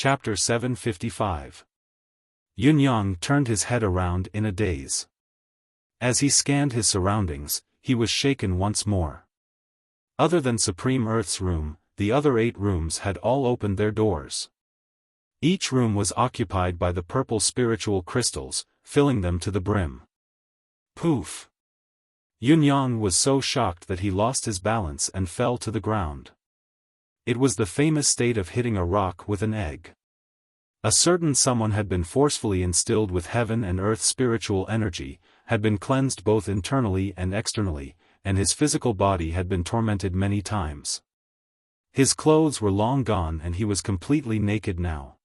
Chapter 755. Yunyang turned his head around in a daze. As he scanned his surroundings, he was shaken once more. Other than Supreme Earth's room, the other 8 rooms had all opened their doors. Each room was occupied by the purple spiritual crystals, filling them to the brim. Poof! Yunyang was so shocked that he lost his balance and fell to the ground. It was the famous state of hitting a rock with an egg. A certain someone had been forcefully instilled with heaven and earth spiritual energy, had been cleansed both internally and externally, and his physical body had been tormented many times. His clothes were long gone and he was completely naked now.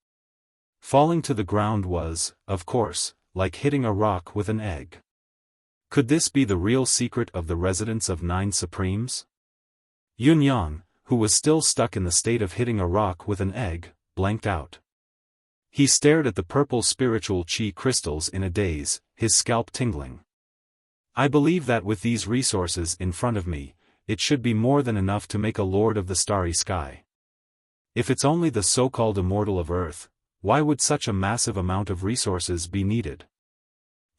Falling to the ground was, of course, like hitting a rock with an egg. Could this be the real secret of the residence of 9 Supremes? Yunyang, who was still stuck in the state of hitting a rock with an egg, blanked out. He stared at the purple spiritual chi crystals in a daze, his scalp tingling. I believe that with these resources in front of me, it should be more than enough to make a lord of the starry sky. If it's only the so-called immortal of Earth, why would such a massive amount of resources be needed?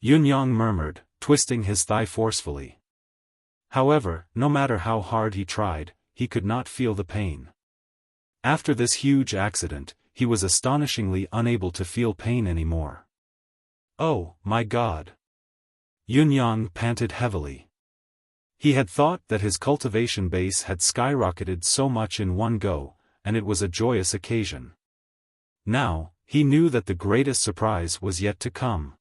Yunyang murmured, twisting his thigh forcefully. However, no matter how hard he tried, he could not feel the pain. After this huge accident, he was astonishingly unable to feel pain anymore. Oh, my God! Yunyang panted heavily. He had thought that his cultivation base had skyrocketed so much in one go, and it was a joyous occasion. Now, he knew that the greatest surprise was yet to come.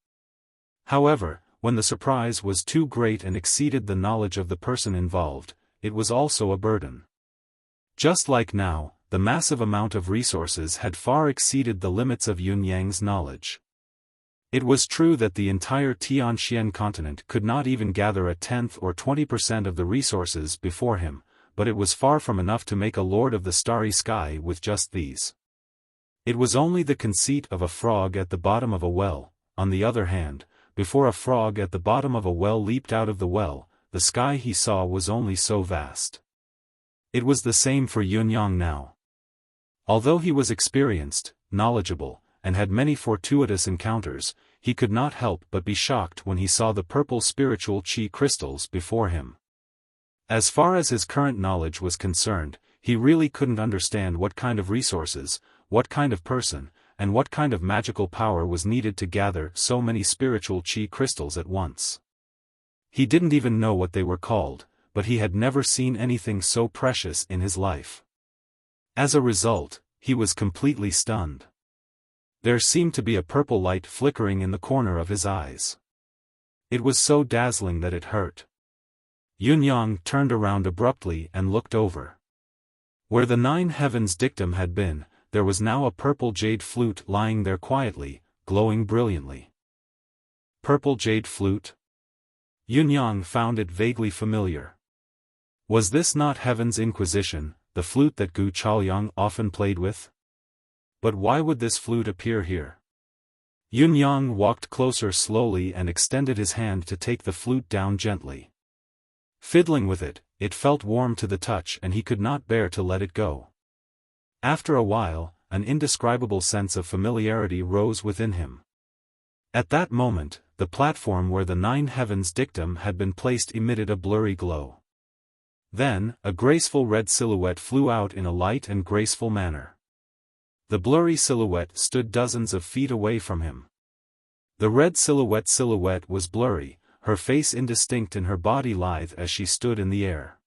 However, when the surprise was too great and exceeded the knowledge of the person involved, it was also a burden. Just like now, the massive amount of resources had far exceeded the limits of Yunyang's knowledge. It was true that the entire Tianxian continent could not even gather a 10th or 20% of the resources before him, but it was far from enough to make a lord of the starry sky with just these. It was only the conceit of a frog at the bottom of a well. On the other hand, before a frog at the bottom of a well leaped out of the well, the sky he saw was only so vast. It was the same for Yunyang now. Although he was experienced, knowledgeable, and had many fortuitous encounters, he could not help but be shocked when he saw the purple spiritual chi crystals before him. As far as his current knowledge was concerned, he really couldn't understand what kind of resources, what kind of person, and what kind of magical power was needed to gather so many spiritual chi crystals at once. He didn't even know what they were called, but he had never seen anything so precious in his life. As a result, he was completely stunned. There seemed to be a purple light flickering in the corner of his eyes. It was so dazzling that it hurt. Yunyang turned around abruptly and looked over. Where the 9 heavens dictum had been, there was now a purple jade flute lying there quietly, glowing brilliantly. Purple jade flute? Yunyang found it vaguely familiar. Was this not Heaven's Inquisition, the flute that Gu Chaoyang often played with? But why would this flute appear here? Yunyang walked closer slowly and extended his hand to take the flute down gently. Fiddling with it, it felt warm to the touch and he could not bear to let it go. After a while, an indescribable sense of familiarity rose within him. At that moment, the platform where the 9 heavens dictum had been placed emitted a blurry glow. Then, a graceful red silhouette flew out in a light and graceful manner. The blurry silhouette stood dozens of feet away from him. The red silhouette was blurry, her face indistinct and her body lithe as she stood in the air.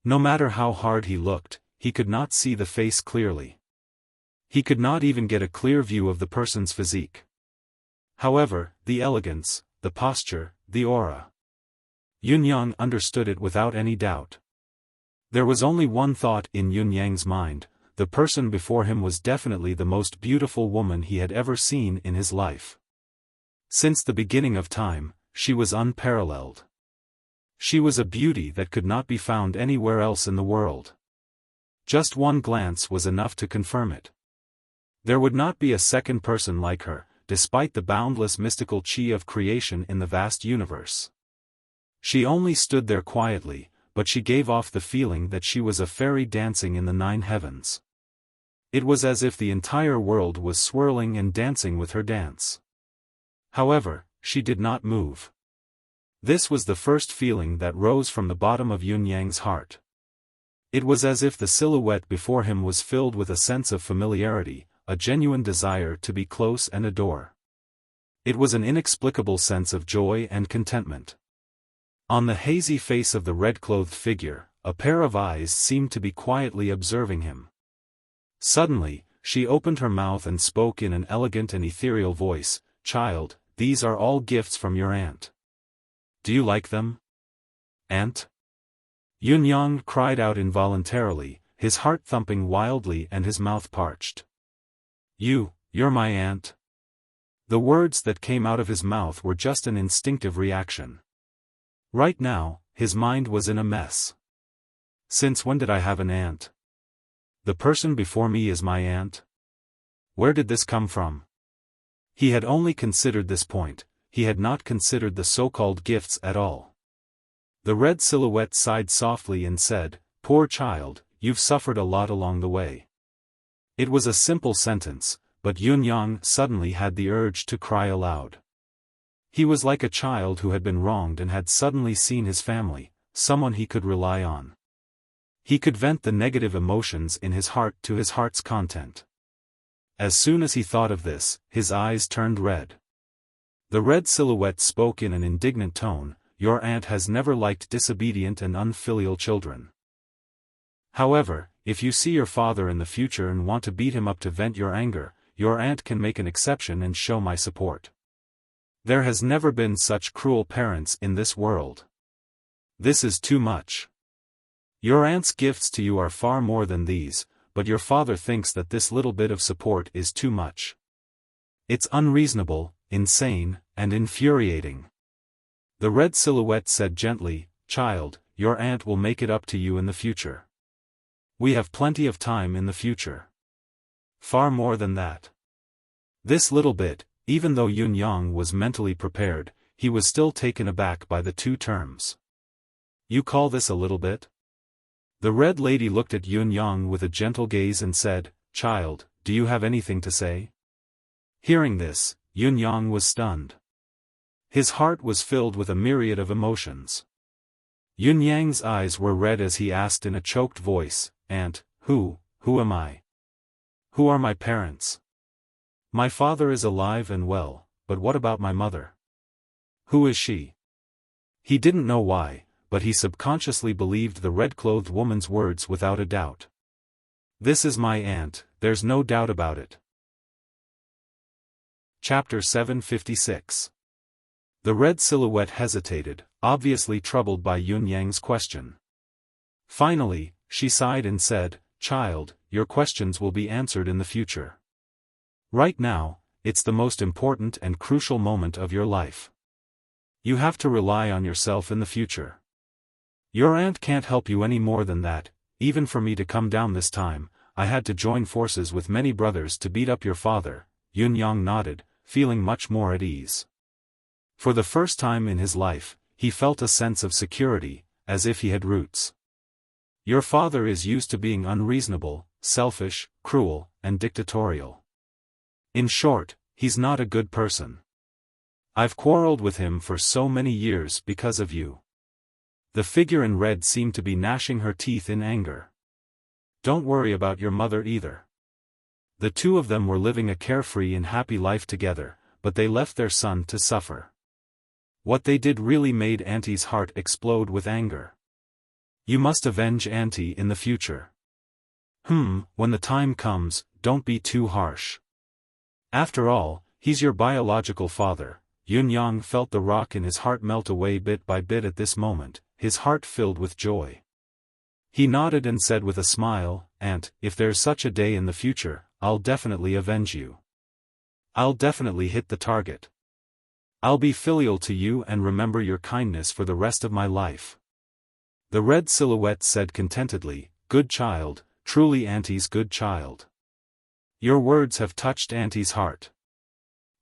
No matter how hard he looked, he could not see the face clearly. He could not even get a clear view of the person's physique. However, the elegance, the posture, the aura. Yunyang understood it without any doubt. There was only one thought in Yunyang's mind: the person before him was definitely the most beautiful woman he had ever seen in his life. Since the beginning of time, she was unparalleled. She was a beauty that could not be found anywhere else in the world. Just one glance was enough to confirm it. There would not be a second person like her, despite the boundless mystical chi of creation in the vast universe. She only stood there quietly, but she gave off the feeling that she was a fairy dancing in the 9 heavens. It was as if the entire world was swirling and dancing with her dance. However, she did not move. This was the first feeling that rose from the bottom of Yunyang's heart. It was as if the silhouette before him was filled with a sense of familiarity, a genuine desire to be close and adore. It was an inexplicable sense of joy and contentment. On the hazy face of the red-clothed figure, a pair of eyes seemed to be quietly observing him. Suddenly, she opened her mouth and spoke in an elegant and ethereal voice, "Child, these are all gifts from your aunt. Do you like them? Aunt?" Yunyang cried out involuntarily, his heart thumping wildly and his mouth parched. You're my aunt?" The words that came out of his mouth were just an instinctive reaction. Right now, his mind was in a mess. Since when did I have an aunt? The person before me is my aunt? Where did this come from? He had only considered this point, he had not considered the so-called gifts at all. The red silhouette sighed softly and said, "Poor child, you've suffered a lot along the way." It was a simple sentence, but Yunyang suddenly had the urge to cry aloud. He was like a child who had been wronged and had suddenly seen his family, someone he could rely on. He could vent the negative emotions in his heart to his heart's content. As soon as he thought of this, his eyes turned red. The red silhouette spoke in an indignant tone, "Your aunt has never liked disobedient and unfilial children. However, if you see your father in the future and want to beat him up to vent your anger, your aunt can make an exception and show my support. There has never been such cruel parents in this world. This is too much. Your aunt's gifts to you are far more than these, but your father thinks that this little bit of support is too much. It's unreasonable, insane, and infuriating." The red silhouette said gently, "Child, your aunt will make it up to you in the future. We have plenty of time in the future. Far more than that." This little bit, even though Yunyang was mentally prepared, he was still taken aback by the two terms. "You call this a little bit?" The red lady looked at Yunyang with a gentle gaze and said, "Child, do you have anything to say?" Hearing this, Yunyang was stunned. His heart was filled with a myriad of emotions. Yunyang's eyes were red as he asked in a choked voice, "Aunt, who am I? Who are my parents? My father is alive and well, but what about my mother? Who is she?" He didn't know why, but he subconsciously believed the red-clothed woman's words without a doubt. "This is my aunt, there's no doubt about it." Chapter 756. The red silhouette hesitated, obviously troubled by Yunyang's question. Finally, she sighed and said, "Child, your questions will be answered in the future. Right now, it's the most important and crucial moment of your life. You have to rely on yourself in the future. Your aunt can't help you any more than that. Even for me to come down this time, I had to join forces with many brothers to beat up your father." Yunyang nodded, feeling much more at ease. For the first time in his life, he felt a sense of security, as if he had roots. "Your father is used to being unreasonable, selfish, cruel, and dictatorial. In short, he's not a good person. I've quarreled with him for so many years because of you." The figure in red seemed to be gnashing her teeth in anger. "Don't worry about your mother either. The two of them were living a carefree and happy life together, but they left their son to suffer. What they did really made Auntie's heart explode with anger. You must avenge Auntie in the future. When the time comes, don't be too harsh. After all, he's your biological father." Yunyang felt the rock in his heart melt away bit by bit at this moment, his heart filled with joy. He nodded and said with a smile, "Aunt, if there's such a day in the future, I'll definitely avenge you. I'll definitely hit the target. I'll be filial to you and remember your kindness for the rest of my life." The red silhouette said contentedly, "Good child, truly Auntie's good child. Your words have touched Auntie's heart.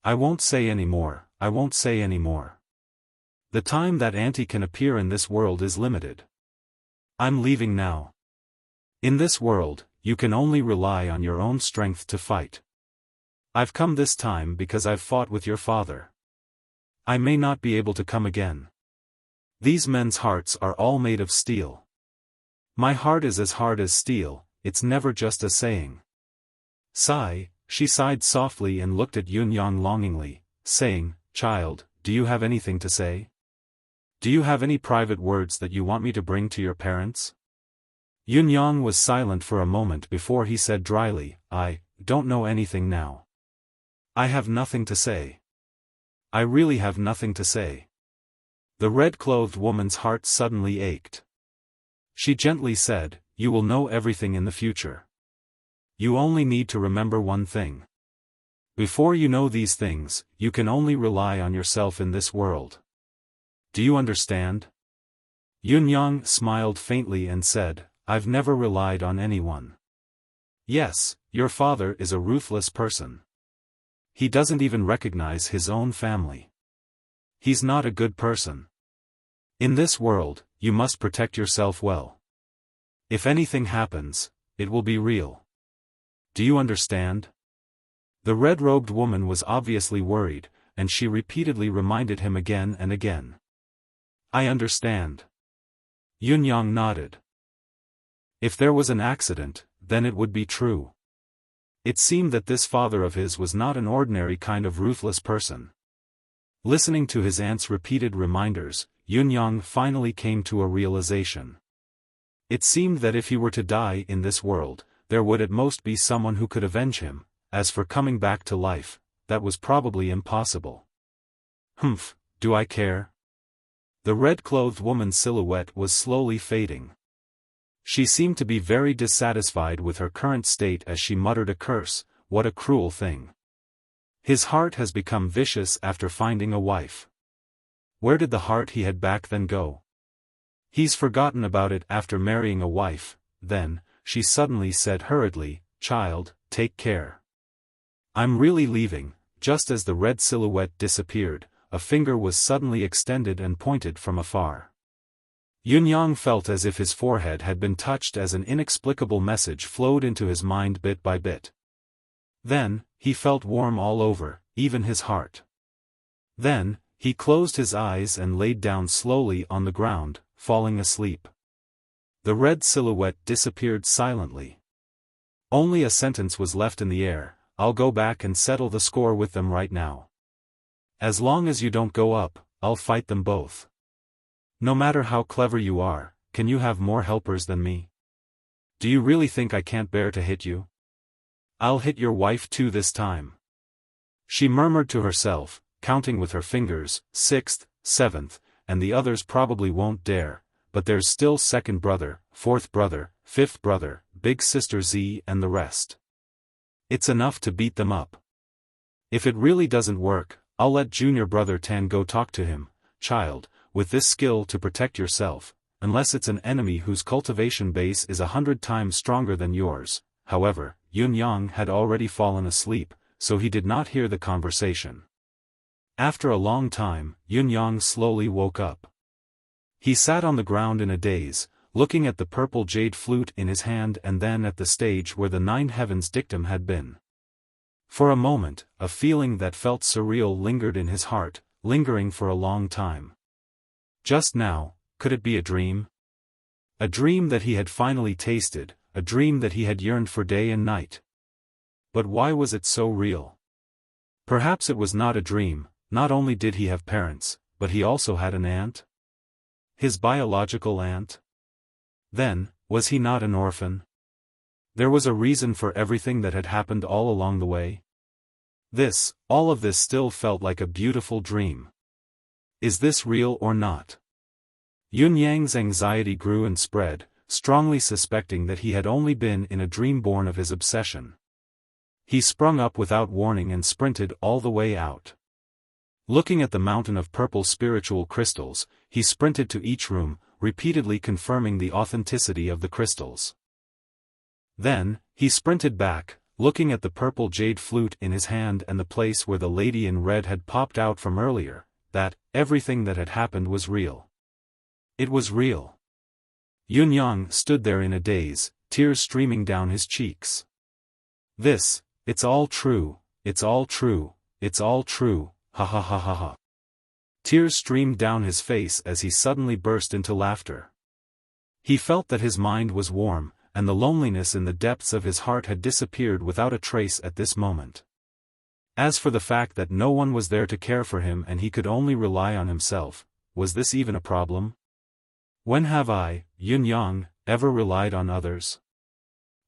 I won't say any more, I won't say any more. The time that Auntie can appear in this world is limited. I'm leaving now. In this world, you can only rely on your own strength to fight. I've come this time because I've fought with your father. I may not be able to come again. These men's hearts are all made of steel. My heart is as hard as steel, it's never just a saying. Sigh, she sighed softly and looked at Yunyang longingly, saying, Child, do you have anything to say? Do you have any private words that you want me to bring to your parents? Yunyang was silent for a moment before he said dryly, I don't know anything now. I have nothing to say. I really have nothing to say. The red-clothed woman's heart suddenly ached. She gently said, You will know everything in the future. You only need to remember one thing. Before you know these things, you can only rely on yourself in this world. Do you understand? Yunyang smiled faintly and said, I've never relied on anyone. Yes, your father is a ruthless person. He doesn't even recognize his own family. He's not a good person. In this world, you must protect yourself well. If anything happens, it will be real. Do you understand? The red-robed woman was obviously worried, and she repeatedly reminded him again and again. I understand. Yunyang nodded. If there was an accident, then it would be true. It seemed that this father of his was not an ordinary kind of ruthless person. Listening to his aunt's repeated reminders, Yunyang finally came to a realization. It seemed that if he were to die in this world, there would at most be someone who could avenge him. As for coming back to life, that was probably impossible. Humph, do I care? The red-clothed woman's silhouette was slowly fading. She seemed to be very dissatisfied with her current state as she muttered a curse, what a cruel thing. His heart has become vicious after finding a wife. Where did the heart he had back then go? He's forgotten about it after marrying a wife. Then, she suddenly said hurriedly, Child, take care. I'm really leaving. Just as the red silhouette disappeared, a finger was suddenly extended and pointed from afar. Yunyang felt as if his forehead had been touched as an inexplicable message flowed into his mind bit by bit. Then, he felt warm all over, even his heart. Then, he closed his eyes and laid down slowly on the ground, falling asleep. The red silhouette disappeared silently. Only a sentence was left in the air, I'll go back and settle the score with them right now. As long as you don't go up, I'll fight them both. No matter how clever you are, can you have more helpers than me? Do you really think I can't bear to hit you? I'll hit your wife too this time. She murmured to herself, counting with her fingers, 6th, 7th, and the others probably won't dare, but there's still second brother, fourth brother, fifth brother, big sister Z and the rest. It's enough to beat them up. If it really doesn't work, I'll let junior brother Tan go talk to him. Child, with this skill to protect yourself, unless it's an enemy whose cultivation base is 100 times stronger than yours. However, Yunyang had already fallen asleep, so he did not hear the conversation. After a long time, Yunyang slowly woke up. He sat on the ground in a daze, looking at the purple jade flute in his hand and then at the stage where the 9 heavens dictum had been. For a moment, a feeling that felt surreal lingered in his heart, lingering for a long time. Just now, could it be a dream? A dream that he had finally tasted, a dream that he had yearned for day and night. But why was it so real? Perhaps it was not a dream. Not only did he have parents, but he also had an aunt? His biological aunt? Then, was he not an orphan? There was a reason for everything that had happened all along the way. All of this still felt like a beautiful dream. Is this real or not? Yunyang's anxiety grew and spread, strongly suspecting that he had only been in a dream born of his obsession. He sprung up without warning and sprinted all the way out. Looking at the mountain of purple spiritual crystals, he sprinted to each room, repeatedly confirming the authenticity of the crystals. Then, he sprinted back, looking at the purple jade flute in his hand and the place where the lady in red had popped out from earlier, that everything that had happened was real. It was real. Yunyang stood there in a daze, tears streaming down his cheeks. It's all true, it's all true, it's all true, ha ha ha ha ha. Tears streamed down his face as he suddenly burst into laughter. He felt that his mind was warm, and the loneliness in the depths of his heart had disappeared without a trace at this moment. As for the fact that no one was there to care for him and he could only rely on himself, was this even a problem? When have I, Yun-yang, ever relied on others?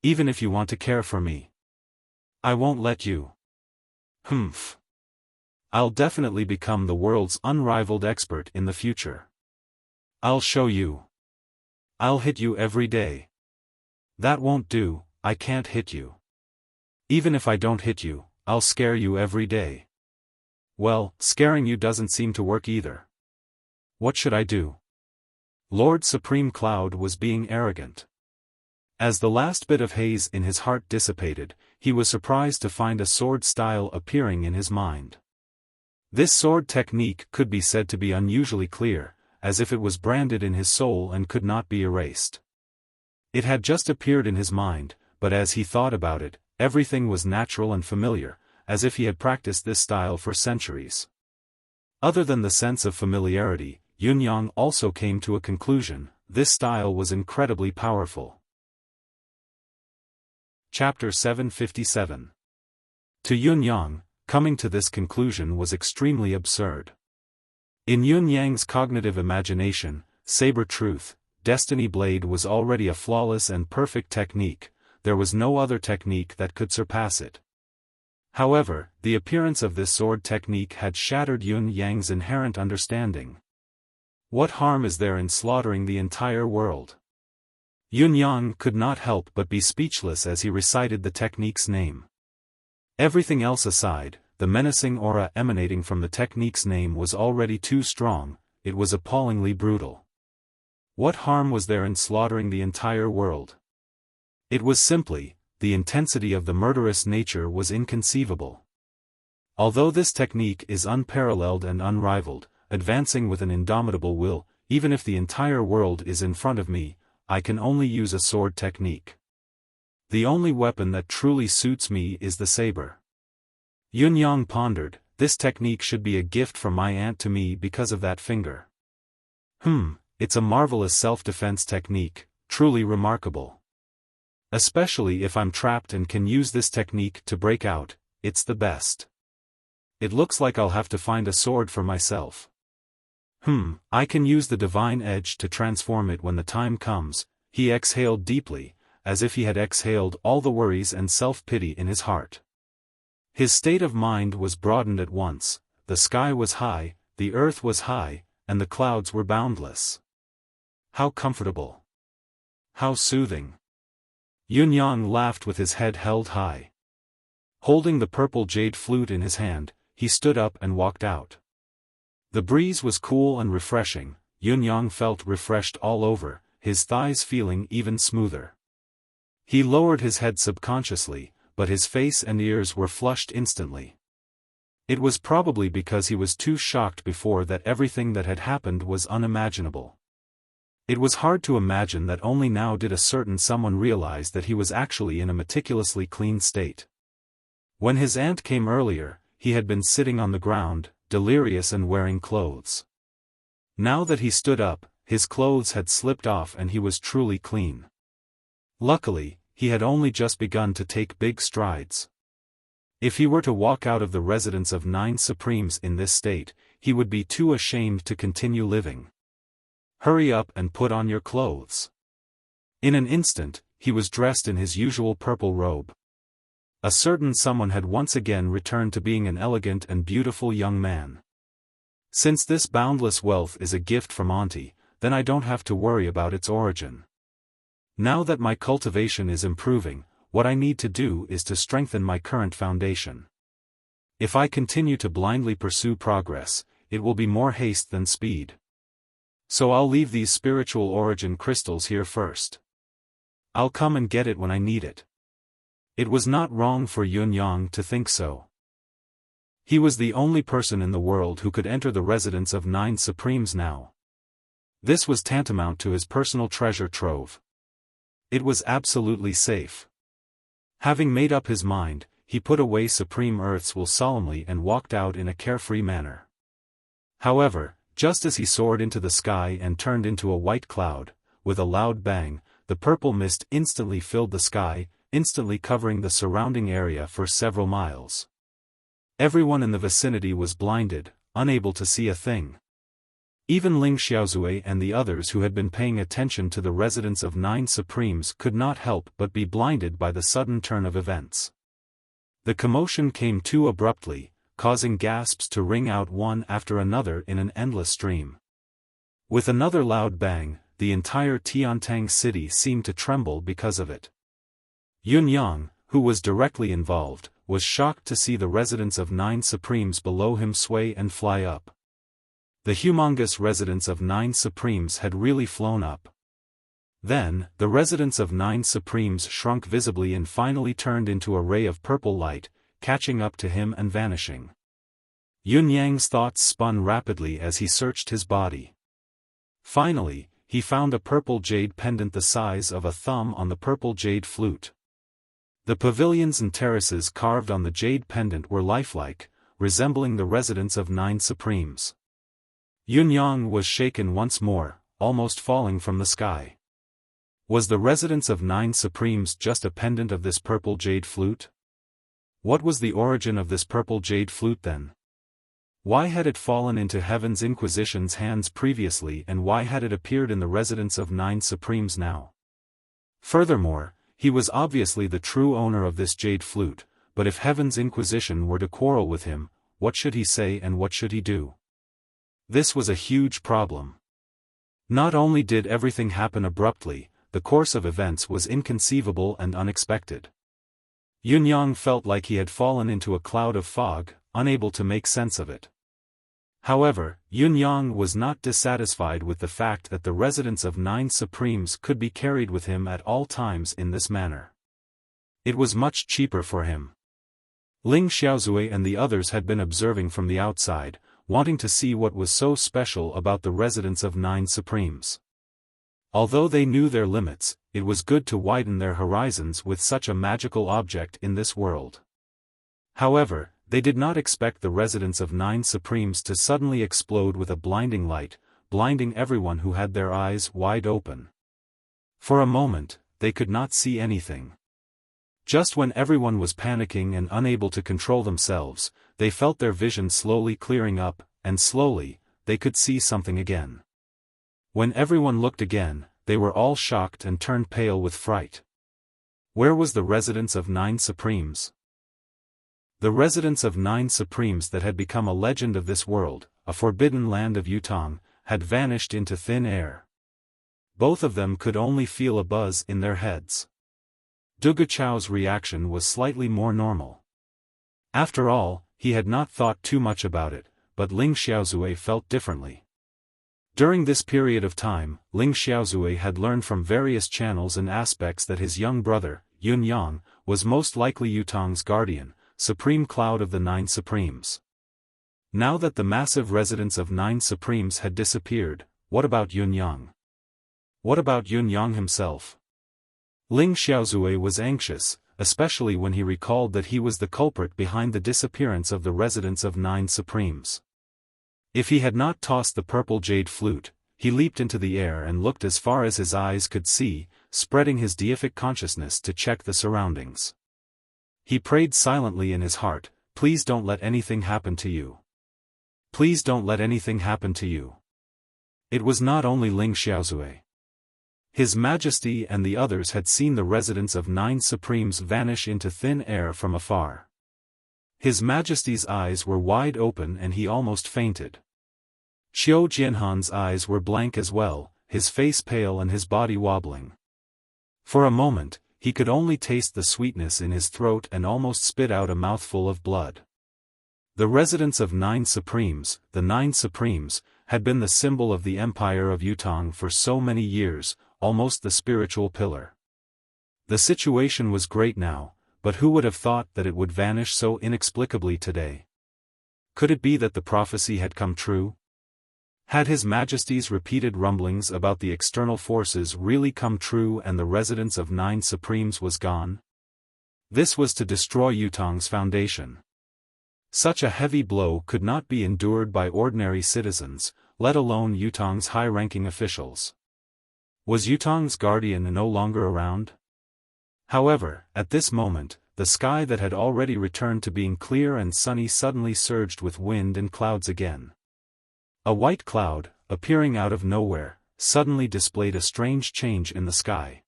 Even if you want to care for me, I won't let you. Humph. I'll definitely become the world's unrivaled expert in the future. I'll show you. I'll hit you every day. That won't do, I can't hit you. Even if I don't hit you, I'll scare you every day. Well, scaring you doesn't seem to work either. What should I do? Lord Supreme Cloud was being arrogant. As the last bit of haze in his heart dissipated, he was surprised to find a sword style appearing in his mind. This sword technique could be said to be unusually clear, as if it was branded in his soul and could not be erased. It had just appeared in his mind, but as he thought about it, everything was natural and familiar, as if he had practiced this style for centuries. Other than the sense of familiarity, Yun-yang also came to a conclusion: this style was incredibly powerful. Chapter 757. To Yun-yang, coming to this conclusion was extremely absurd. In Yun-yang's cognitive imagination, saber truth, Destiny Blade was already a flawless and perfect technique. There was no other technique that could surpass it. However, the appearance of this sword technique had shattered Yun-yang's inherent understanding. What harm is there in slaughtering the entire world? Yun-yang could not help but be speechless as he recited the technique's name. Everything else aside, the menacing aura emanating from the technique's name was already too strong, it was appallingly brutal. What harm was there in slaughtering the entire world? It was simply, the intensity of the murderous nature was inconceivable. Although this technique is unparalleled and unrivaled, advancing with an indomitable will, even if the entire world is in front of me, I can only use a sword technique. The only weapon that truly suits me is the saber. Yun-yang pondered, this technique should be a gift from my aunt to me because of that finger. It's a marvelous self-defense technique, truly remarkable. Especially if I'm trapped and can use this technique to break out, it's the best. It looks like I'll have to find a sword for myself. I can use the divine edge to transform it when the time comes. He exhaled deeply, as if he had exhaled all the worries and self-pity in his heart. His state of mind was broadened at once, the sky was high, the earth was high, and the clouds were boundless. How comfortable. How soothing. Yun-yang laughed with his head held high. Holding the purple jade flute in his hand, he stood up and walked out. The breeze was cool and refreshing. Yun-yang felt refreshed all over, his thighs feeling even smoother. He lowered his head subconsciously, but his face and ears were flushed instantly. It was probably because he was too shocked before that everything that had happened was unimaginable. It was hard to imagine that only now did a certain someone realize that he was actually in a meticulously clean state. When his aunt came earlier, he had been sitting on the ground, delirious and wearing clothes. Now that he stood up, his clothes had slipped off and he was truly clean. Luckily, he had only just begun to take big strides. If he were to walk out of the residence of 9 Supremes in this state, he would be too ashamed to continue living. Hurry up and put on your clothes. In an instant, he was dressed in his usual purple robe. A certain someone had once again returned to being an elegant and beautiful young man. Since this boundless wealth is a gift from Auntie, then I don't have to worry about its origin. Now that my cultivation is improving, what I need to do is to strengthen my current foundation. If I continue to blindly pursue progress, it will be more haste than speed. So I'll leave these spiritual origin crystals here first. I'll come and get it when I need it. It was not wrong for Yun-yang to think so. He was the only person in the world who could enter the residence of 9 Supremes now. This was tantamount to his personal treasure trove. It was absolutely safe. Having made up his mind, he put away Supreme Earth's will solemnly and walked out in a carefree manner. However, just as he soared into the sky and turned into a white cloud, with a loud bang, the purple mist instantly filled the sky, instantly covering the surrounding area for several miles. Everyone in the vicinity was blinded, unable to see a thing. Even Ling Xiaozui and the others who had been paying attention to the residence of 9 Supremes could not help but be blinded by the sudden turn of events. The commotion came too abruptly, causing gasps to ring out one after another in an endless stream. With another loud bang, the entire Tiantang city seemed to tremble because of it. Yun Yang, who was directly involved, was shocked to see the residence of 9 Supremes below him sway and fly up. The humongous residence of 9 Supremes had really flown up. Then, the residence of 9 Supremes shrunk visibly and finally turned into a ray of purple light, catching up to him and vanishing. Yun Yang's thoughts spun rapidly as he searched his body. Finally, he found a purple jade pendant the size of a thumb on the purple jade flute. The pavilions and terraces carved on the jade pendant were lifelike, resembling the residence of 9 Supremes. Yun Yang was shaken once more, almost falling from the sky. Was the residence of 9 Supremes just a pendant of this purple jade flute? What was the origin of this purple jade flute then? Why had it fallen into Heaven's Inquisition's hands previously and why had it appeared in the residence of 9 Supremes now? Furthermore, he was obviously the true owner of this jade flute, but if Heaven's Inquisition were to quarrel with him, what should he say and what should he do? This was a huge problem. Not only did everything happen abruptly, the course of events was inconceivable and unexpected. Yun Yang felt like he had fallen into a cloud of fog, unable to make sense of it. However, Yun Yang was not dissatisfied with the fact that the residence of 9 Supremes could be carried with him at all times in this manner. It was much cheaper for him. Ling Xiaozui and the others had been observing from the outside, wanting to see what was so special about the residence of 9 Supremes. Although they knew their limits, it was good to widen their horizons with such a magical object in this world. However, they did not expect the residence of 9 Supremes to suddenly explode with a blinding light, blinding everyone who had their eyes wide open. For a moment, they could not see anything. Just when everyone was panicking and unable to control themselves, they felt their vision slowly clearing up, and slowly, they could see something again. When everyone looked again, they were all shocked and turned pale with fright. Where was the residence of 9 Supremes? The residence of 9 Supremes that had become a legend of this world, a forbidden land of Yutong, had vanished into thin air. Both of them could only feel a buzz in their heads. Dugu Chao's reaction was slightly more normal. After all, he had not thought too much about it, but Ling Xiaozui felt differently. During this period of time, Ling Xiaozui had learned from various channels and aspects that his young brother, Yun Yang, was most likely Yutong's guardian, Supreme Cloud of the 9 Supremes. Now that the massive residence of 9 Supremes had disappeared, what about Yun Yang? What about Yun Yang himself? Ling Xiaozui was anxious, especially when he recalled that he was the culprit behind the disappearance of the residence of 9 Supremes. If he had not tossed the purple jade flute, he leaped into the air and looked as far as his eyes could see, spreading his deific consciousness to check the surroundings. He prayed silently in his heart, "Please don't let anything happen to you. Please don't let anything happen to you." It was not only Ling Xiaozui. His Majesty and the others had seen the residence of 9 Supremes vanish into thin air from afar. His Majesty's eyes were wide open and he almost fainted. Qiu Jianhan's eyes were blank as well, his face pale and his body wobbling. For a moment, he could only taste the sweetness in his throat and almost spit out a mouthful of blood. The residence of 9 Supremes, the 9 Supremes, had been the symbol of the Empire of Yutong for so many years, almost the spiritual pillar. The situation was great now, but who would have thought that it would vanish so inexplicably today? Could it be that the prophecy had come true? Had His Majesty's repeated rumblings about the external forces really come true and the residence of 9 Supremes was gone? This was to destroy Yutong's foundation. Such a heavy blow could not be endured by ordinary citizens, let alone Yutong's high-ranking officials. Was Yutong's guardian no longer around? However, at this moment, the sky that had already returned to being clear and sunny suddenly surged with wind and clouds again. A white cloud, appearing out of nowhere, suddenly displayed a strange change in the sky.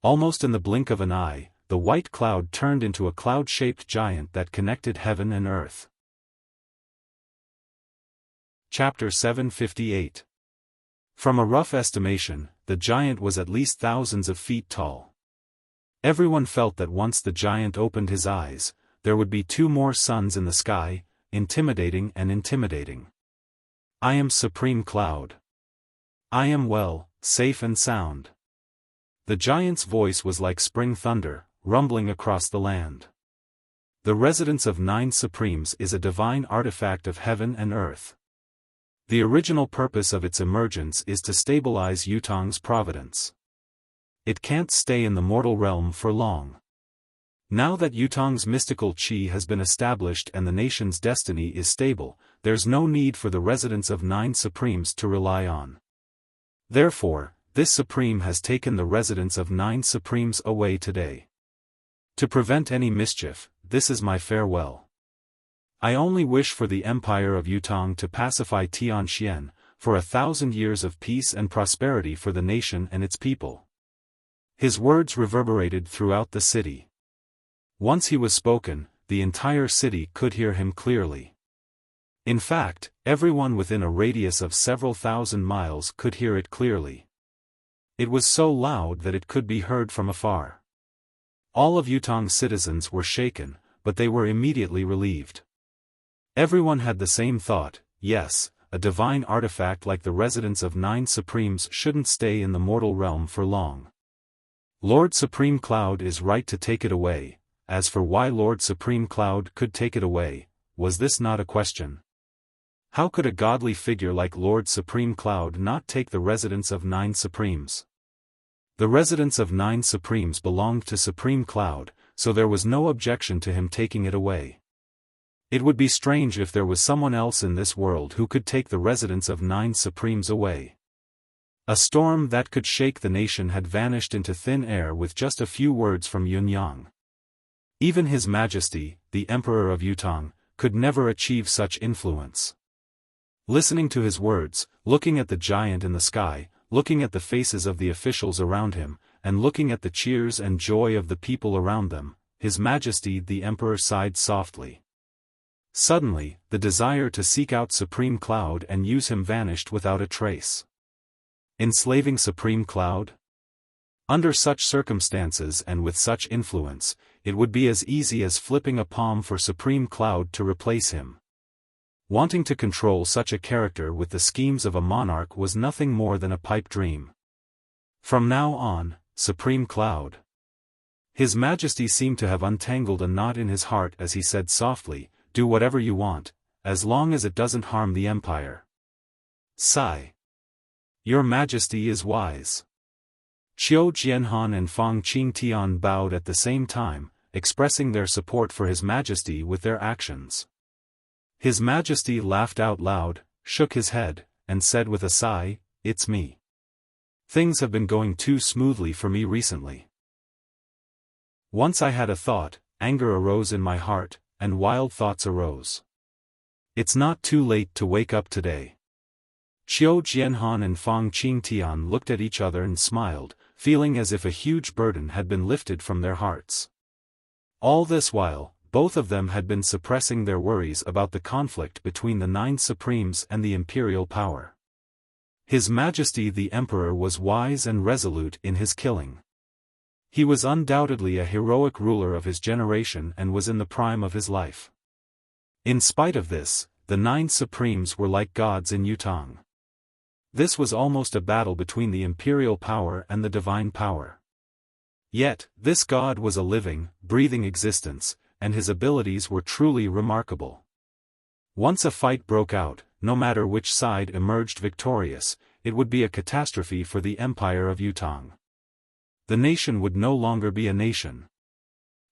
Almost in the blink of an eye, the white cloud turned into a cloud-shaped giant that connected heaven and earth. Chapter 758. From a rough estimation, the giant was at least thousands of feet tall. Everyone felt that once the giant opened his eyes, there would be 2 more suns in the sky, intimidating and intimidating. I am Supreme Cloud. I am well, safe and sound. The giant's voice was like spring thunder, rumbling across the land. The residence of 9 Supremes is a divine artifact of heaven and earth. The original purpose of its emergence is to stabilize Yutong's providence. It can't stay in the mortal realm for long. Now that Yutong's mystical qi has been established and the nation's destiny is stable, there's no need for the residence of 9 Supremes to rely on. Therefore, this Supreme has taken the residence of 9 Supremes away today. To prevent any mischief, this is my farewell. I only wish for the Empire of Yutong to pacify Tianxian, for 1,000 years of peace and prosperity for the nation and its people. His words reverberated throughout the city. Once he was spoken, the entire city could hear him clearly. In fact, everyone within a radius of several thousand miles could hear it clearly. It was so loud that it could be heard from afar. All of Yutong's citizens were shaken, but they were immediately relieved. Everyone had the same thought: yes, a divine artifact like the residence of 9 Supremes shouldn't stay in the mortal realm for long. Lord Supreme Cloud is right to take it away. As for why Lord Supreme Cloud could take it away, was this not a question? How could a godly figure like Lord Supreme Cloud not take the residence of 9 Supremes? The residence of 9 Supremes belonged to Supreme Cloud, so there was no objection to him taking it away. It would be strange if there was someone else in this world who could take the residence of 9 Supremes away. A storm that could shake the nation had vanished into thin air with just a few words from Yunyang. Even His Majesty, the Emperor of Yutong, could never achieve such influence. Listening to his words, looking at the giant in the sky, looking at the faces of the officials around him, and looking at the cheers and joy of the people around them, His Majesty the Emperor sighed softly. Suddenly, the desire to seek out Supreme Cloud and use him vanished without a trace. Enslaving Supreme Cloud? Under such circumstances and with such influence, it would be as easy as flipping a palm for Supreme Cloud to replace him. Wanting to control such a character with the schemes of a monarch was nothing more than a pipe dream. From now on, Supreme Cloud. His Majesty seemed to have untangled a knot in his heart as he said softly, "Do whatever you want, as long as it doesn't harm the Empire." Sigh. Your Majesty is wise. Qiu Jianhan and Fang Qingtian bowed at the same time, expressing their support for His Majesty with their actions. His Majesty laughed out loud, shook his head, and said with a sigh, "It's me. Things have been going too smoothly for me recently. Once I had a thought, anger arose in my heart, and wild thoughts arose. It's not too late to wake up today." Qiu Jianhan and Fang Qingtian looked at each other and smiled, feeling as if a huge burden had been lifted from their hearts. All this while, both of them had been suppressing their worries about the conflict between the 9 Supremes and the imperial power. His Majesty the Emperor was wise and resolute in his killing. He was undoubtedly a heroic ruler of his generation and was in the prime of his life. In spite of this, the 9 Supremes were like gods in Yutong. This was almost a battle between the imperial power and the divine power. Yet, this god was a living, breathing existence, and his abilities were truly remarkable. Once a fight broke out, no matter which side emerged victorious, it would be a catastrophe for the empire of Yutong. The nation would no longer be a nation.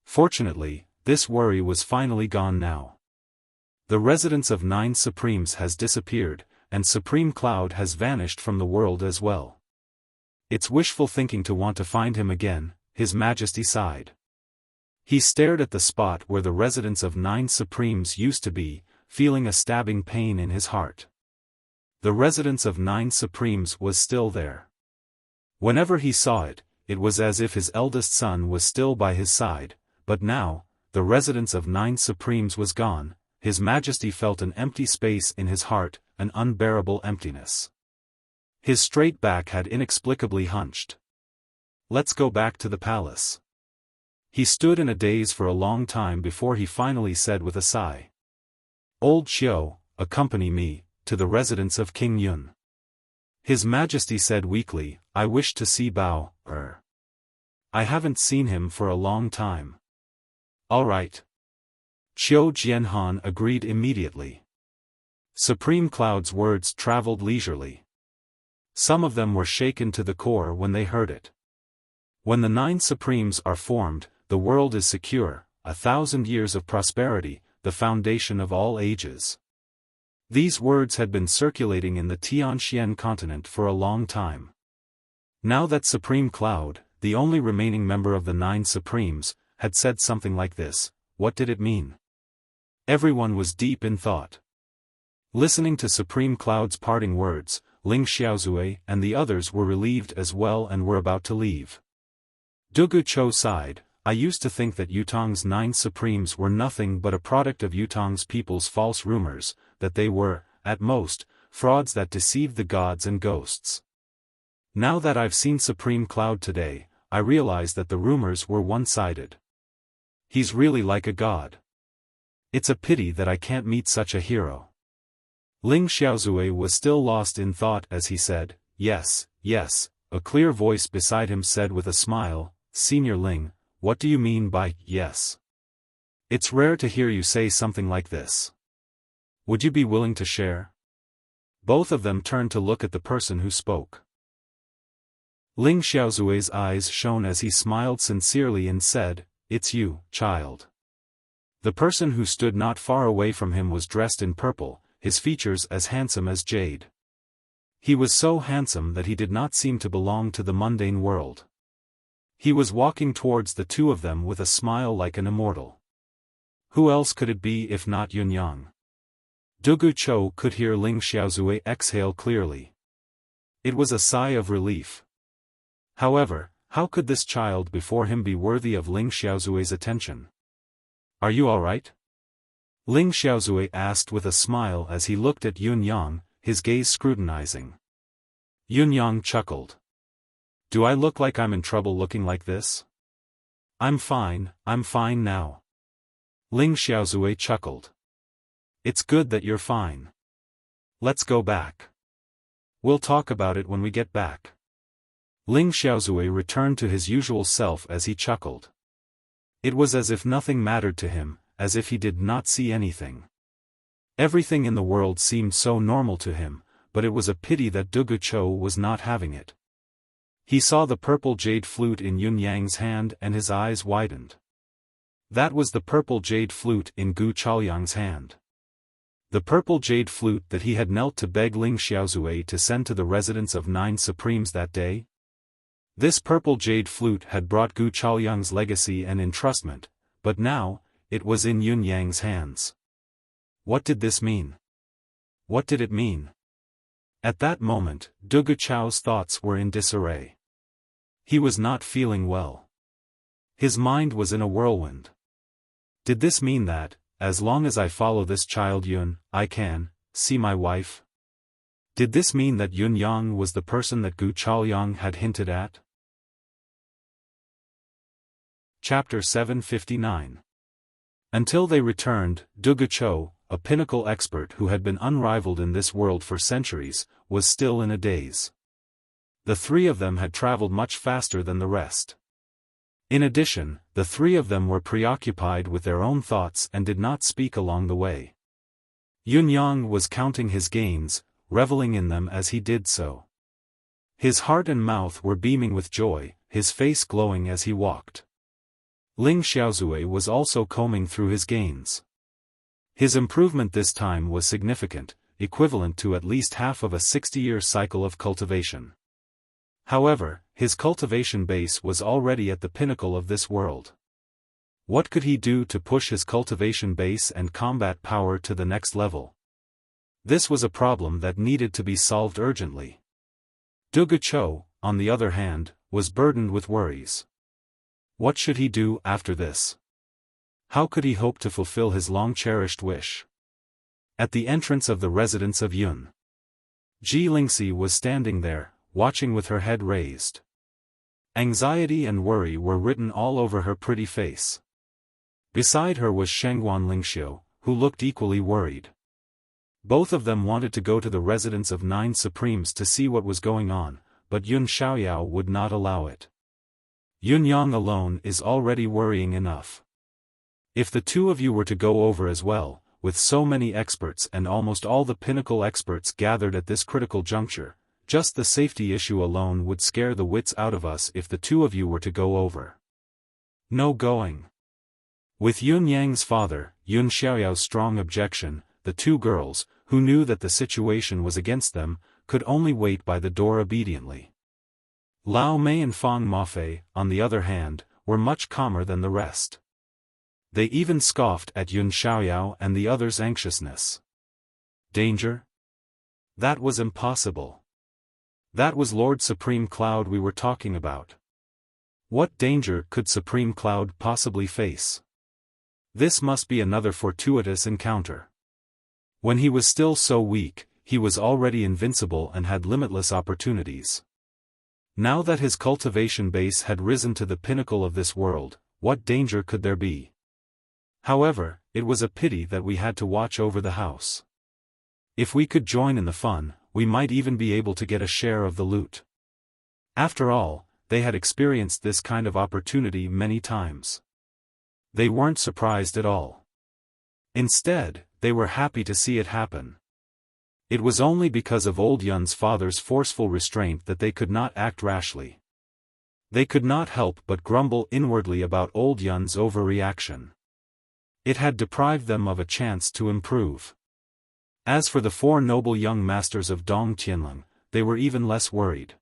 Fortunately, this worry was finally gone now. The residence of 9 Supremes has disappeared, and Supreme Cloud has vanished from the world as well. It's wishful thinking to want to find him again, His Majesty sighed. He stared at the spot where the residence of 9 Supremes used to be, feeling a stabbing pain in his heart. The residence of 9 Supremes was still there. Whenever he saw it, it was as if his eldest son was still by his side, but now, the residence of 9 Supremes was gone. His Majesty felt an empty space in his heart, an unbearable emptiness. His straight back had inexplicably hunched. Let's go back to the palace. He stood in a daze for a long time before he finally said with a sigh. Old Xiao, accompany me, to the residence of King Yun. His Majesty said weakly, I wish to see Bao, I haven't seen him for a long time. All right. Qiu Jianhan agreed immediately. Supreme Cloud's words traveled leisurely. Some of them were shaken to the core when they heard it. When the 9 Supremes are formed, the world is secure, 1,000 years of prosperity, the foundation of all ages. These words had been circulating in the Tianxian continent for a long time. Now that Supreme Cloud, the only remaining member of the 9 Supremes, had said something like this, what did it mean? Everyone was deep in thought. Listening to Supreme Cloud's parting words, Ling Xiaozue and the others were relieved as well and were about to leave. Dugu Chou sighed, I used to think that Yutong's 9 Supremes were nothing but a product of Yutong's people's false rumors, that they were, at most, frauds that deceived the gods and ghosts. Now that I've seen Supreme Cloud today, I realize that the rumors were one-sided. He's really like a god. It's a pity that I can't meet such a hero. Ling Xiaozue was still lost in thought as he said, yes, yes, a clear voice beside him said with a smile, Senior Ling, what do you mean by, yes? It's rare to hear you say something like this. Would you be willing to share? Both of them turned to look at the person who spoke. Ling Xiaozue's eyes shone as he smiled sincerely and said, it's you, child. The person who stood not far away from him was dressed in purple, his features as handsome as jade. He was so handsome that he did not seem to belong to the mundane world. He was walking towards the two of them with a smile like an immortal. Who else could it be if not Yun Yang? Dugu Chou could hear Ling Xiaozue exhale clearly. It was a sigh of relief. However, how could this child before him be worthy of Ling Xiaozue's attention? Are you all right? Ling Xiaozue asked with a smile as he looked at Yun Yang, his gaze scrutinizing. Yun Yang chuckled. Do I look like I'm in trouble looking like this? I'm fine now. Ling Xiaozue chuckled. It's good that you're fine. Let's go back. We'll talk about it when we get back. Ling Xiaozue returned to his usual self as he chuckled. It was as if nothing mattered to him, as if he did not see anything. Everything in the world seemed so normal to him, but it was a pity that Dugu Chou was not having it. He saw the purple jade flute in Yun Yang's hand and his eyes widened. That was the purple jade flute in Gu Chaoyang's hand. The purple jade flute that he had knelt to beg Ling Xiaozue to send to the residence of 9 Supremes that day? This purple jade flute had brought Gu Chaoyang's legacy and entrustment, but now, it was in Yun Yang's hands. What did this mean? What did it mean? At that moment, Dugu Chou's thoughts were in disarray. He was not feeling well. His mind was in a whirlwind. Did this mean that, as long as I follow this child Yun, I can see my wife? Did this mean that Yun Yang was the person that Gu Chaoyang had hinted at? Chapter 759. Until they returned, Dugu Chou, a pinnacle expert who had been unrivaled in this world for centuries, was still in a daze. The three of them had traveled much faster than the rest. In addition, the three of them were preoccupied with their own thoughts and did not speak along the way. Yunyang was counting his gains, reveling in them as he did so. His heart and mouth were beaming with joy, his face glowing as he walked. Ling Xiaozue was also combing through his gains. His improvement this time was significant, equivalent to at least half of a 60-year cycle of cultivation. However, his cultivation base was already at the pinnacle of this world. What could he do to push his cultivation base and combat power to the next level? This was a problem that needed to be solved urgently. Du Guchou, on the other hand, was burdened with worries. What should he do after this? How could he hope to fulfill his long-cherished wish? At the entrance of the residence of Yun, Ji Lingxi was standing there, watching with her head raised. Anxiety and worry were written all over her pretty face. Beside her was Shengguan Lingxiu, who looked equally worried. Both of them wanted to go to the residence of 9 Supremes to see what was going on, but Yun Xiaoyao would not allow it. Yunyang alone is already worrying enough. If the two of you were to go over as well, with so many experts and almost all the pinnacle experts gathered at this critical juncture, just the safety issue alone would scare the wits out of us if the two of you were to go over. No going. With Yun Yang's father, Yun Xiaoyao's strong objection, the two girls, who knew that the situation was against them, could only wait by the door obediently. Lao Mei and Fang Mafei, on the other hand, were much calmer than the rest. They even scoffed at Yun Xiaoyao and the others' anxiousness. Danger? That was impossible. That was Lord Supreme Cloud we were talking about. What danger could Supreme Cloud possibly face? This must be another fortuitous encounter. When he was still so weak, he was already invincible and had limitless opportunities. Now that his cultivation base had risen to the pinnacle of this world, what danger could there be? However, it was a pity that we had to watch over the house. If we could join in the fun, we might even be able to get a share of the loot. After all, they had experienced this kind of opportunity many times. They weren't surprised at all. Instead, they were happy to see it happen. It was only because of old Yun's father's forceful restraint that they could not act rashly. They could not help but grumble inwardly about old Yun's overreaction. It had deprived them of a chance to improve. As for the 4 noble young masters of Dong Tianlong, they were even less worried.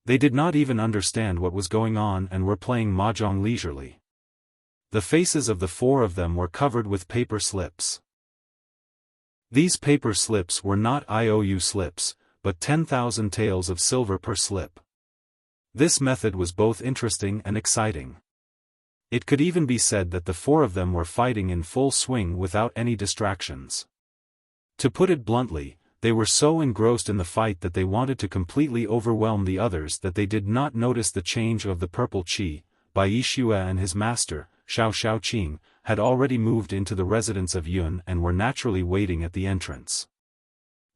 They did not even understand what was going on and were playing mahjong leisurely. The faces of the 4 of them were covered with paper slips. These paper slips were not IOU slips, but 10,000 taels of silver per slip. This method was both interesting and exciting. It could even be said that the 4 of them were fighting in full swing without any distractions. To put it bluntly, they were so engrossed in the fight that they wanted to completely overwhelm the others that they did not notice the change of the purple qi. Bai Yixue and his master, Xiao Xiaoqing, had already moved into the residence of Yun and were naturally waiting at the entrance.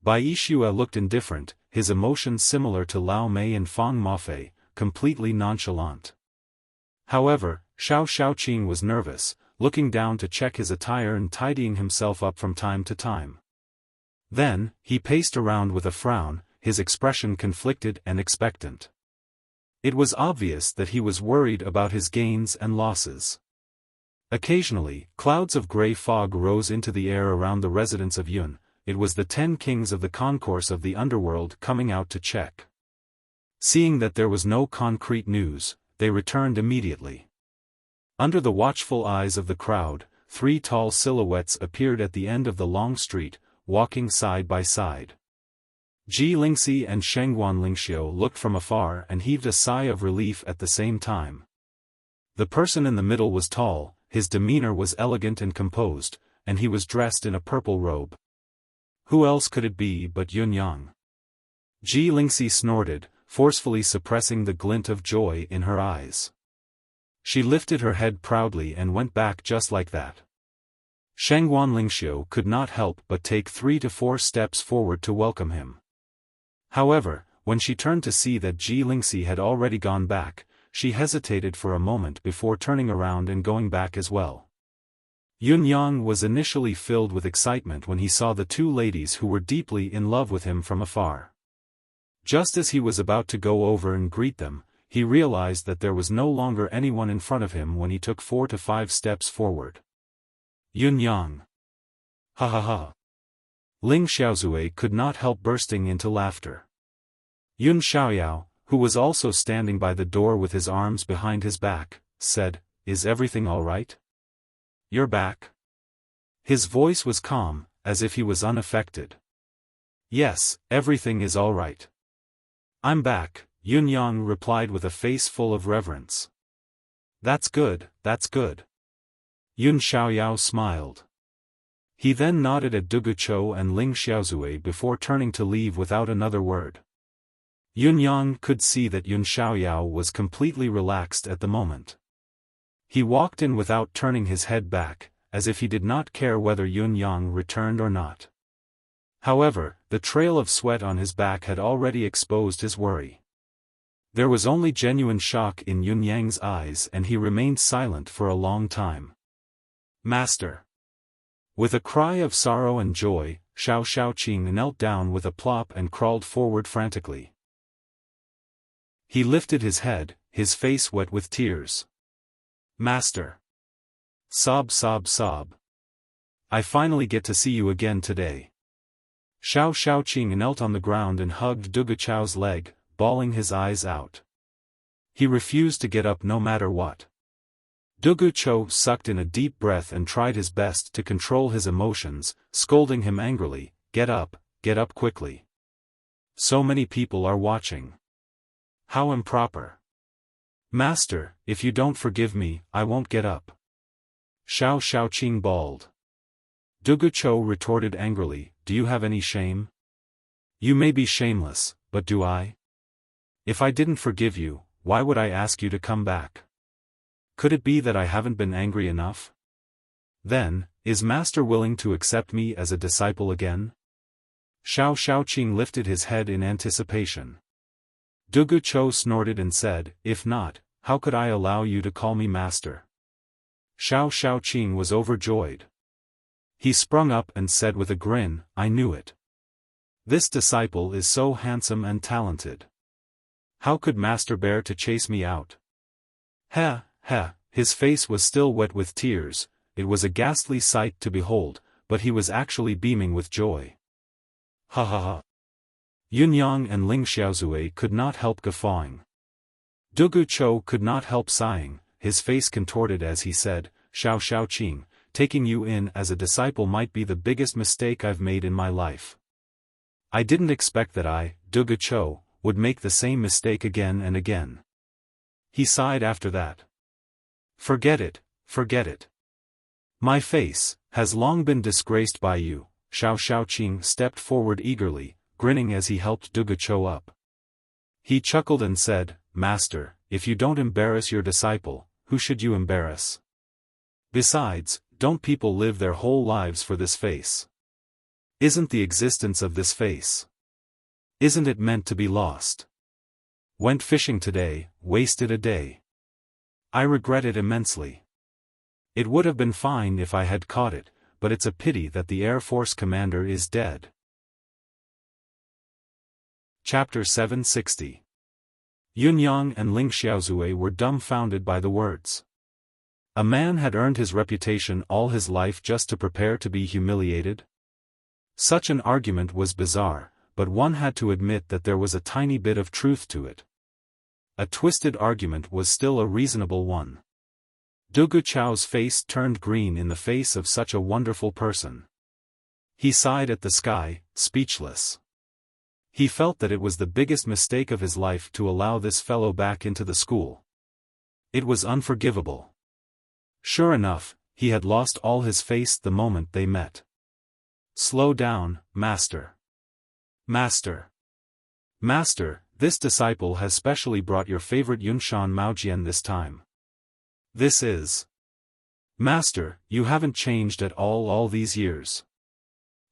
Bai Yixue looked indifferent, his emotions similar to Lao Mei and Fang Mafei, completely nonchalant. However, Xiao Xiaoqing was nervous, looking down to check his attire and tidying himself up from time to time. Then, he paced around with a frown, his expression conflicted and expectant. It was obvious that he was worried about his gains and losses. Occasionally, clouds of gray fog rose into the air around the residence of Yun. It was the 10 kings of the concourse of the underworld coming out to check. Seeing that there was no concrete news, they returned immediately. Under the watchful eyes of the crowd, 3 tall silhouettes appeared at the end of the long street, walking side by side. Ji Lingxi and Shengguan Lingxiu looked from afar and heaved a sigh of relief at the same time. The person in the middle was tall, his demeanor was elegant and composed, and he was dressed in a purple robe. Who else could it be but Yun Yang? Ji Lingxi snorted, forcefully suppressing the glint of joy in her eyes. She lifted her head proudly and went back just like that. Shengguan Lingxiu could not help but take 3 to 4 steps forward to welcome him. However, when she turned to see that Ji Lingxi had already gone back, she hesitated for a moment before turning around and going back as well. Yun Yang was initially filled with excitement when he saw the two ladies who were deeply in love with him from afar. Just as he was about to go over and greet them, he realized that there was no longer anyone in front of him when he took 4 to 5 steps forward. Yun Yang. Ha ha ha. Ling Xiaozue could not help bursting into laughter. Yun Xiaoyao, who was also standing by the door with his arms behind his back, said, "Is everything all right? You're back?" His voice was calm, as if he was unaffected. "Yes, everything is all right. I'm back," Yun Yang replied with a face full of reverence. That's good, that's good." Yun Xiaoyao smiled. He then nodded at Duguchou and Ling Xiaozue before turning to leave without another word. Yun Yang could see that Yun Xiaoyao was completely relaxed at the moment. He walked in without turning his head back, as if he did not care whether Yun Yang returned or not. However, the trail of sweat on his back had already exposed his worry. There was only genuine shock in Yun Yang's eyes, and he remained silent for a long time. "Master." With a cry of sorrow and joy, Xiao Xiaoqing knelt down with a plop and crawled forward frantically. He lifted his head, his face wet with tears. "Master." Sob sob sob. "I finally get to see you again today." Xiao Xiaoqing knelt on the ground and hugged Duguchou's leg, bawling his eyes out. He refused to get up no matter what. Duguchou sucked in a deep breath and tried his best to control his emotions, scolding him angrily, get up quickly. "So many people are watching. How improper." "Master, if you don't forgive me, I won't get up." Xiao Xiaoqing bawled. Duguchou retorted angrily, "Do you have any shame? You may be shameless, but do I? If I didn't forgive you, why would I ask you to come back? Could it be that I haven't been angry enough? Then, is Master willing to accept me as a disciple again?" Xiao Xiaoqing lifted his head in anticipation. Duguchou snorted and said, "If not, how could I allow you to call me master?" Xiao Xiaoqing was overjoyed. He sprung up and said with a grin, "I knew it. This disciple is so handsome and talented. How could Master bear to chase me out?" "Heh, heh," his face was still wet with tears. It was a ghastly sight to behold, but he was actually beaming with joy. "Ha ha ha." Yun Yang and Ling Xiaozue could not help guffawing. Duguchou could not help sighing, his face contorted as he said, "Xiao Xiaoqing, taking you in as a disciple might be the biggest mistake I've made in my life. I didn't expect that I, Duguchou, would make the same mistake again and again." He sighed after that. Forget it, forget it. My face has long been disgraced by you." Xiao Xiaoqing stepped forward eagerly, grinning as he helped Duguchou up. He chuckled and said, "Master, if you don't embarrass your disciple, who should you embarrass? Besides, don't people live their whole lives for this face? Isn't the existence of this face? Isn't it meant to be lost? Went fishing today, wasted a day. I regret it immensely. It would have been fine if I had caught it, but it's a pity that the Air Force commander is dead." Chapter 760. Yun Yang and Ling Xiaozue were dumbfounded by the words. A man had earned his reputation all his life just to prepare to be humiliated? Such an argument was bizarre, but one had to admit that there was a tiny bit of truth to it. A twisted argument was still a reasonable one. Duguchou's face turned green in the face of such a wonderful person. He sighed at the sky, speechless. He felt that it was the biggest mistake of his life to allow this fellow back into the school. It was unforgivable. Sure enough, he had lost all his face the moment they met. "Slow down, master. Master. Master, this disciple has specially brought your favorite Yunshan Maojian this time. This is. Master, you haven't changed at all these years.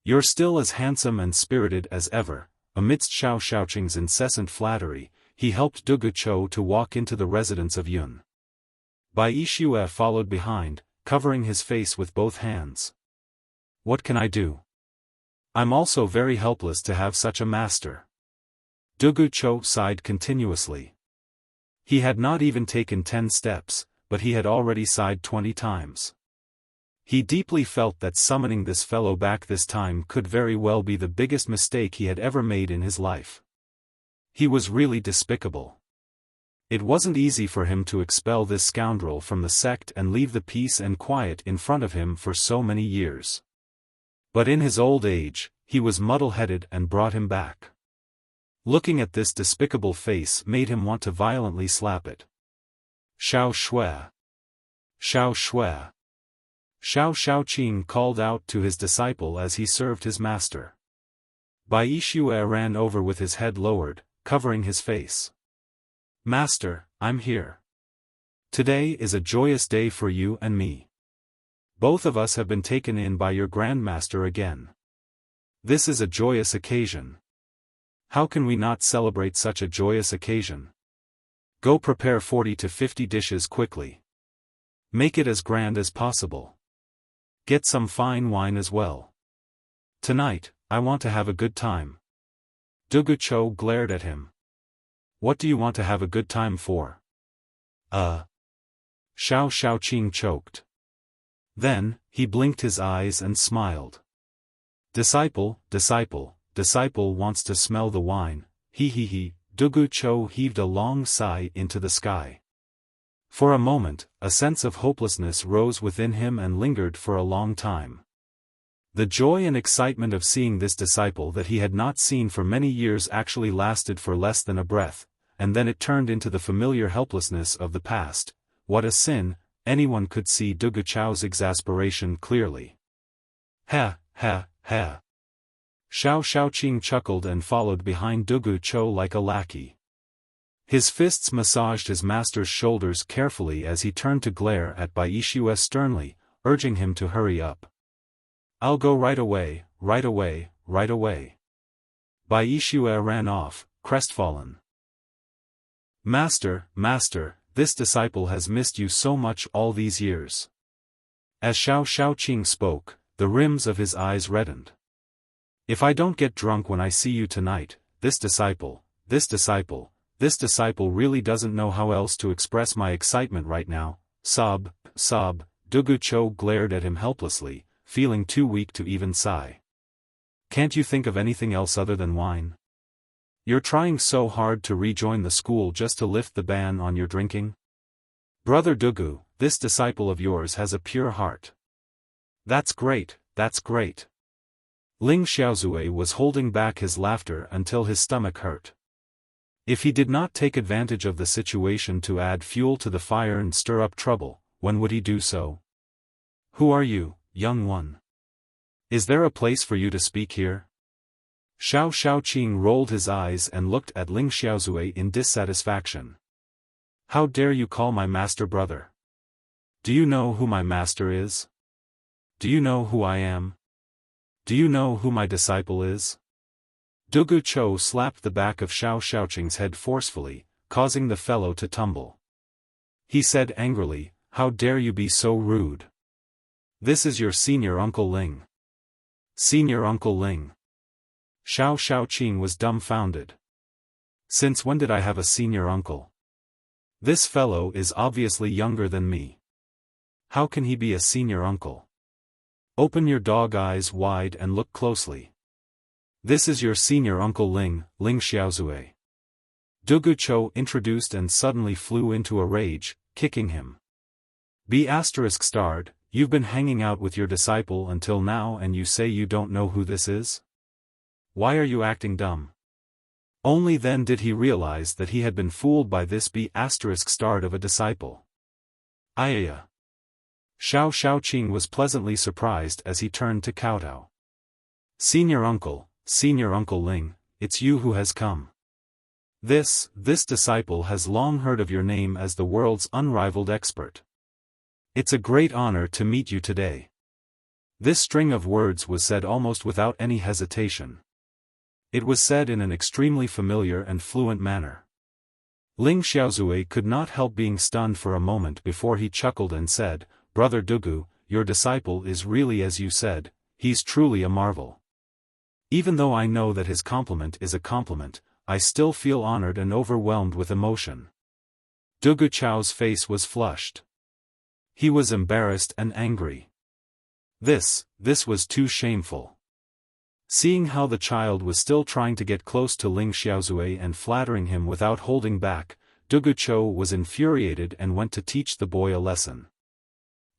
You're still as handsome and spirited as ever." Amidst Xiao Xiaoqing's incessant flattery, he helped Duguchou to walk into the residence of Yun. Bai Yixue followed behind, covering his face with both hands. What can I do? I'm also very helpless to have such a master. Dugu Cho sighed continuously. He had not even taken 10 steps, but he had already sighed 20 times. He deeply felt that summoning this fellow back this time could very well be the biggest mistake he had ever made in his life. He was really despicable. It wasn't easy for him to expel this scoundrel from the sect and leave the peace and quiet in front of him for so many years. But in his old age, he was muddle-headed and brought him back. Looking at this despicable face made him want to violently slap it. Xiao Shui! Xiao Shui! Xiao Shaoqing called out to his disciple as he served his master. Bai Yixue ran over with his head lowered, covering his face. Master, I'm here. Today is a joyous day for you and me. Both of us have been taken in by your grandmaster again. This is a joyous occasion. How can we not celebrate such a joyous occasion? Go prepare 40 to 50 dishes quickly. Make it as grand as possible. Get some fine wine as well. Tonight, I want to have a good time. Dugu Cho glared at him. What do you want to have a good time for? Xiao Shaoqing choked. Then, he blinked his eyes and smiled. Disciple wants to smell the wine, he. Dugu Cho heaved a long sigh into the sky. For a moment, a sense of hopelessness rose within him and lingered for a long time. The joy and excitement of seeing this disciple that he had not seen for many years actually lasted for less than a breath, and then it turned into the familiar helplessness of the past. What a sin! Anyone could see Dugu Cho's exasperation clearly. Ha. Xiao Shaoqing chuckled and followed behind Dugu Cho like a lackey. His fists massaged his master's shoulders carefully as he turned to glare at Bai Yixue sternly, urging him to hurry up. I'll go right away. Bai Yixue ran off, crestfallen. Master, this disciple has missed you so much all these years. As Xiao Shaoqing spoke, the rims of his eyes reddened. If I don't get drunk when I see you tonight, this disciple really doesn't know how else to express my excitement right now. Sob. Dugu Cho glared at him helplessly, feeling too weak to even sigh. Can't you think of anything else other than wine? You're trying so hard to rejoin the school just to lift the ban on your drinking? Brother Dugu, this disciple of yours has a pure heart. That's great. Ling Xiaozue was holding back his laughter until his stomach hurt. If he did not take advantage of the situation to add fuel to the fire and stir up trouble, when would he do so? Who are you, young one? Is there a place for you to speak here? Xiao Shaoqing rolled his eyes and looked at Ling Xiaozue in dissatisfaction. How dare you call my master brother? Do you know who my master is? Do you know who I am? Do you know who my disciple is? Dugu Cho slapped the back of Xiao Shaoqing's head forcefully, causing the fellow to tumble. He said angrily, how dare you be so rude? This is your senior Uncle Ling. Senior Uncle Ling. Xiao Shaoqing was dumbfounded. Since when did I have a senior uncle? This fellow is obviously younger than me. How can he be a senior uncle? Open your dog eyes wide and look closely. This is your senior Uncle Ling Xiaozue. Dugu Cho introduced and suddenly flew into a rage, kicking him. ****, you've been hanging out with your disciple until now and you say you don't know who this is? Why are you acting dumb? Only then did he realize that he had been fooled by this *** of a disciple. Ayaya. Xiao Shaoqing was pleasantly surprised as he turned to kowtow. Senior Uncle Ling, it's you who has come. This disciple has long heard of your name as the world's unrivaled expert. It's a great honor to meet you today. This string of words was said almost without any hesitation. It was said in an extremely familiar and fluent manner. Ling Xiaozue could not help being stunned for a moment before he chuckled and said, Brother Dugu, your disciple is really as you said, he's truly a marvel. Even though I know that his compliment is a compliment, I still feel honored and overwhelmed with emotion. Dugu Chao's face was flushed. He was embarrassed and angry. This was too shameful. Seeing how the child was still trying to get close to Ling Xiaozui and flattering him without holding back, Dugu Chou was infuriated and went to teach the boy a lesson.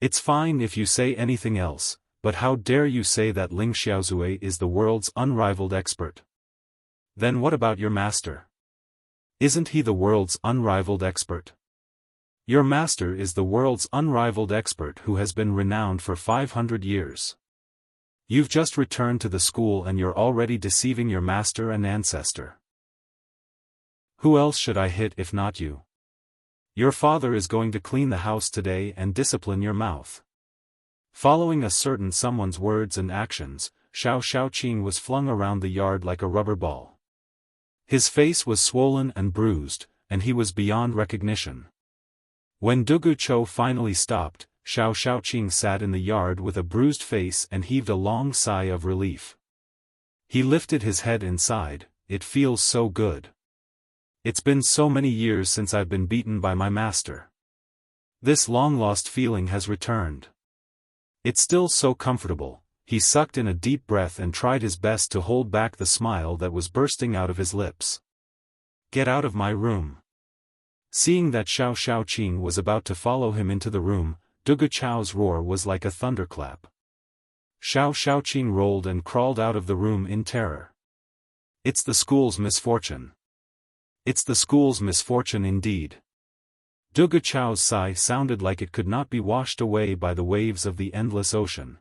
It's fine if you say anything else, but how dare you say that Ling Xiaozui is the world's unrivaled expert? Then what about your master? Isn't he the world's unrivaled expert? Your master is the world's unrivaled expert who has been renowned for 500 years. You've just returned to the school and you're already deceiving your master and ancestor. Who else should I hit if not you? Your father is going to clean the house today and discipline your mouth. Following a certain someone's words and actions, Xiaoqing was flung around the yard like a rubber ball. His face was swollen and bruised, and he was beyond recognition. When Dugu Chou finally stopped, Xiaoqing sat in the yard with a bruised face and heaved a long sigh of relief. He lifted his head and sighed, "It feels so good. It's been so many years since I've been beaten by my master. This long-lost feeling has returned. It's still so comfortable." He sucked in a deep breath and tried his best to hold back the smile that was bursting out of his lips. "Get out of my room." Seeing that Xiaoqing was about to follow him into the room, Dugu Chao's roar was like a thunderclap. Xiaoqing rolled and crawled out of the room in terror. It's the school's misfortune. It's the school's misfortune indeed. Dugu Chao's sigh sounded like it could not be washed away by the waves of the endless ocean.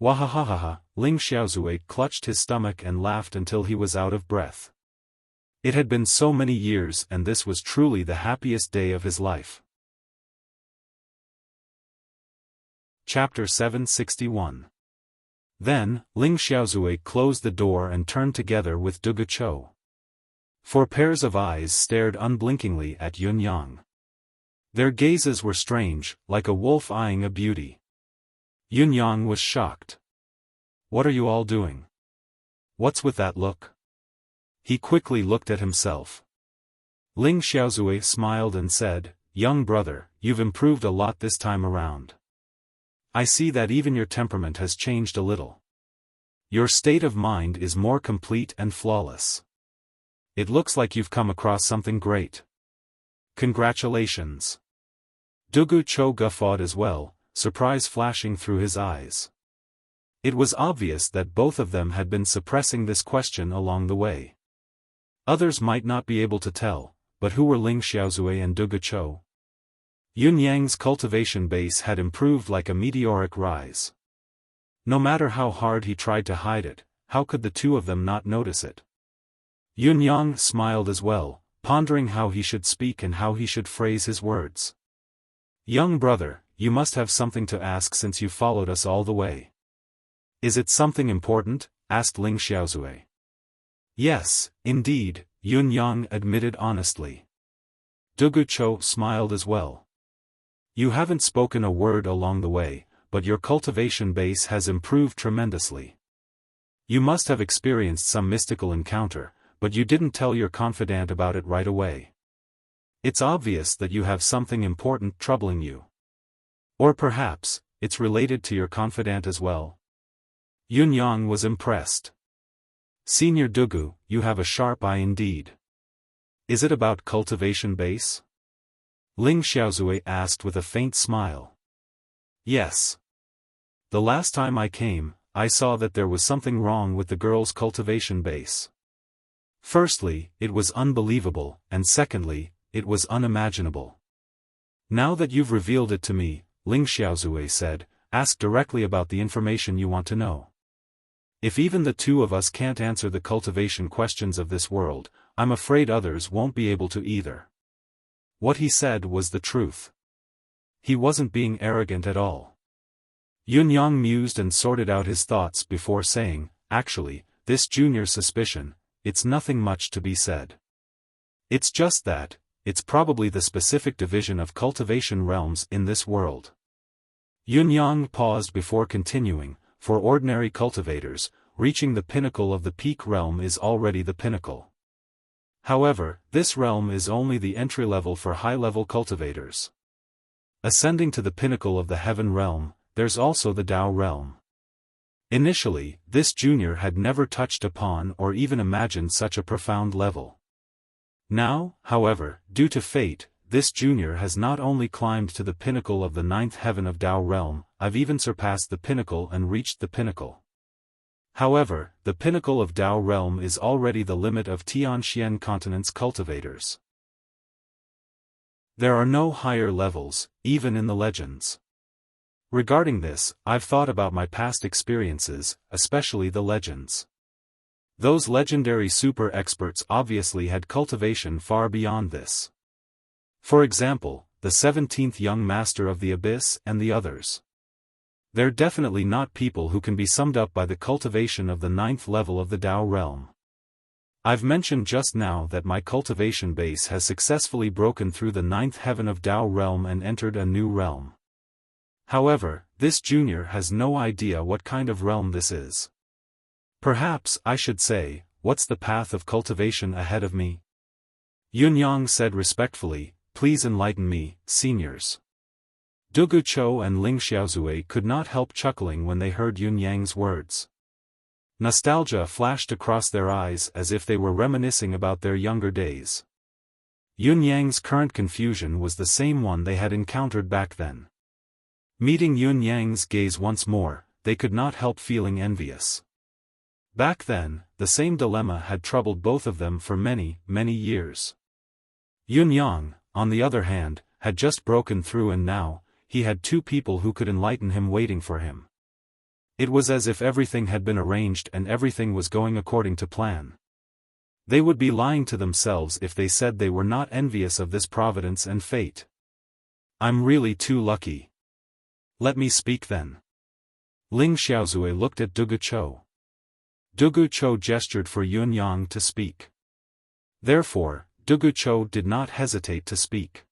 Wahahaha, Ling Xiaozui clutched his stomach and laughed until he was out of breath. It had been so many years and this was truly the happiest day of his life. Chapter 761. Then, Ling Xiaozui closed the door and turned together with Dugu Chou. 4 pairs of eyes stared unblinkingly at Yun Yang. Their gazes were strange, like a wolf eyeing a beauty. Yun Yang was shocked. "What are you all doing? What's with that look?" He quickly looked at himself. Ling Xiaozui smiled and said, "Young brother, you've improved a lot this time around. I see that even your temperament has changed a little. Your state of mind is more complete and flawless. It looks like you've come across something great. Congratulations." Dugu Chou guffawed as well, surprise flashing through his eyes. It was obvious that both of them had been suppressing this question along the way. Others might not be able to tell, but who were Ling Xiaozui and Dugu Chou? Yun Yang's cultivation base had improved like a meteoric rise. No matter how hard he tried to hide it, how could the two of them not notice it? Yun Yang smiled as well, pondering how he should speak and how he should phrase his words. "Young brother, you must have something to ask since you followed us all the way." "Is it something important?" asked Ling Xiaozui. "Yes, indeed," Yun Yang admitted honestly. Dugu Chou smiled as well. "You haven't spoken a word along the way, but your cultivation base has improved tremendously. You must have experienced some mystical encounter, but you didn't tell your confidant about it right away. It's obvious that you have something important troubling you. Or perhaps, it's related to your confidant as well." Yun Yang was impressed. "Senior Dugu, you have a sharp eye indeed. Is it about cultivation base?" Ling Xiaozui asked with a faint smile. "Yes. The last time I came, I saw that there was something wrong with the girl's cultivation base. Firstly, it was unbelievable, and secondly, it was unimaginable. Now that you've revealed it to me," Ling Xiaozui said, "ask directly about the information you want to know. If even the two of us can't answer the cultivation questions of this world, I'm afraid others won't be able to either." What he said was the truth. He wasn't being arrogant at all. Yun Yang mused and sorted out his thoughts before saying, "Actually, this junior suspicion, it's nothing much to be said. It's just that, it's probably the specific division of cultivation realms in this world. Yunyang paused before continuing. For ordinary cultivators, reaching the pinnacle of the peak realm is already the pinnacle. However, this realm is only the entry level for high-level cultivators. Ascending to the pinnacle of the heaven realm, there's also the Tao realm. Initially, this junior had never touched upon or even imagined such a profound level. Now, however, due to fate, this junior has not only climbed to the pinnacle of the ninth heaven of Tao realm, I've even surpassed the pinnacle and reached the pinnacle. However, the pinnacle of Tao realm is already the limit of Tianxian continent's cultivators. There are no higher levels, even in the legends. Regarding this, I've thought about my past experiences, especially the legends. Those legendary super experts obviously had cultivation far beyond this. For example, the 17th young master of the abyss and the others. They're definitely not people who can be summed up by the cultivation of the 9th level of the Tao realm. I've mentioned just now that my cultivation base has successfully broken through the 9th heaven of Tao realm and entered a new realm. However, this junior has no idea what kind of realm this is. Perhaps I should say, what's the path of cultivation ahead of me? Yunyang said respectfully, please enlighten me, seniors. Dugu Chou and Ling Xiaozue could not help chuckling when they heard Yunyang's words. Nostalgia flashed across their eyes as if they were reminiscing about their younger days. Yunyang's current confusion was the same one they had encountered back then. Meeting Yunyang's gaze once more, they could not help feeling envious. Back then, the same dilemma had troubled both of them for many, many years. Yunyang, on the other hand, had just broken through and now, he had two people who could enlighten him waiting for him. It was as if everything had been arranged and everything was going according to plan. They would be lying to themselves if they said they were not envious of this providence and fate. I'm really too lucky. Let me speak then. Ling Xiaozue looked at Dugu Chou. Dugu Chou gestured for Yunyang to speak. Therefore, Dugu Chou did not hesitate to speak.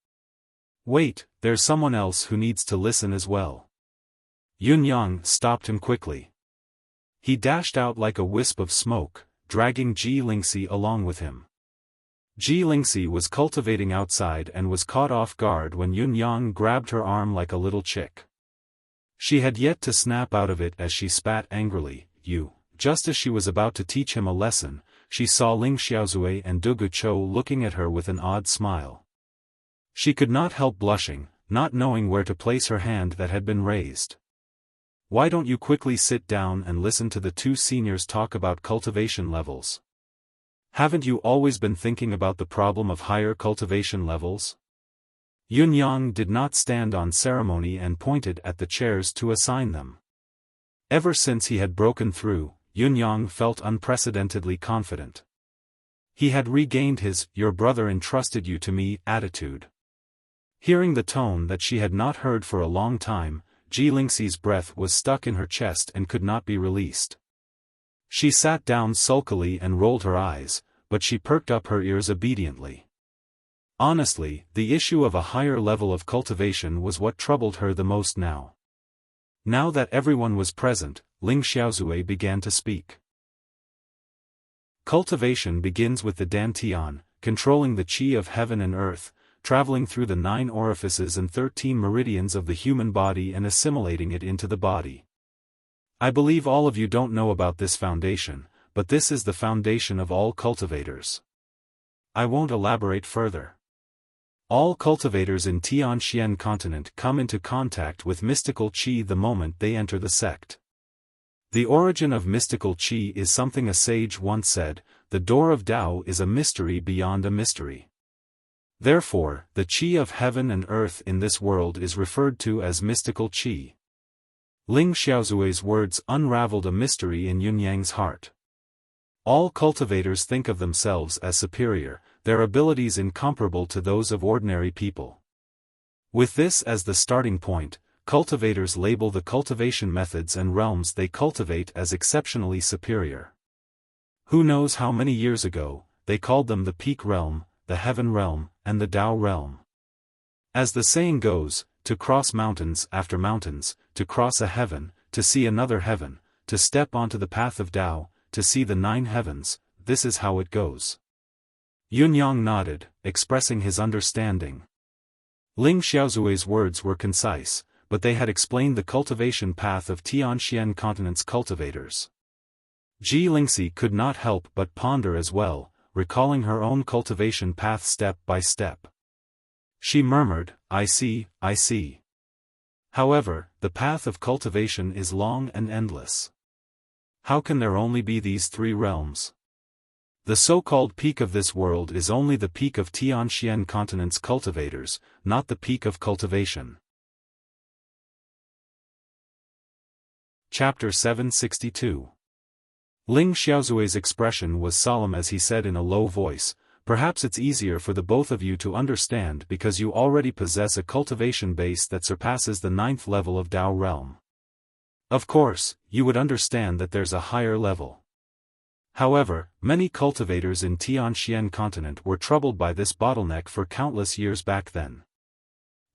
Wait, there's someone else who needs to listen as well. Yunyang stopped him quickly. He dashed out like a wisp of smoke, dragging Ji Lingxi along with him. Ji Lingxi was cultivating outside and was caught off guard when Yunyang grabbed her arm like a little chick. She had yet to snap out of it as she spat angrily, "You." Just as she was about to teach him a lesson, she saw Ling Xiaozue and Dugu Chou looking at her with an odd smile. She could not help blushing, not knowing where to place her hand that had been raised. Why don't you quickly sit down and listen to the two seniors talk about cultivation levels? Haven't you always been thinking about the problem of higher cultivation levels? Yunyang did not stand on ceremony and pointed at the chairs to assign them. Ever since he had broken through, Yunyang felt unprecedentedly confident. He had regained his "your brother entrusted you to me" attitude. Hearing the tone that she had not heard for a long time, Ji Lingxi's breath was stuck in her chest and could not be released. She sat down sulkily and rolled her eyes, but she perked up her ears obediently. Honestly, the issue of a higher level of cultivation was what troubled her the most now. Now that everyone was present, Ling Xiaozue began to speak. Cultivation begins with the Dantian, controlling the qi of heaven and earth, traveling through the 9 orifices and 13 meridians of the human body and assimilating it into the body. I believe all of you don't know about this foundation, but this is the foundation of all cultivators. I won't elaborate further. All cultivators in Tianxian continent come into contact with mystical qi the moment they enter the sect. The origin of mystical qi is something a sage once said, the door of Tao is a mystery beyond a mystery. Therefore, the qi of heaven and earth in this world is referred to as mystical qi. Ling Xiaozue's words unraveled a mystery in Yunyang's heart. All cultivators think of themselves as superior, their abilities incomparable to those of ordinary people. With this as the starting point, cultivators label the cultivation methods and realms they cultivate as exceptionally superior. Who knows how many years ago, they called them the peak realm, the heaven realm, and the Tao realm. As the saying goes, to cross mountains after mountains, to cross a heaven, to see another heaven, to step onto the path of Tao, to see the 9 heavens, this is how it goes. Yunyang nodded, expressing his understanding. Ling Xiaozui's words were concise, but they had explained the cultivation path of Tianxian continent's cultivators. Ji Lingxi could not help but ponder as well, recalling her own cultivation path step by step. She murmured, I see, I see. However, the path of cultivation is long and endless. How can there only be these 3 realms? The so-called peak of this world is only the peak of Tianxian continent's cultivators, not the peak of cultivation. Chapter 762. Ling Xiaozui's expression was solemn as he said in a low voice, perhaps it's easier for the both of you to understand because you already possess a cultivation base that surpasses the 9th level of Tao realm. Of course, you would understand that there's a higher level. However, many cultivators in Tianxian continent were troubled by this bottleneck for countless years back then.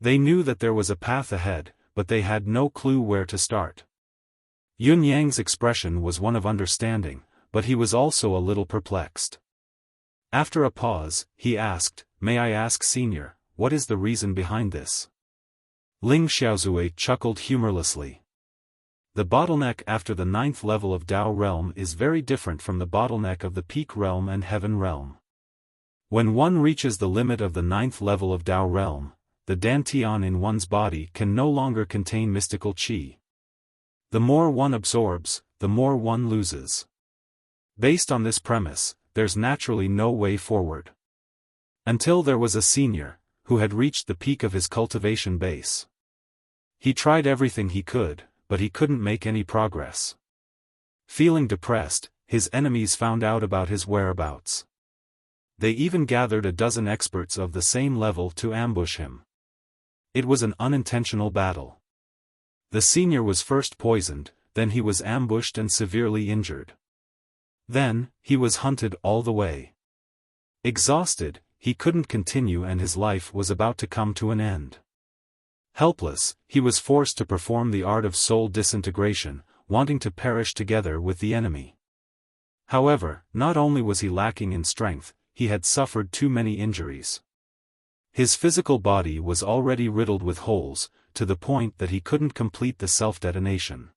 They knew that there was a path ahead, but they had no clue where to start. Yun Yang's expression was one of understanding, but he was also a little perplexed. After a pause, he asked, May I ask Senior, what is the reason behind this? Ling Xiaozui chuckled humorlessly. The bottleneck after the 9th level of Tao realm is very different from the bottleneck of the peak realm and heaven realm. When one reaches the limit of the 9th level of Tao realm, the dantian in one's body can no longer contain mystical qi. The more one absorbs, the more one loses. Based on this premise, there's naturally no way forward. Until there was a senior, who had reached the peak of his cultivation base. He tried everything he could, but he couldn't make any progress. Feeling depressed, his enemies found out about his whereabouts. They even gathered a dozen experts of the same level to ambush him. It was an unintentional battle. The senior was first poisoned, then he was ambushed and severely injured. Then, he was hunted all the way. Exhausted, he couldn't continue and his life was about to come to an end. Helpless, he was forced to perform the art of soul disintegration, wanting to perish together with the enemy. However, not only was he lacking in strength, he had suffered too many injuries. His physical body was already riddled with holes, to the point that he couldn't complete the self-detonation.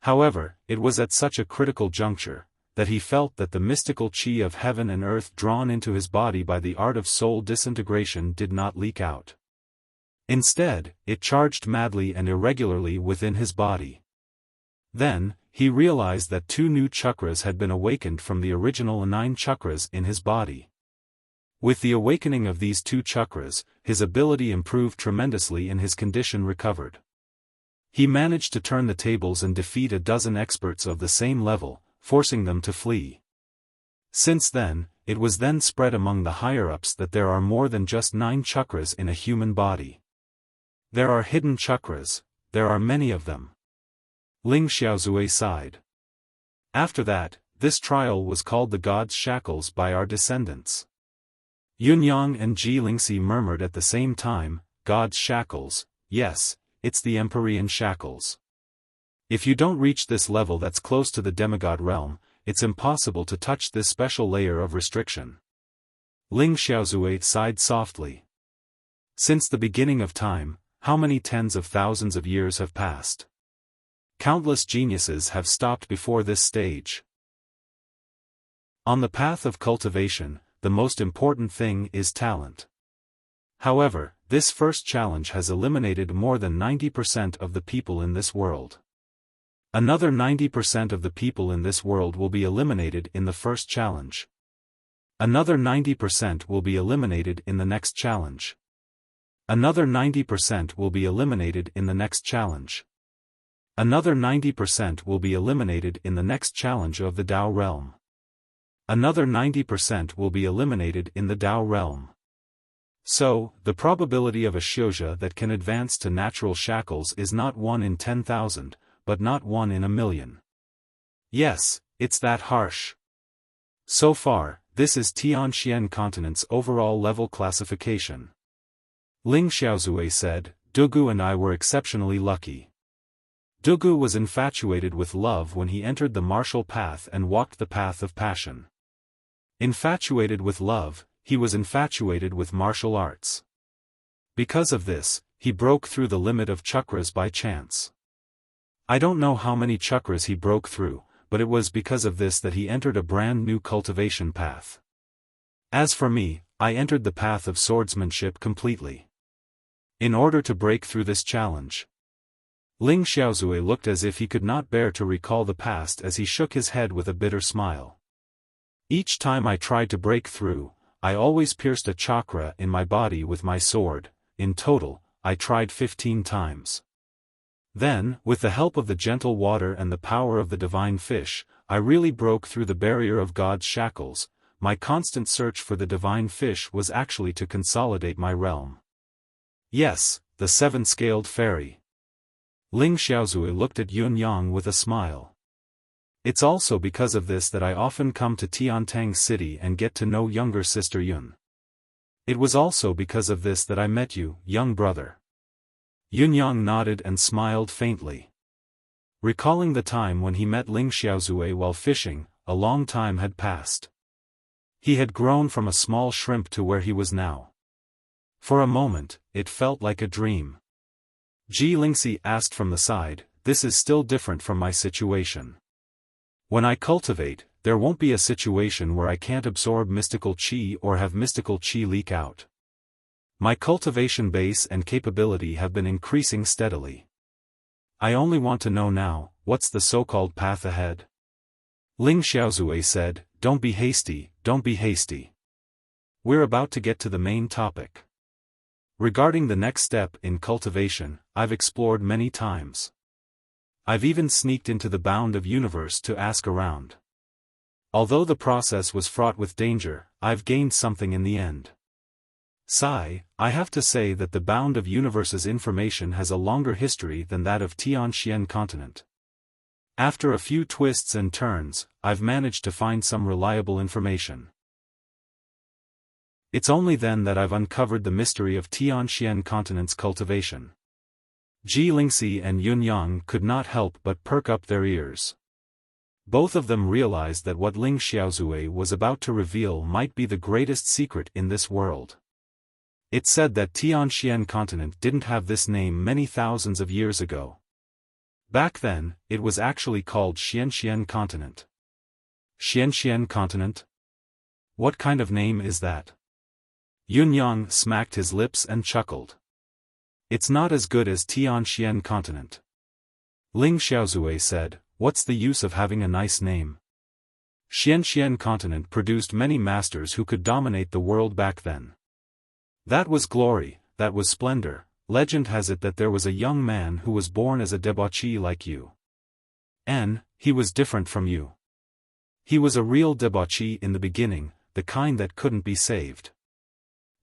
However, it was at such a critical juncture, that he felt that the mystical qi of heaven and earth drawn into his body by the art of soul disintegration did not leak out. Instead, it charged madly and irregularly within his body. Then, he realized that 2 new chakras had been awakened from the original 9 chakras in his body. With the awakening of these 2 chakras, his ability improved tremendously and his condition recovered. He managed to turn the tables and defeat a dozen experts of the same level, forcing them to flee. Since then, it was then spread among the higher-ups that there are more than just 9 chakras in a human body. There are hidden chakras, there are many of them. Ling Xiaozui sighed. After that, this trial was called the God's Shackles by our descendants. Yunyang and Ji Lingxi murmured at the same time, God's Shackles, yes, it's the Empyrean Shackles. If you don't reach this level that's close to the demigod realm, it's impossible to touch this special layer of restriction. Ling Xiaozui sighed softly. Since the beginning of time, how many tens of thousands of years have passed? Countless geniuses have stopped before this stage. On the path of cultivation, the most important thing is talent. However, this first challenge has eliminated more than 90% of the people in this world. Another 90% of the people in this world will be eliminated in the first challenge. Another 90% will be eliminated in the next challenge. Another 90% will be eliminated in the next challenge. Another 90% will be eliminated in the next challenge of the Tao realm. Another 90% will be eliminated in the Tao realm. So, the probability of a Xiuzhe that can advance to natural shackles is not 1 in 10,000, but not 1 in a million. Yes, it's that harsh. So far, this is Tianxian continent's overall level classification. Ling Xiaozui said, Dugu and I were exceptionally lucky. Dugu was infatuated with love when he entered the martial path and walked the path of passion. Infatuated with love, he was infatuated with martial arts. Because of this, he broke through the limit of chakras by chance. I don't know how many chakras he broke through, but it was because of this that he entered a brand new cultivation path. As for me, I entered the path of swordsmanship completely. In order to break through this challenge, Ling Xiaozue looked as if he could not bear to recall the past as he shook his head with a bitter smile. Each time I tried to break through, I always pierced a chakra in my body with my sword. In total, I tried 15 times. Then, with the help of the gentle water and the power of the divine fish, I really broke through the barrier of God's shackles. My constant search for the divine fish was actually to consolidate my realm. Yes, the seven-scaled fairy. Ling Xiaozue looked at Yun Yang with a smile. It's also because of this that I often come to Tiantang City and get to know younger sister Yun. It was also because of this that I met you, young brother. Yun Yang nodded and smiled faintly. Recalling the time when he met Ling Xiaozue while fishing, a long time had passed. He had grown from a small shrimp to where he was now. For a moment, it felt like a dream. Ji Lingxi asked from the side, "This is still different from my situation. When I cultivate, there won't be a situation where I can't absorb mystical qi or have mystical qi leak out. My cultivation base and capability have been increasing steadily. I only want to know now, what's the so-called path ahead?" Ling Xiaozue said, "Don't be hasty, don't be hasty. We're about to get to the main topic. Regarding the next step in cultivation, I've explored many times. I've even sneaked into the bound of universe to ask around. Although the process was fraught with danger, I've gained something in the end. Sigh, I have to say that the bound of universe's information has a longer history than that of Tianxian continent. After a few twists and turns, I've managed to find some reliable information. It's only then that I've uncovered the mystery of Tianxian continent's cultivation." Ji Lingxi and Yun Yang could not help but perk up their ears. Both of them realized that what Ling Xiaozue was about to reveal might be the greatest secret in this world. It said that Tianxian continent didn't have this name many thousands of years ago. Back then, it was actually called Xianxian continent. Xianxian continent? What kind of name is that? Yun Yang smacked his lips and chuckled. It's not as good as Tianxian continent. Ling Xiaozue said, "What's the use of having a nice name? Xianxian continent produced many masters who could dominate the world back then. That was glory, that was splendor. Legend has it that there was a young man who was born as a debauchee like you. And he was different from you. He was a real debauchee in the beginning, the kind that couldn't be saved.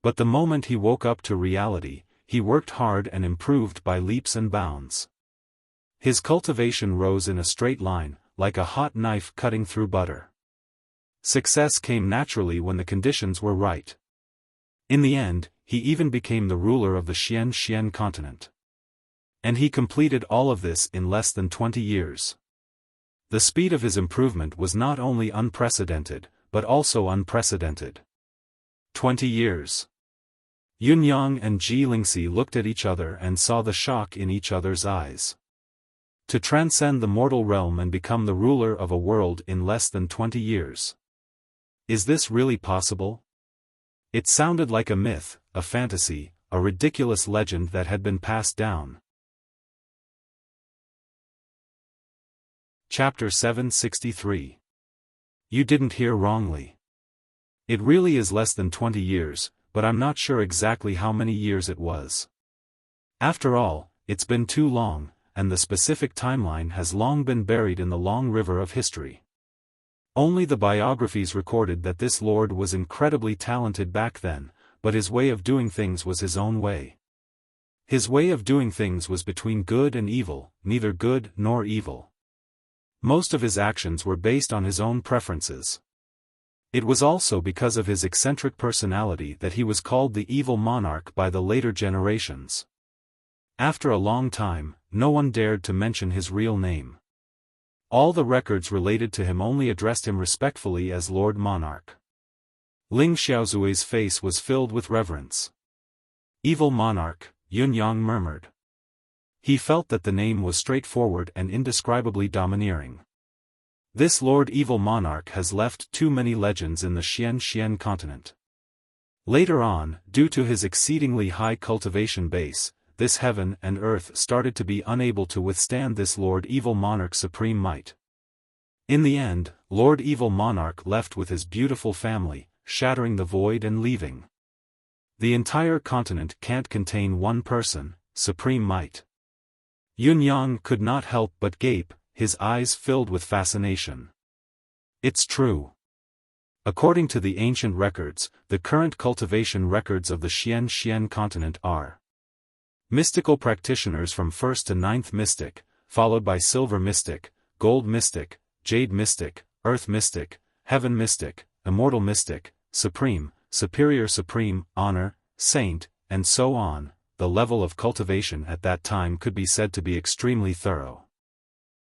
But the moment he woke up to reality, he worked hard and improved by leaps and bounds. His cultivation rose in a straight line, like a hot knife cutting through butter. Success came naturally when the conditions were right. In the end, he even became the ruler of the Xianxian continent. And he completed all of this in less than 20 years. The speed of his improvement was not only unprecedented, but also unprecedented. 20 years. Yun Yang and Ji Lingxi looked at each other and saw the shock in each other's eyes. To transcend the mortal realm and become the ruler of a world in less than 20 years. Is this really possible? It sounded like a myth, a fantasy, a ridiculous legend that had been passed down. Chapter 763. You didn't hear wrongly. It really is less than 20 years, but I'm not sure exactly how many years it was. After all, it's been too long, and the specific timeline has long been buried in the long river of history. Only the biographies recorded that this lord was incredibly talented back then, but his way of doing things was his own way. His way of doing things was between good and evil, neither good nor evil. Most of his actions were based on his own preferences. It was also because of his eccentric personality that he was called the evil monarch by the later generations. After a long time, no one dared to mention his real name. All the records related to him only addressed him respectfully as Lord Monarch. Ling Xiaozui's face was filled with reverence. Evil Monarch, Yun Yang murmured. He felt that the name was straightforward and indescribably domineering. This Lord Evil Monarch has left too many legends in the Xian continent. Later on, due to his exceedingly high cultivation base, this heaven and earth started to be unable to withstand this Lord Evil Monarch's supreme might. In the end, Lord Evil Monarch left with his beautiful family, shattering the void and leaving. The entire continent can't contain one person, supreme might. Yun Yang could not help but gape, his eyes filled with fascination. It's true. According to the ancient records, the current cultivation records of the Xian continent are mystical practitioners from 1st to 9th mystic, followed by silver mystic, gold mystic, jade mystic, earth mystic, heaven mystic, immortal mystic, supreme, superior supreme, honor, saint, and so on. The level of cultivation at that time could be said to be extremely thorough.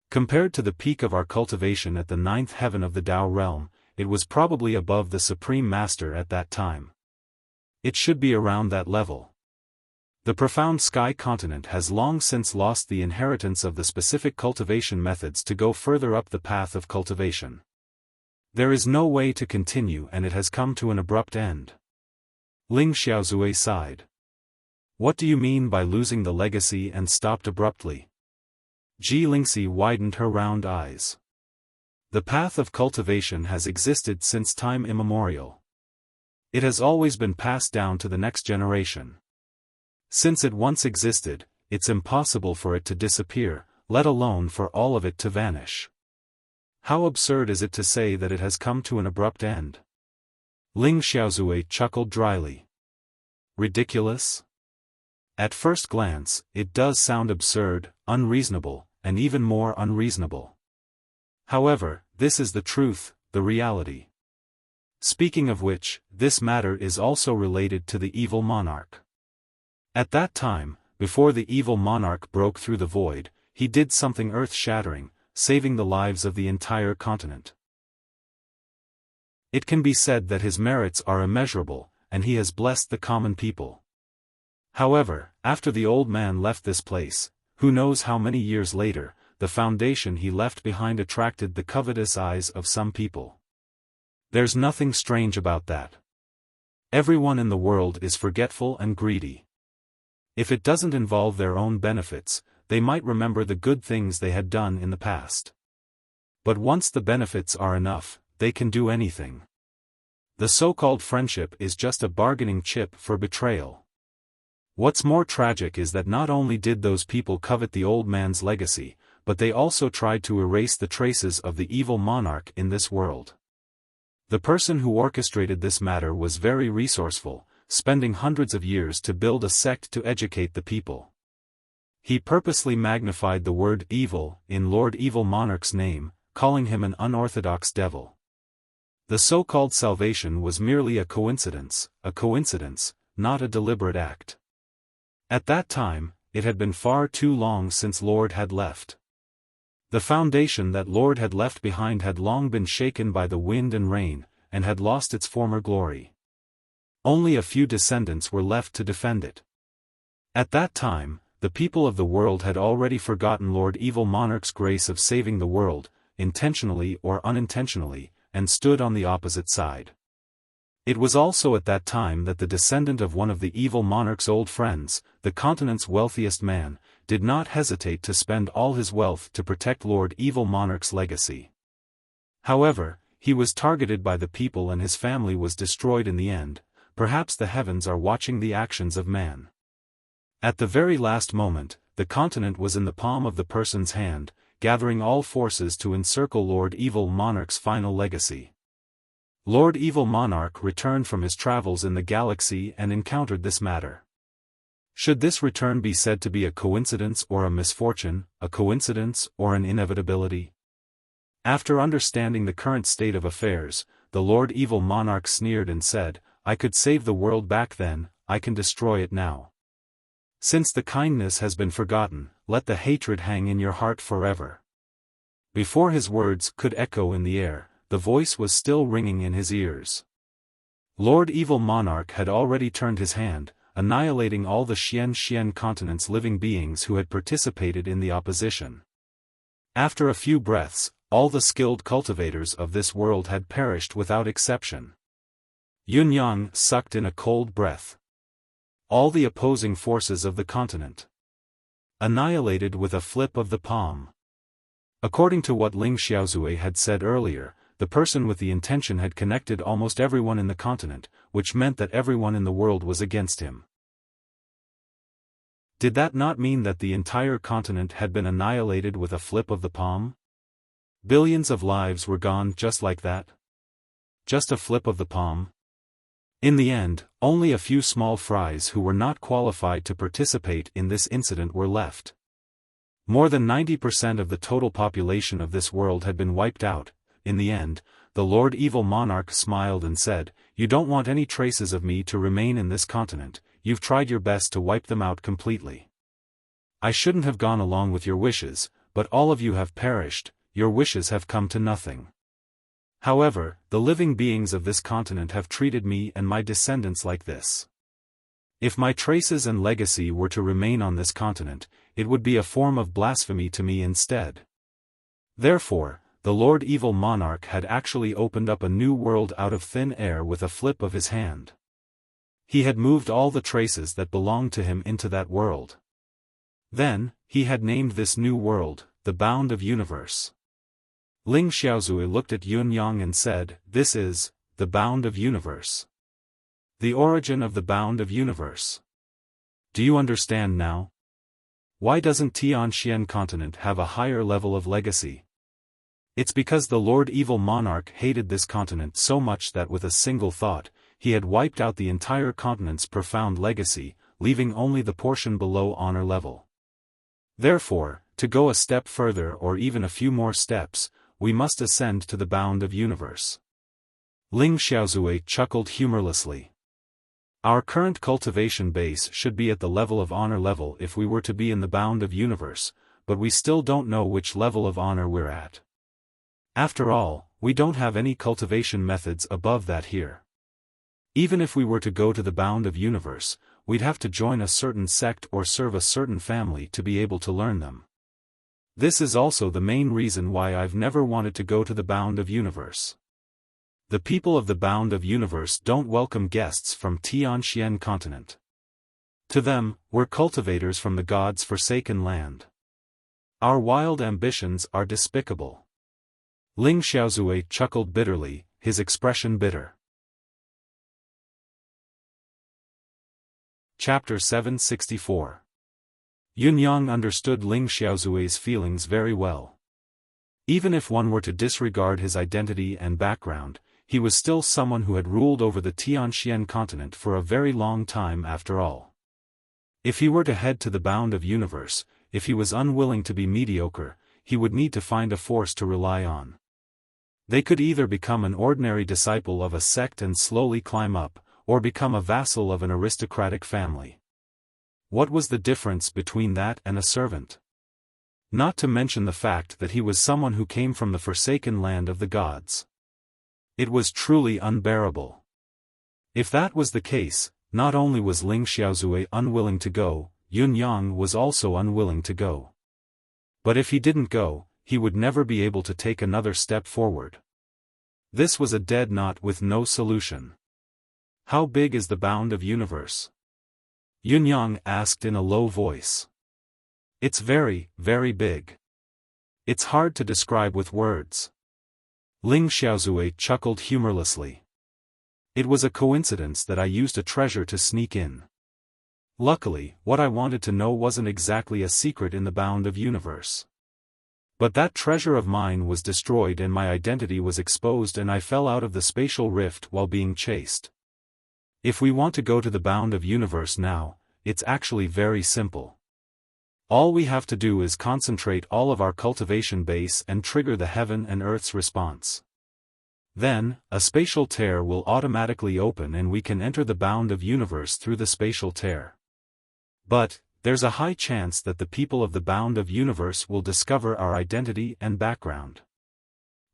Compared to the peak of our cultivation at the 9th heaven of the Tao realm, it was probably above the Supreme Master at that time. It should be around that level. The profound sky continent has long since lost the inheritance of the specific cultivation methods to go further up the path of cultivation. There is no way to continue and it has come to an abrupt end. Ling Xiaozui sighed. What do you mean by losing the legacy and stopped abruptly? Ji Lingxi widened her round eyes. The path of cultivation has existed since time immemorial. It has always been passed down to the next generation. Since it once existed, it's impossible for it to disappear, let alone for all of it to vanish. How absurd is it to say that it has come to an abrupt end? Ling Xiaozui chuckled dryly. Ridiculous? At first glance, it does sound absurd, unreasonable, and even more unreasonable. However, this is the truth, the reality. Speaking of which, this matter is also related to the evil monarch. At that time, before the evil monarch broke through the void, he did something earth-shattering, saving the lives of the entire continent. It can be said that his merits are immeasurable, and he has blessed the common people. However, after the old man left this place, who knows how many years later, the foundation he left behind attracted the covetous eyes of some people. There's nothing strange about that. Everyone in the world is forgetful and greedy. If it doesn't involve their own benefits, they might remember the good things they had done in the past. But once the benefits are enough, they can do anything. The so-called friendship is just a bargaining chip for betrayal. What's more tragic is that not only did those people covet the old man's legacy, but they also tried to erase the traces of the evil monarch in this world. The person who orchestrated this matter was very resourceful, spending hundreds of years to build a sect to educate the people. He purposely magnified the word evil in Lord Evil Monarch's name, calling him an unorthodox devil. The so-called salvation was merely a coincidence, not a deliberate act. At that time, it had been far too long since Lord had left. The foundation that Lord had left behind had long been shaken by the wind and rain, and had lost its former glory. Only a few descendants were left to defend it. At that time, the people of the world had already forgotten Lord Evil Monarch's grace of saving the world, intentionally or unintentionally, and stood on the opposite side. It was also at that time that the descendant of one of the evil monarch's old friends, the continent's wealthiest man, did not hesitate to spend all his wealth to protect Lord Evil Monarch's legacy. However, he was targeted by the people and his family was destroyed in the end. Perhaps the heavens are watching the actions of man. At the very last moment, the continent was in the palm of the person's hand, gathering all forces to encircle Lord Evil Monarch's final legacy. Lord Evil Monarch returned from his travels in the galaxy and encountered this matter. Should this return be said to be a coincidence or a misfortune, a coincidence or an inevitability? After understanding the current state of affairs, the Lord Evil Monarch sneered and said, "I could save the world back then, I can destroy it now." Since the kindness has been forgotten, let the hatred hang in your heart forever. Before his words could echo in the air, the voice was still ringing in his ears. Lord Evil Monarch had already turned his hand, annihilating all the Xian continent's living beings who had participated in the opposition. After a few breaths, all the skilled cultivators of this world had perished without exception. Yunyang sucked in a cold breath. All the opposing forces of the continent annihilated with a flip of the palm. According to what Ling Xiaozui had said earlier, the person with the intention had connected almost everyone in the continent, which meant that everyone in the world was against him. Did that not mean that the entire continent had been annihilated with a flip of the palm? Billions of lives were gone just like that? Just a flip of the palm? In the end, only a few small fries who were not qualified to participate in this incident were left. More than 90% of the total population of this world had been wiped out. In the end, the Lord Evil Monarch smiled and said, "You don't want any traces of me to remain in this continent, you've tried your best to wipe them out completely. I shouldn't have gone along with your wishes, but all of you have perished, your wishes have come to nothing. However, the living beings of this continent have treated me and my descendants like this. If my traces and legacy were to remain on this continent, it would be a form of blasphemy to me instead." Therefore, the Lord Evil Monarch had actually opened up a new world out of thin air with a flip of his hand. He had moved all the traces that belonged to him into that world. Then, he had named this new world, the Bound of Universe. Ling Xiaozui looked at Yunyang and said, "This is, the Bound of Universe. The origin of the Bound of Universe. Do you understand now? Why doesn't Tianxian continent have a higher level of legacy? It's because the Lord Evil Monarch hated this continent so much that with a single thought, he had wiped out the entire continent's profound legacy, leaving only the portion below honor level. Therefore, to go a step further or even a few more steps, we must ascend to the Bound of Universe." Ling Xiaozui chuckled humorlessly. Our current cultivation base should be at the level of honor level if we were to be in the Bound of Universe, but we still don't know which level of honor we're at. After all, we don't have any cultivation methods above that here. Even if we were to go to the Bound of Universe, we'd have to join a certain sect or serve a certain family to be able to learn them. This is also the main reason why I've never wanted to go to the Bound of Universe. The people of the Bound of Universe don't welcome guests from Tianxian continent. To them, we're cultivators from the gods' forsaken land. Our wild ambitions are despicable. Ling Xiaozui chuckled bitterly, his expression bitter. Chapter 764. Yunyang understood Ling Xiaozui's feelings very well. Even if one were to disregard his identity and background, he was still someone who had ruled over the Tianxian continent for a very long time after all. If he were to head to the Bound of Universe, if he was unwilling to be mediocre, he would need to find a force to rely on. They could either become an ordinary disciple of a sect and slowly climb up, or become a vassal of an aristocratic family. What was the difference between that and a servant? Not to mention the fact that he was someone who came from the forsaken land of the gods. It was truly unbearable. If that was the case, not only was Ling Xiaozui unwilling to go, Yunyang was also unwilling to go. But if he didn't go, he would never be able to take another step forward. This was a dead knot with no solution. How big is the Bound of Universe? Yunyang asked in a low voice. It's very, very big. It's hard to describe with words. Ling Xiaozui chuckled humorlessly. It was a coincidence that I used a treasure to sneak in. Luckily, what I wanted to know wasn't exactly a secret in the Bound of Universe. But that treasure of mine was destroyed and my identity was exposed and I fell out of the spatial rift while being chased. If we want to go to the Bound of Universe now, it's actually very simple. All we have to do is concentrate all of our cultivation base and trigger the heaven and earth's response. Then, a spatial tear will automatically open and we can enter the Bound of Universe through the spatial tear. But, there's a high chance that the people of the bound of universe will discover our identity and background.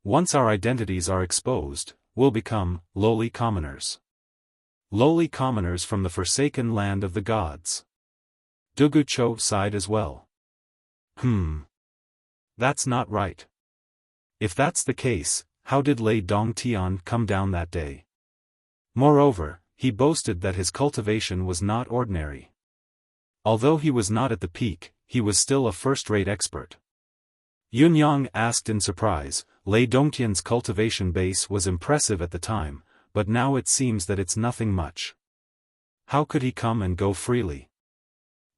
Once our identities are exposed, we'll become lowly commoners. Lowly commoners from the forsaken land of the gods. Dugucho sighed as well. That's not right. If that's the case, how did Lei Dongtian come down that day? Moreover, he boasted that his cultivation was not ordinary. Although he was not at the peak, he was still a first-rate expert. Yunyang asked in surprise. Lei Dongtian's cultivation base was impressive at the time, but now it seems that it's nothing much. How could he come and go freely?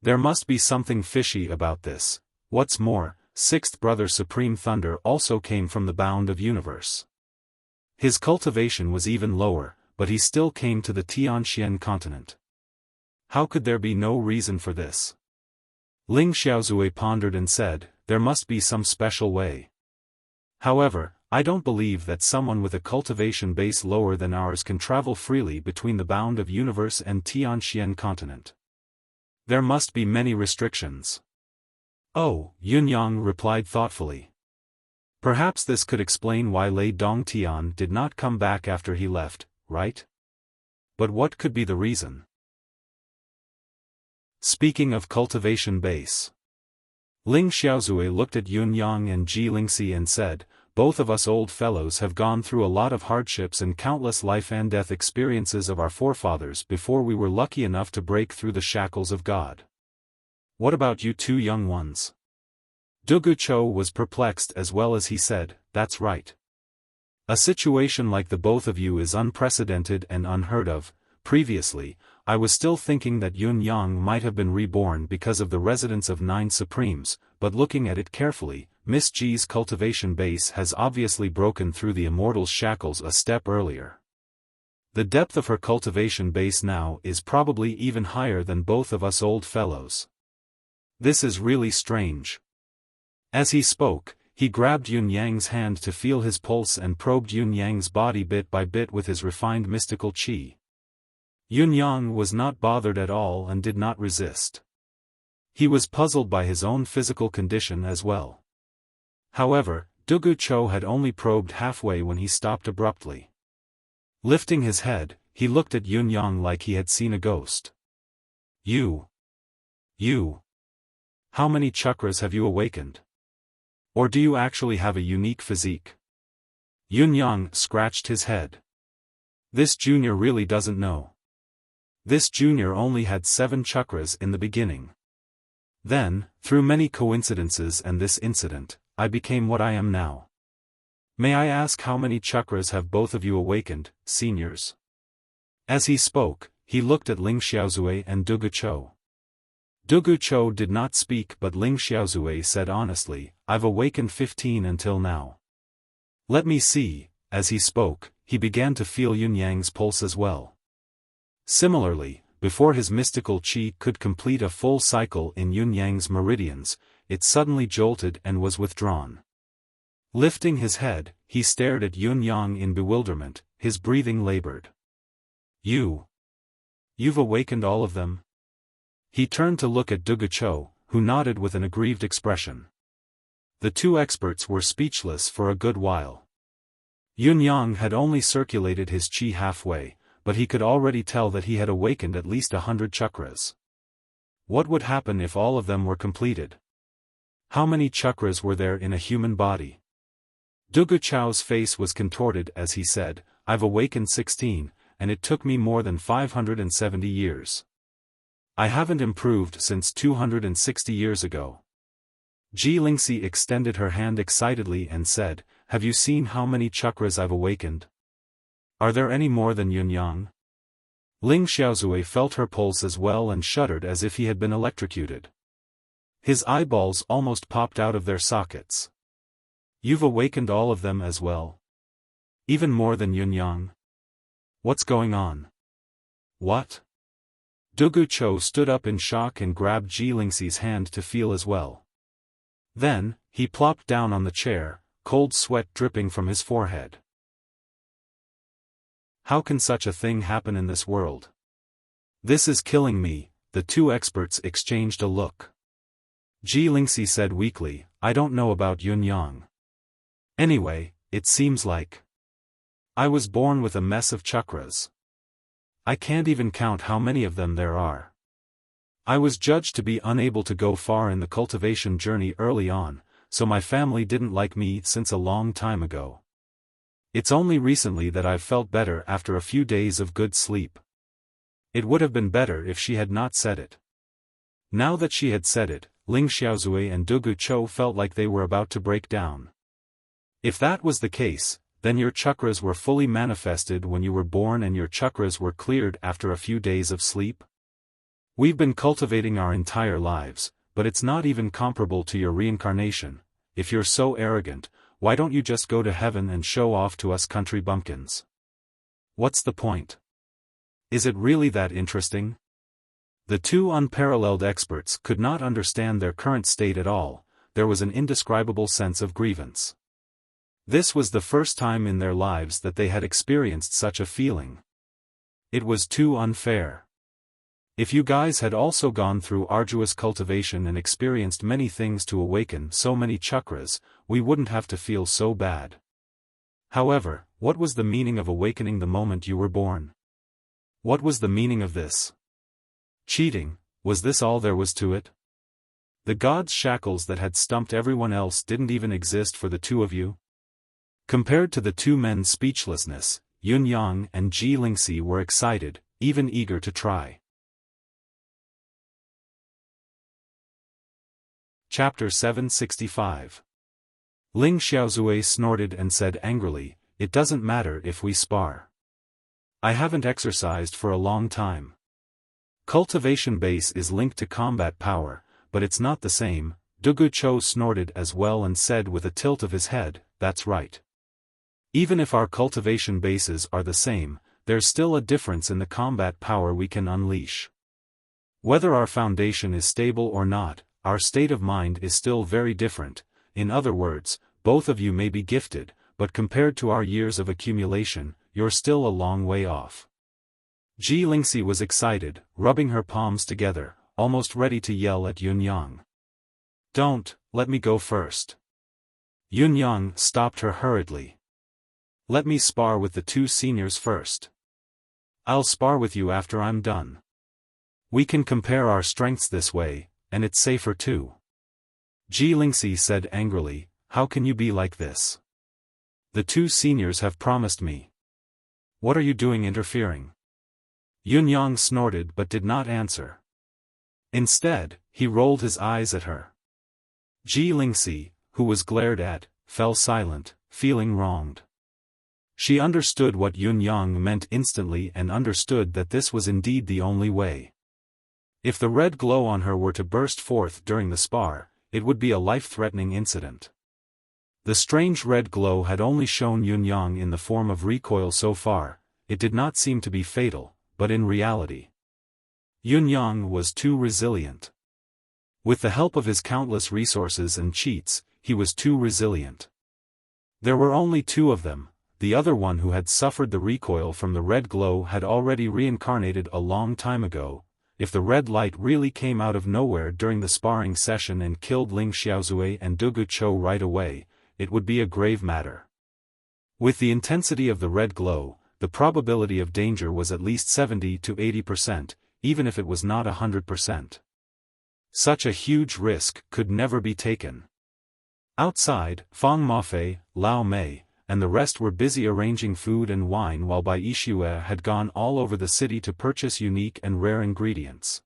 There must be something fishy about this. What's more, sixth brother Supreme Thunder also came from the bound of universe. His cultivation was even lower, but he still came to the Tianxian continent. How could there be no reason for this? Ling Xiaozue pondered and said, there must be some special way. However, I don't believe that someone with a cultivation base lower than ours can travel freely between the bound of universe and Tianxian continent. There must be many restrictions. Oh, Yunyang replied thoughtfully. Perhaps this could explain why Lei Dongtian did not come back after he left, right? But what could be the reason? Speaking of cultivation base. Ling Xiaozue looked at Yunyang and Ji Lingxi and said, both of us old fellows have gone through a lot of hardships and countless life and death experiences of our forefathers before we were lucky enough to break through the shackles of God. What about you two young ones? Dugucho was perplexed as well as he said, that's right. A situation like the both of you is unprecedented and unheard of. Previously, I was still thinking that Yunyang might have been reborn because of the residence of 9 Supremes, but looking at it carefully, Miss G's cultivation base has obviously broken through the immortal's shackles a step earlier. The depth of her cultivation base now is probably even higher than both of us old fellows. This is really strange. As he spoke, he grabbed Yunyang's hand to feel his pulse and probed Yunyang's body bit by bit with his refined mystical qi. Yunyang was not bothered at all and did not resist. He was puzzled by his own physical condition as well. However, Dugucho had only probed halfway when he stopped abruptly. Lifting his head, he looked at Yunyang like he had seen a ghost. You. How many chakras have you awakened? Or do you actually have a unique physique? Yunyang scratched his head. This junior really doesn't know. This junior only had 7 chakras in the beginning. Then, through many coincidences and this incident, I became what I am now. May I ask how many chakras have both of you awakened, seniors? As he spoke, he looked at Ling Xiaozue and Dugucho. Dugucho did not speak but Ling Xiaozue said honestly, I've awakened 15 until now. Let me see. As he spoke, he began to feel Yunyang's pulse as well. Similarly, before his mystical qi could complete a full cycle in Yunyang's meridians, it suddenly jolted and was withdrawn. Lifting his head, he stared at Yunyang in bewilderment, his breathing labored. You've awakened all of them? He turned to look at Dugucho, who nodded with an aggrieved expression. The 2 experts were speechless for a good while. Yunyang had only circulated his qi halfway, but he could already tell that he had awakened at least 100 chakras. What would happen if all of them were completed? How many chakras were there in a human body? Dugucho's face was contorted as he said, I've awakened 16, and it took me more than 570 years. I haven't improved since 260 years ago. Ji Lingxi extended her hand excitedly and said, have you seen how many chakras I've awakened? Are there any more than Yunyang? Ling Xiaozue felt her pulse as well and shuddered as if he had been electrocuted. His eyeballs almost popped out of their sockets. You've awakened all of them as well? Even more than Yunyang? What's going on? What? Dugucho stood up in shock and grabbed Ji Lingxi's hand to feel as well. Then, he plopped down on the chair, cold sweat dripping from his forehead. How can such a thing happen in this world? This is killing me. the two experts exchanged a look. Ji Lingxi said weakly, I don't know about Yun Yang. Anyway, it seems like I was born with a mess of chakras. I can't even count how many of them there are. I was judged to be unable to go far in the cultivation journey early on, so my family didn't like me since a long time ago. It's only recently that I've felt better after a few days of good sleep. It would have been better if she had not said it. Now that she had said it, Ling Xiaozui and Dugu Chou felt like they were about to break down. If that was the case, then your chakras were fully manifested when you were born and your chakras were cleared after a few days of sleep? We've been cultivating our entire lives, but it's not even comparable to your reincarnation. If you're so arrogant, why don't you just go to heaven and show off to us country bumpkins? What's the point? Is it really that interesting? The two unparalleled experts could not understand their current state at all. There was an indescribable sense of grievance. This was the first time in their lives that they had experienced such a feeling. It was too unfair. If you guys had also gone through arduous cultivation and experienced many things to awaken so many chakras, we wouldn't have to feel so bad. However, what was the meaning of awakening the moment you were born? What was the meaning of this? Cheating, was this all there was to it? The gods' shackles that had stumped everyone else didn't even exist for the two of you? Compared to the two men's speechlessness, Yun Yang and Ji Lingxi were excited, even eager to try. Chapter 765. Ling Xiaozui snorted and said angrily, It doesn't matter if we spar. I haven't exercised for a long time. Cultivation base is linked to combat power, but it's not the same. Dugu Chou snorted as well and said with a tilt of his head, That's right. Even if our cultivation bases are the same, there's still a difference in the combat power we can unleash. Whether our foundation is stable or not, our state of mind is still very different. In other words, both of you may be gifted, but compared to our years of accumulation, you're still a long way off. Ji Lingxi was excited, rubbing her palms together, almost ready to yell at Yun Yang. Don't, let me go first. Yun Yang stopped her hurriedly. Let me spar with the two seniors first. I'll spar with you after I'm done. We can compare our strengths this way, and it's safer too. Ji Lingxi said angrily, How can you be like this? The two seniors have promised me. What are you doing interfering? Yun Yang snorted but did not answer. Instead, he rolled his eyes at her. Ji Lingxi, who was glared at, fell silent, feeling wronged. She understood what Yun Yang meant instantly and understood that this was indeed the only way. If the red glow on her were to burst forth during the spar, it would be a life-threatening incident. The strange red glow had only shown Yun Yang in the form of recoil so far. It did not seem to be fatal, but in reality, Yun Yang was too resilient. With the help of his countless resources and cheats, he was too resilient. There were only two of them. The other one who had suffered the recoil from the red glow had already reincarnated a long time ago. If the red light really came out of nowhere during the sparring session and killed Ling Xiaozui and Dugu Chou right away, it would be a grave matter. With the intensity of the red glow, the probability of danger was at least 70 to 80%, even if it was not 100%. Such a huge risk could never be taken. Outside, Fang Mafei, Lao Mei, and the rest were busy arranging food and wine while Bai Yixue had gone all over the city to purchase unique and rare ingredients.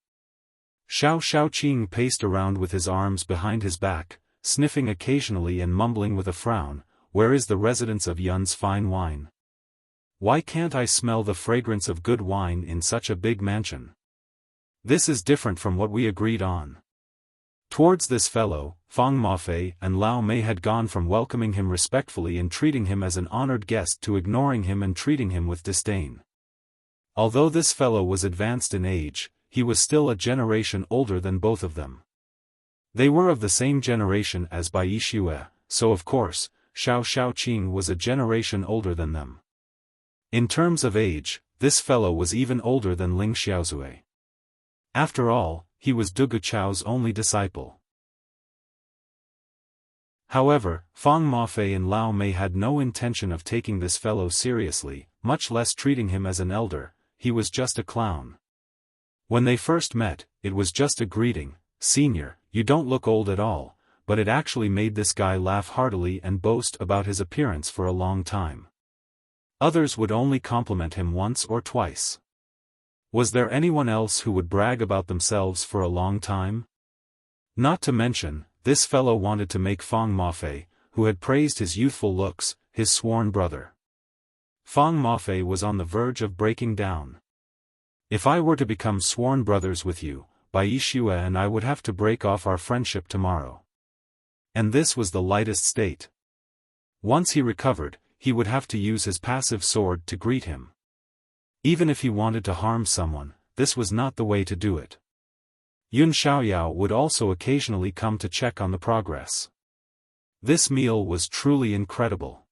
Xiao Xiaoqing paced around with his arms behind his back, sniffing occasionally and mumbling with a frown, Where is the residence of Yun's fine wine? Why can't I smell the fragrance of good wine in such a big mansion? This is different from what we agreed on. Towards this fellow, Fang Mafei and Lao Mei had gone from welcoming him respectfully and treating him as an honored guest to ignoring him and treating him with disdain. Although this fellow was advanced in age, he was still a generation older than both of them. They were of the same generation as Bai Yixue, so of course, Xiao Xiaoqing was a generation older than them. In terms of age, this fellow was even older than Ling Xiaozui. After all, he was Dugu Chao's only disciple. However, Fang Mafei and Lao Mei had no intention of taking this fellow seriously, much less treating him as an elder. He was just a clown. When they first met, it was just a greeting, "Senior, you don't look old at all," but it actually made this guy laugh heartily and boast about his appearance for a long time. Others would only compliment him once or twice. Was there anyone else who would brag about themselves for a long time? Not to mention, this fellow wanted to make Fang Mafei, who had praised his youthful looks, his sworn brother. Fang Mafei was on the verge of breaking down. "If I were to become sworn brothers with you, Bai Shue and I would have to break off our friendship tomorrow." And this was the lightest state. Once he recovered, he would have to use his passive sword to greet him. Even if he wanted to harm someone, this was not the way to do it. Yun Xiaoyao would also occasionally come to check on the progress. This meal was truly incredible.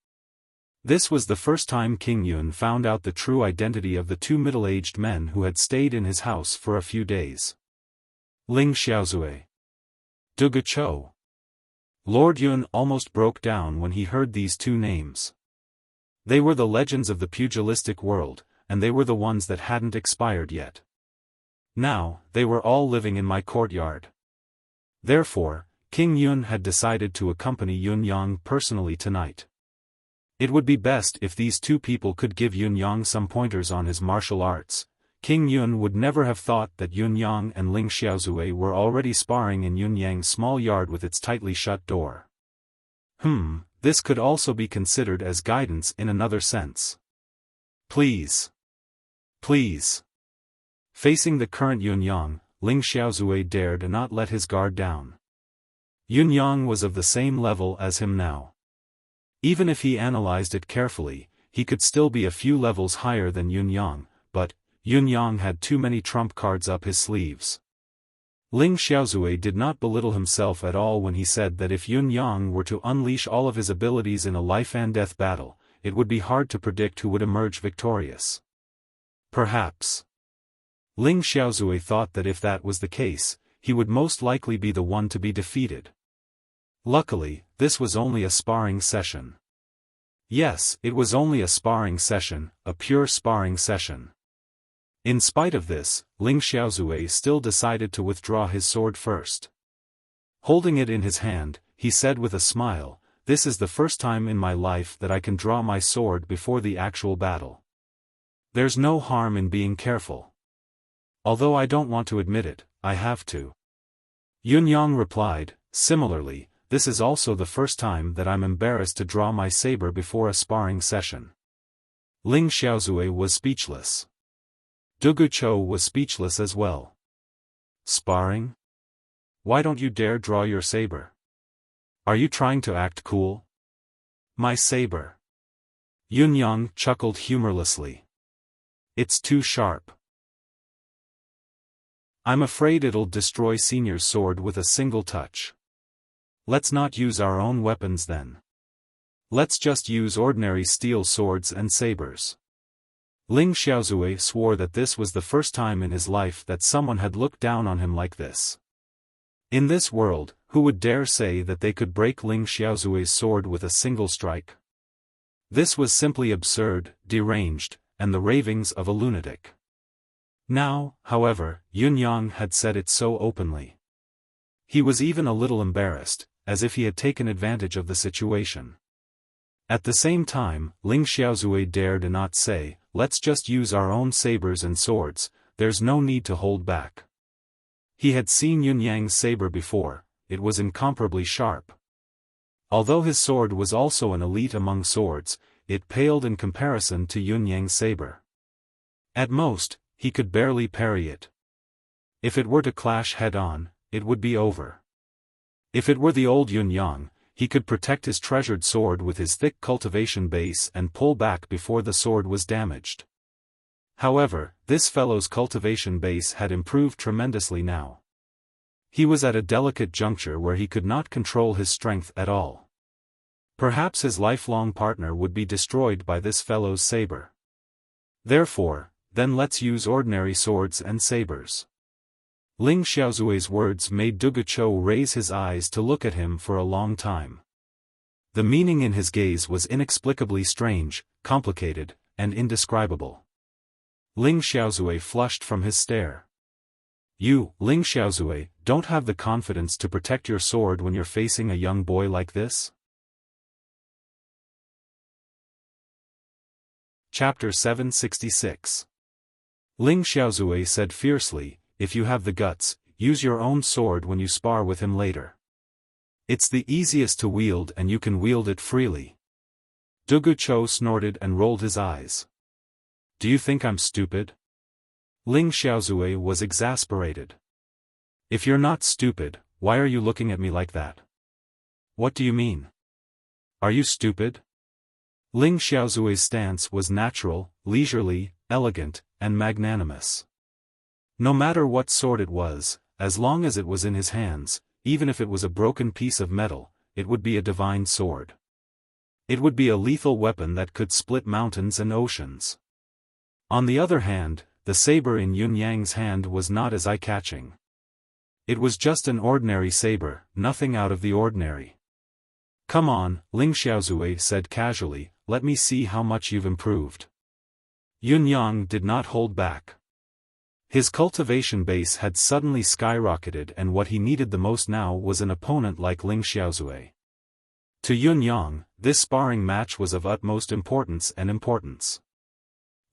This was the first time King Yun found out the true identity of the two middle-aged men who had stayed in his house for a few days. Ling Xiaozui. Dugu Chou. Lord Yun almost broke down when he heard these two names. They were the legends of the pugilistic world, and they were the ones that hadn't expired yet. Now, they were all living in my courtyard. Therefore, King Yun had decided to accompany Yun Yang personally tonight. It would be best if these two people could give Yun Yang some pointers on his martial arts. King Yun would never have thought that Yun Yang and Ling Xiaozui were already sparring in Yun Yang's small yard with its tightly shut door. This could also be considered as guidance in another sense. Please. Please. Facing the current Yun Yang, Ling Xiaozui dared not let his guard down. Yun Yang was of the same level as him now. Even if he analyzed it carefully, he could still be a few levels higher than Yun Yang, but Yun Yang had too many trump cards up his sleeves. Ling Xiaozui did not belittle himself at all when he said that if Yun Yang were to unleash all of his abilities in a life-and-death battle, it would be hard to predict who would emerge victorious. Perhaps. Ling Xiaozui thought that if that was the case, he would most likely be the one to be defeated. Luckily, this was only a sparring session. Yes, it was only a sparring session, a pure sparring session. In spite of this, Ling Xiaozui still decided to withdraw his sword first. Holding it in his hand, he said with a smile, "This is the first time in my life that I can draw my sword before the actual battle. There's no harm in being careful. Although I don't want to admit it, I have to." Yun Yang replied, "Similarly, this is also the first time that I'm embarrassed to draw my saber before a sparring session." Ling Xiaozui was speechless. Dugu Chou was speechless as well. Sparring? Why don't you dare draw your saber? Are you trying to act cool? My saber. Yun Yang chuckled humorlessly. It's too sharp. I'm afraid it'll destroy Senior's sword with a single touch. Let's not use our own weapons then. Let's just use ordinary steel swords and sabers. Ling Xiaozui swore that this was the first time in his life that someone had looked down on him like this. In this world, who would dare say that they could break Ling Xiaozui's sword with a single strike? This was simply absurd, deranged, and the ravings of a lunatic. Now, however, Yun Yang had said it so openly. He was even a little embarrassed, as if he had taken advantage of the situation. At the same time, Ling Xiaozui dared not say, "Let's just use our own sabers and swords, there's no need to hold back." He had seen Yun Yang's saber before, it was incomparably sharp. Although his sword was also an elite among swords, it paled in comparison to Yun Yang's saber. At most, he could barely parry it. If it were to clash head-on, it would be over. If it were the old Yun Yang, he could protect his treasured sword with his thick cultivation base and pull back before the sword was damaged. However, this fellow's cultivation base had improved tremendously now. He was at a delicate juncture where he could not control his strength at all. Perhaps his lifelong partner would be destroyed by this fellow's saber. Therefore, then let's use ordinary swords and sabers. Ling Xiaozui's words made Duguchou raise his eyes to look at him for a long time. The meaning in his gaze was inexplicably strange, complicated, and indescribable. Ling Xiaozui flushed from his stare. You, Ling Xiaozui, don't have the confidence to protect your sword when you're facing a young boy like this? Chapter 766. Ling Xiaozui said fiercely, if you have the guts, use your own sword when you spar with him later. It's the easiest to wield and you can wield it freely. Duguchou snorted and rolled his eyes. Do you think I'm stupid? Ling Xiaozui was exasperated. If you're not stupid, why are you looking at me like that? What do you mean? Are you stupid? Ling Xiaozui's stance was natural, leisurely, elegant, and magnanimous. No matter what sword it was, as long as it was in his hands, even if it was a broken piece of metal, it would be a divine sword. It would be a lethal weapon that could split mountains and oceans. On the other hand, the saber in Yun Yang's hand was not as eye-catching. It was just an ordinary saber, nothing out of the ordinary. Come on, Ling Xiaozui said casually, let me see how much you've improved. Yun Yang did not hold back. His cultivation base had suddenly skyrocketed and what he needed the most now was an opponent like Ling Xiaozui. To Yun Yang, this sparring match was of utmost importance.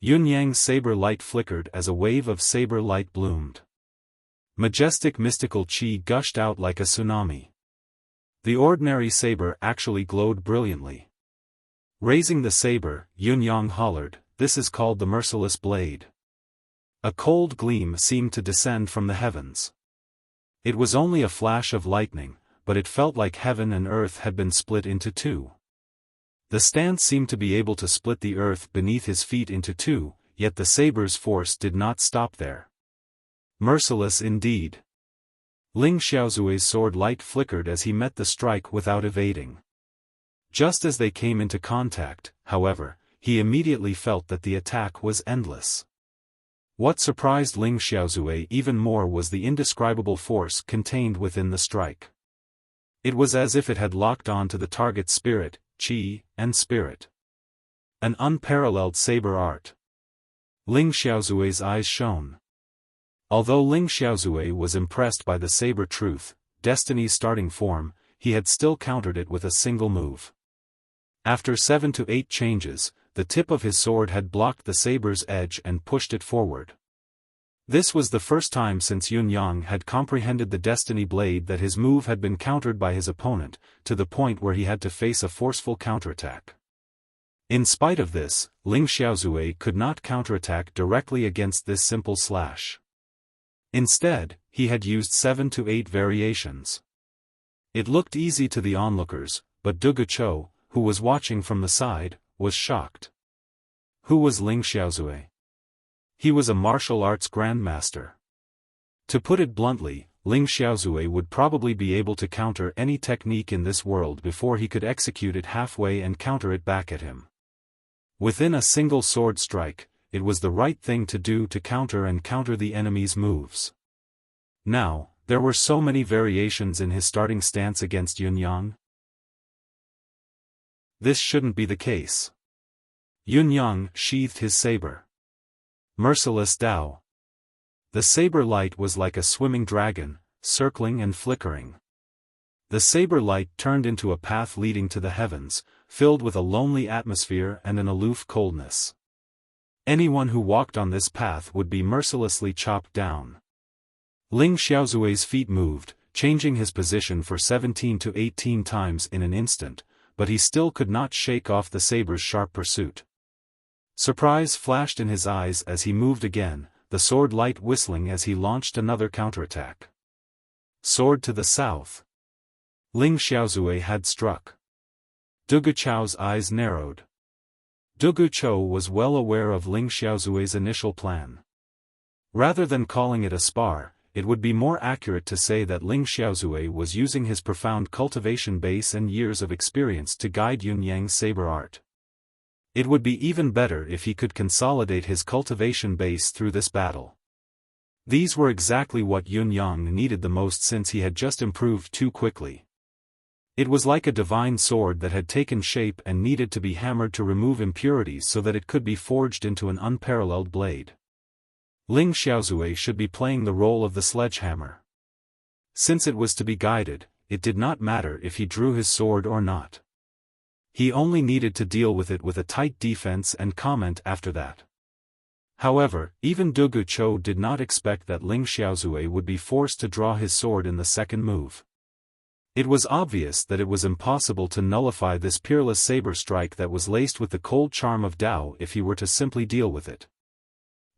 Yun Yang's saber light flickered as a wave of saber light bloomed. Majestic mystical qi gushed out like a tsunami. The ordinary saber actually glowed brilliantly. Raising the saber, Yun Yang hollered, "This is called the merciless blade." A cold gleam seemed to descend from the heavens. It was only a flash of lightning, but it felt like heaven and earth had been split into two. The stance seemed to be able to split the earth beneath his feet into two, yet the saber's force did not stop there. Merciless indeed. Ling Xiaozui's sword light flickered as he met the strike without evading. Just as they came into contact, however, he immediately felt that the attack was endless. What surprised Ling Xiaozui even more was the indescribable force contained within the strike. It was as if it had locked on to the target's spirit, qi, and spirit. An unparalleled saber art. Ling Xiaozui's eyes shone. Although Ling Xiaozui was impressed by the saber truth, destiny's starting form, he had still countered it with a single move. After 7 to 8 changes, the tip of his sword had blocked the saber's edge and pushed it forward. This was the first time since Yun Yang had comprehended the destiny blade that his move had been countered by his opponent, to the point where he had to face a forceful counterattack. In spite of this, Ling Xiaozui could not counterattack directly against this simple slash. Instead, he had used 7 to 8 variations. It looked easy to the onlookers, but Duguchou, who was watching from the side, was shocked. Who was Ling Xiaozui? He was a martial arts grandmaster. To put it bluntly, Ling Xiaozui would probably be able to counter any technique in this world before he could execute it halfway and counter it back at him. Within a single sword strike, it was the right thing to do to counter the enemy's moves. Now, there were so many variations in his starting stance against Yun Yang. This shouldn't be the case. Yun Yang sheathed his saber. Merciless Tao. The saber light was like a swimming dragon, circling and flickering. The saber light turned into a path leading to the heavens, filled with a lonely atmosphere and an aloof coldness. Anyone who walked on this path would be mercilessly chopped down. Ling Xiaozui's feet moved, changing his position for 17 to 18 times in an instant, but he still could not shake off the saber's sharp pursuit. Surprise flashed in his eyes as he moved again, the sword light whistling as he launched another counterattack. Sword to the south. Ling Xiaozui had struck. Duguchou's eyes narrowed. Duguchou was well aware of Ling Xiaozui's initial plan. Rather than calling it a spar, it would be more accurate to say that Ling Xiaozui was using his profound cultivation base and years of experience to guide Yun Yang's saber art. It would be even better if he could consolidate his cultivation base through this battle. These were exactly what Yun Yang needed the most since he had just improved too quickly. It was like a divine sword that had taken shape and needed to be hammered to remove impurities so that it could be forged into an unparalleled blade. Ling Xiaozui should be playing the role of the sledgehammer. Since it was to be guided, it did not matter if he drew his sword or not. He only needed to deal with it with a tight defense and comment after that. However, even Du Guchou did not expect that Ling Xiaozui would be forced to draw his sword in the second move. It was obvious that it was impossible to nullify this peerless saber strike that was laced with the cold charm of Tao if he were to simply deal with it.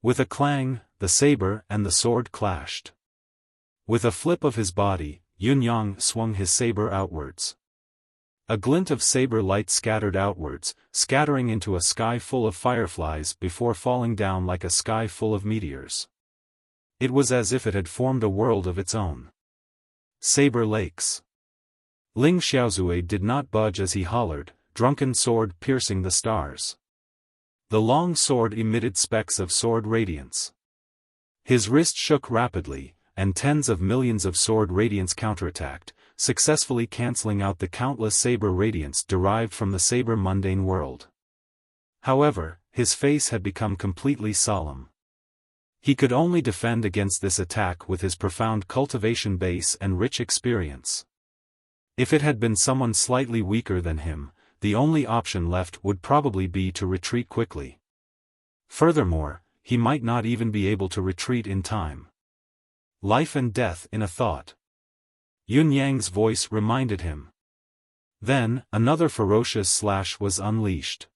With a clang, the saber and the sword clashed. With a flip of his body, Yun Yang swung his saber outwards. A glint of saber light scattered outwards, scattering into a sky full of fireflies before falling down like a sky full of meteors. It was as if it had formed a world of its own. Saber lakes. Ling Xiaozui did not budge as he hollered, drunken sword piercing the stars. The long sword emitted specks of sword radiance. His wrist shook rapidly, and tens of millions of sword radiance counterattacked, successfully cancelling out the countless saber radiance derived from the saber mundane world. However, his face had become completely solemn. He could only defend against this attack with his profound cultivation base and rich experience. If it had been someone slightly weaker than him, the only option left would probably be to retreat quickly. Furthermore, he might not even be able to retreat in time. Life and death in a thought. Yun Yang's voice reminded him. Then, another ferocious slash was unleashed.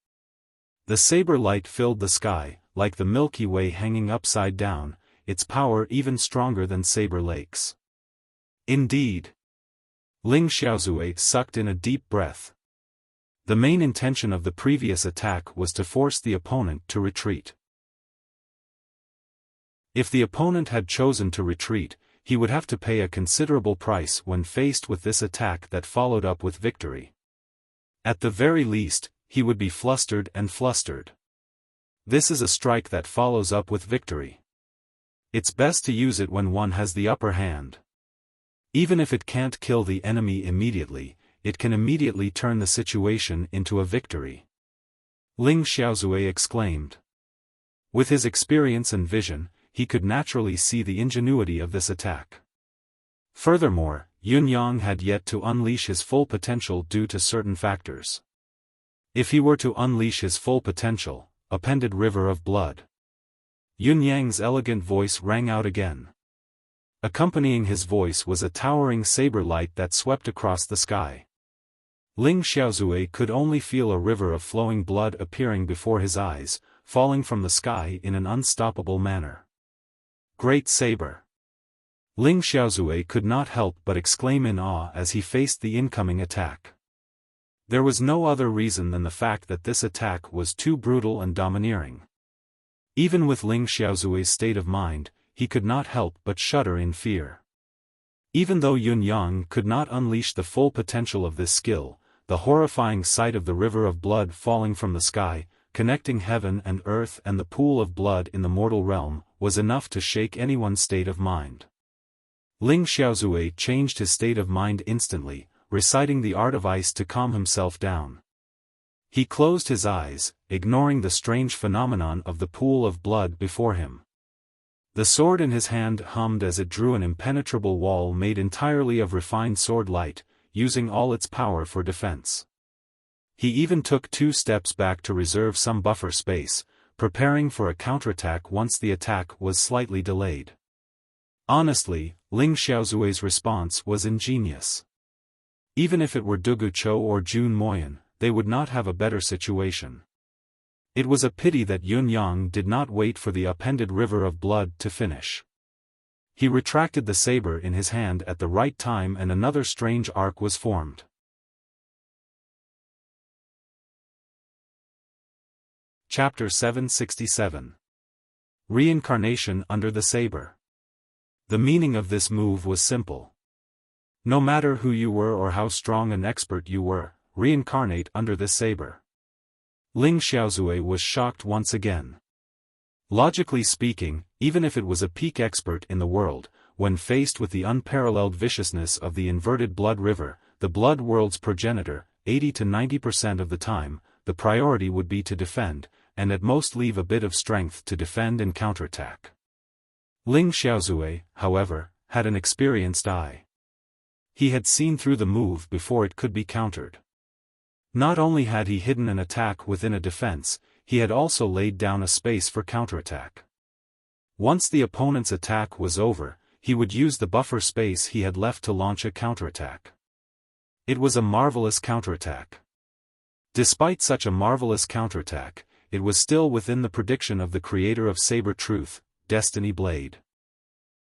The saber light filled the sky, like the Milky Way hanging upside down, its power even stronger than saber lakes. Indeed. Ling Xiaozui sucked in a deep breath. The main intention of the previous attack was to force the opponent to retreat. If the opponent had chosen to retreat, he would have to pay a considerable price when faced with this attack that followed up with victory. At the very least, he would be flustered and flustered. This is a strike that follows up with victory. It's best to use it when one has the upper hand. Even if it can't kill the enemy immediately, it can immediately turn the situation into a victory. Ling Xiaozui exclaimed. With his experience and vision, he could naturally see the ingenuity of this attack. Furthermore, Yun Yang had yet to unleash his full potential due to certain factors. If he were to unleash his full potential, appended river of blood. Yun Yang's elegant voice rang out again. Accompanying his voice was a towering saber light that swept across the sky. Ling Xiaozui could only feel a river of flowing blood appearing before his eyes, falling from the sky in an unstoppable manner. Great saber! Ling Xiaozui could not help but exclaim in awe as he faced the incoming attack. There was no other reason than the fact that this attack was too brutal and domineering. Even with Ling Xiaozui's state of mind, he could not help but shudder in fear. Even though Yun Yang could not unleash the full potential of this skill, the horrifying sight of the river of blood falling from the sky, connecting heaven and earth and the pool of blood in the mortal realm, was enough to shake anyone's state of mind. Ling Xiaozui changed his state of mind instantly, reciting the art of ice to calm himself down. He closed his eyes, ignoring the strange phenomenon of the pool of blood before him. The sword in his hand hummed as it drew an impenetrable wall made entirely of refined sword light, using all its power for defense. He even took 2 steps back to reserve some buffer space, preparing for a counterattack once the attack was slightly delayed. Honestly, Ling Xiaozui's response was ingenious. Even if it were Du Guchou or Jun Moyan, they would not have a better situation. It was a pity that Yun Yang did not wait for the appended river of blood to finish. He retracted the saber in his hand at the right time and another strange arc was formed. Chapter 767. Reincarnation under the saber. The meaning of this move was simple. No matter who you were or how strong an expert you were, reincarnate under this saber. Ling Xiaozui was shocked once again. Logically speaking, even if it was a peak expert in the world, when faced with the unparalleled viciousness of the inverted blood river, the blood world's progenitor, 80 to 90% of the time, the priority would be to defend, and at most leave a bit of strength to defend and counterattack. Ling Xiaozui, however, had an experienced eye. He had seen through the move before it could be countered. Not only had he hidden an attack within a defense, he had also laid down a space for counterattack. Once the opponent's attack was over, he would use the buffer space he had left to launch a counterattack. It was a marvelous counterattack. Despite such a marvelous counterattack, it was still within the prediction of the creator of Saber Truth, Destiny Blade.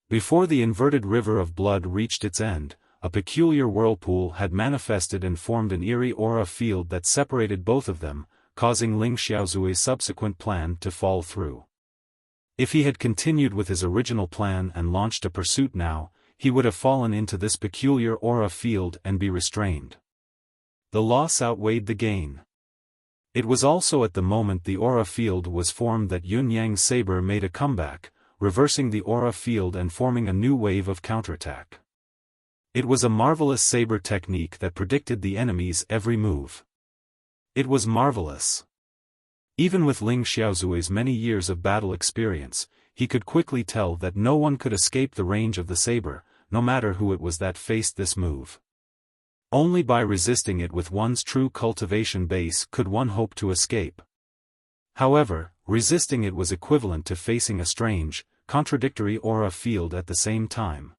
Before the inverted river of blood reached its end, a peculiar whirlpool had manifested and formed an eerie aura field that separated both of them, causing Ling Xiaozui's subsequent plan to fall through. If he had continued with his original plan and launched a pursuit now, he would have fallen into this peculiar aura field and be restrained. The loss outweighed the gain. It was also at the moment the aura field was formed that Yun Yang's saber made a comeback, reversing the aura field and forming a new wave of counterattack. It was a marvelous saber technique that predicted the enemy's every move. It was marvelous. Even with Ling Xiaozui's many years of battle experience, he could quickly tell that no one could escape the range of the saber, no matter who it was that faced this move. Only by resisting it with one's true cultivation base could one hope to escape. However, resisting it was equivalent to facing a strange, contradictory aura field at the same time.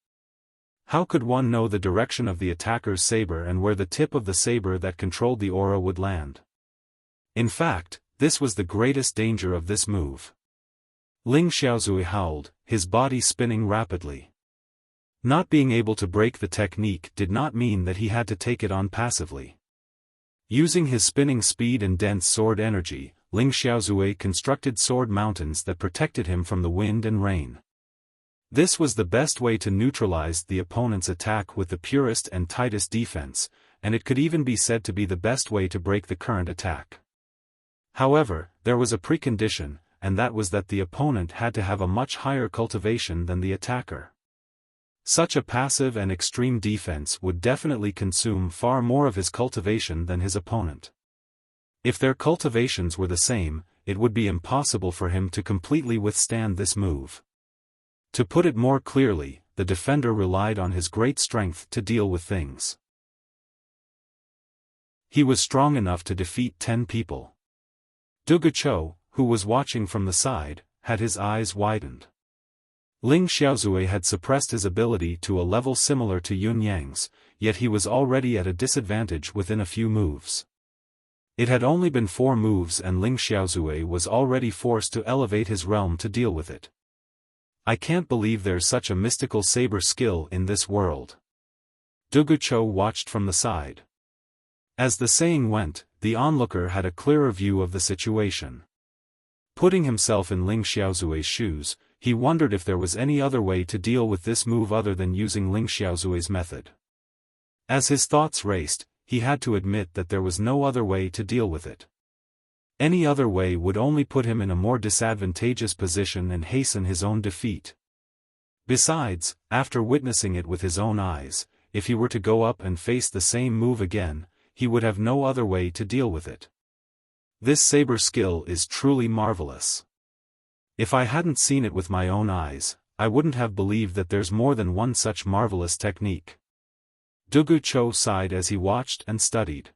How could one know the direction of the attacker's saber and where the tip of the saber that controlled the aura would land? In fact, this was the greatest danger of this move. Ling Xiaozui howled, his body spinning rapidly. Not being able to break the technique did not mean that he had to take it on passively. Using his spinning speed and dense sword energy, Ling Xiaozui constructed sword mountains that protected him from the wind and rain. This was the best way to neutralize the opponent's attack with the purest and tightest defense, and it could even be said to be the best way to break the current attack. However, there was a precondition, and that was that the opponent had to have a much higher cultivation than the attacker. Such a passive and extreme defense would definitely consume far more of his cultivation than his opponent. If their cultivations were the same, it would be impossible for him to completely withstand this move. To put it more clearly, the defender relied on his great strength to deal with things. He was strong enough to defeat 10 people. Dugucho, who was watching from the side, had his eyes widened. Ling Xiaozui had suppressed his ability to a level similar to Yun Yang's, yet he was already at a disadvantage within a few moves. It had only been 4 moves and Ling Xiaozui was already forced to elevate his realm to deal with it. I can't believe there's such a mystical saber skill in this world. Dugucho watched from the side. As the saying went, the onlooker had a clearer view of the situation. Putting himself in Ling Xiaozui's shoes, he wondered if there was any other way to deal with this move other than using Ling Xiaozui's method. As his thoughts raced, he had to admit that there was no other way to deal with it. Any other way would only put him in a more disadvantageous position and hasten his own defeat. Besides, after witnessing it with his own eyes, if he were to go up and face the same move again, he would have no other way to deal with it. This saber skill is truly marvelous. If I hadn't seen it with my own eyes, I wouldn't have believed that there's more than one such marvelous technique. Dugucho sighed as he watched and studied.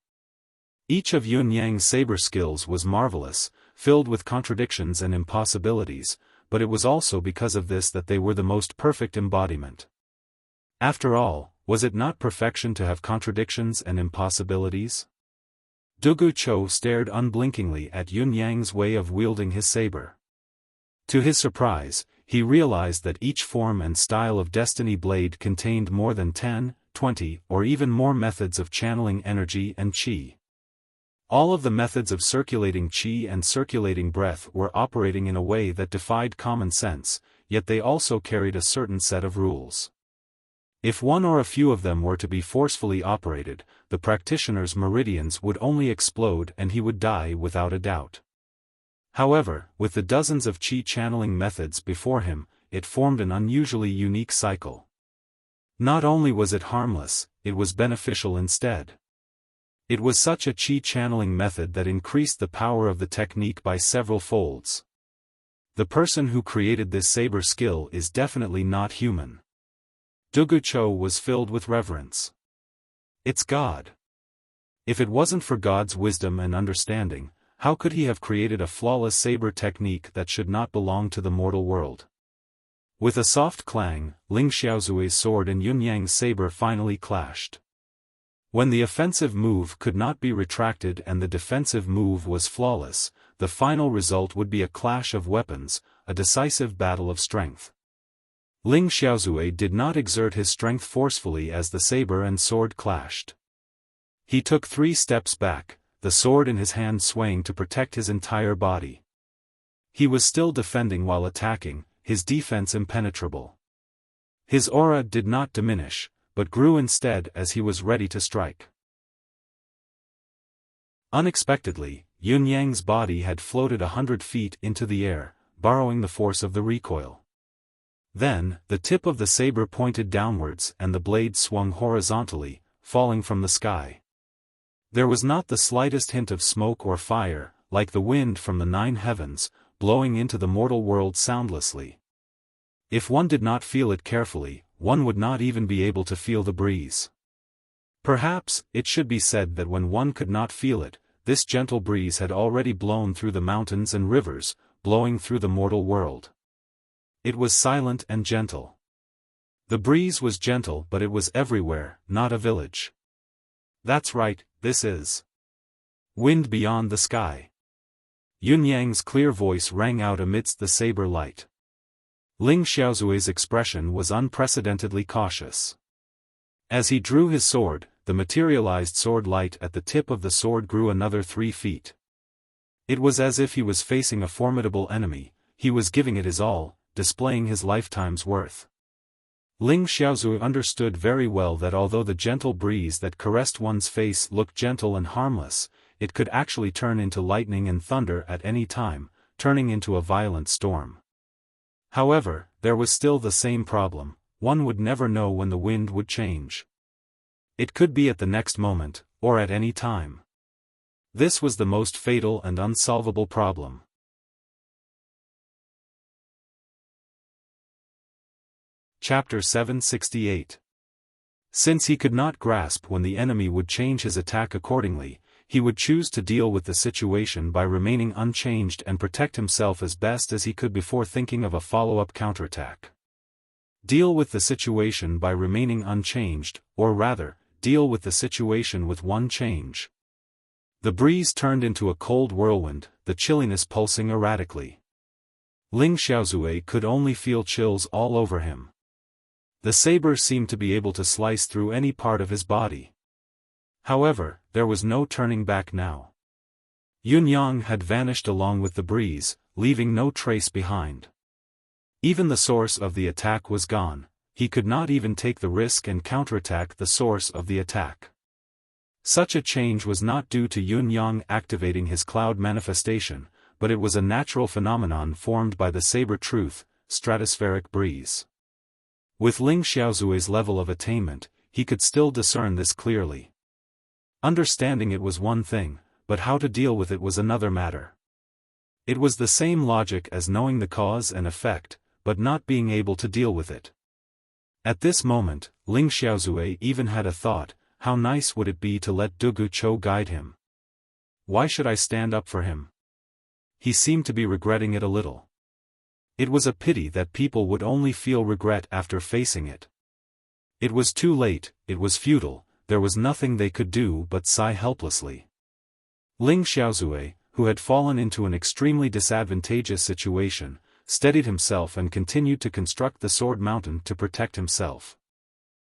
Each of Yun Yang's saber skills was marvelous, filled with contradictions and impossibilities, but it was also because of this that they were the most perfect embodiment. After all, was it not perfection to have contradictions and impossibilities? Dugucho stared unblinkingly at Yun Yang's way of wielding his saber. To his surprise, he realized that each form and style of Destiny Blade contained more than 10, 20, or even more methods of channeling energy and qi. All of the methods of circulating qi and circulating breath were operating in a way that defied common sense, yet they also carried a certain set of rules. If one or a few of them were to be forcefully operated, the practitioner's meridians would only explode and he would die without a doubt. However, with the dozens of qi channeling methods before him, it formed an unusually unique cycle. Not only was it harmless, it was beneficial instead. It was such a chi channeling method that increased the power of the technique by several folds. The person who created this saber skill is definitely not human. Dugu Cho was filled with reverence. It's God. If it wasn't for God's wisdom and understanding, how could he have created a flawless saber technique that should not belong to the mortal world? With a soft clang, Ling Xiaozui's sword and Yun Yang's saber finally clashed. When the offensive move could not be retracted and the defensive move was flawless, the final result would be a clash of weapons, a decisive battle of strength. Ling Xiaozui did not exert his strength forcefully as the saber and sword clashed. He took 3 steps back, the sword in his hand swaying to protect his entire body. He was still defending while attacking, his defense impenetrable. His aura did not diminish, but grew instead as he was ready to strike. Unexpectedly, Yun Yang's body had floated 100 feet into the air, borrowing the force of the recoil. Then, the tip of the saber pointed downwards and the blade swung horizontally, falling from the sky. There was not the slightest hint of smoke or fire, like the wind from the 9 heavens, blowing into the mortal world soundlessly. If one did not feel it carefully, one would not even be able to feel the breeze. Perhaps, it should be said that when one could not feel it, this gentle breeze had already blown through the mountains and rivers, blowing through the mortal world. It was silent and gentle. The breeze was gentle, but it was everywhere, not a village. That's right, this is wind beyond the sky. Yun Yang's clear voice rang out amidst the saber light. Ling Xiaozui's expression was unprecedentedly cautious. As he drew his sword, the materialized sword light at the tip of the sword grew another 3 feet. It was as if he was facing a formidable enemy, he was giving it his all, displaying his lifetime's worth. Ling Xiaozui understood very well that although the gentle breeze that caressed one's face looked gentle and harmless, it could actually turn into lightning and thunder at any time, turning into a violent storm. However, there was still the same problem: one would never know when the wind would change. It could be at the next moment, or at any time. This was the most fatal and unsolvable problem. Chapter 768. Since he could not grasp when the enemy would change his attack accordingly, he would choose to deal with the situation by remaining unchanged and protect himself as best as he could before thinking of a follow-up counterattack. Deal with the situation by remaining unchanged, or rather, deal with the situation with one change. The breeze turned into a cold whirlwind, the chilliness pulsing erratically. Ling Xiaozui could only feel chills all over him. The saber seemed to be able to slice through any part of his body. However, there was no turning back now. Yun Yang had vanished along with the breeze, leaving no trace behind. Even the source of the attack was gone, he could not even take the risk and counterattack the source of the attack. Such a change was not due to Yun Yang activating his cloud manifestation, but it was a natural phenomenon formed by the saber truth, stratospheric breeze. With Ling Xiaozui's level of attainment, he could still discern this clearly. Understanding it was one thing, but how to deal with it was another matter. It was the same logic as knowing the cause and effect, but not being able to deal with it. At this moment, Ling Xiaozui even had a thought: how nice would it be to let Dugu Cho guide him? Why should I stand up for him? He seemed to be regretting it a little. It was a pity that people would only feel regret after facing it. It was too late, it was futile, there was nothing they could do but sigh helplessly. Ling Xiaozui, who had fallen into an extremely disadvantageous situation, steadied himself and continued to construct the sword mountain to protect himself.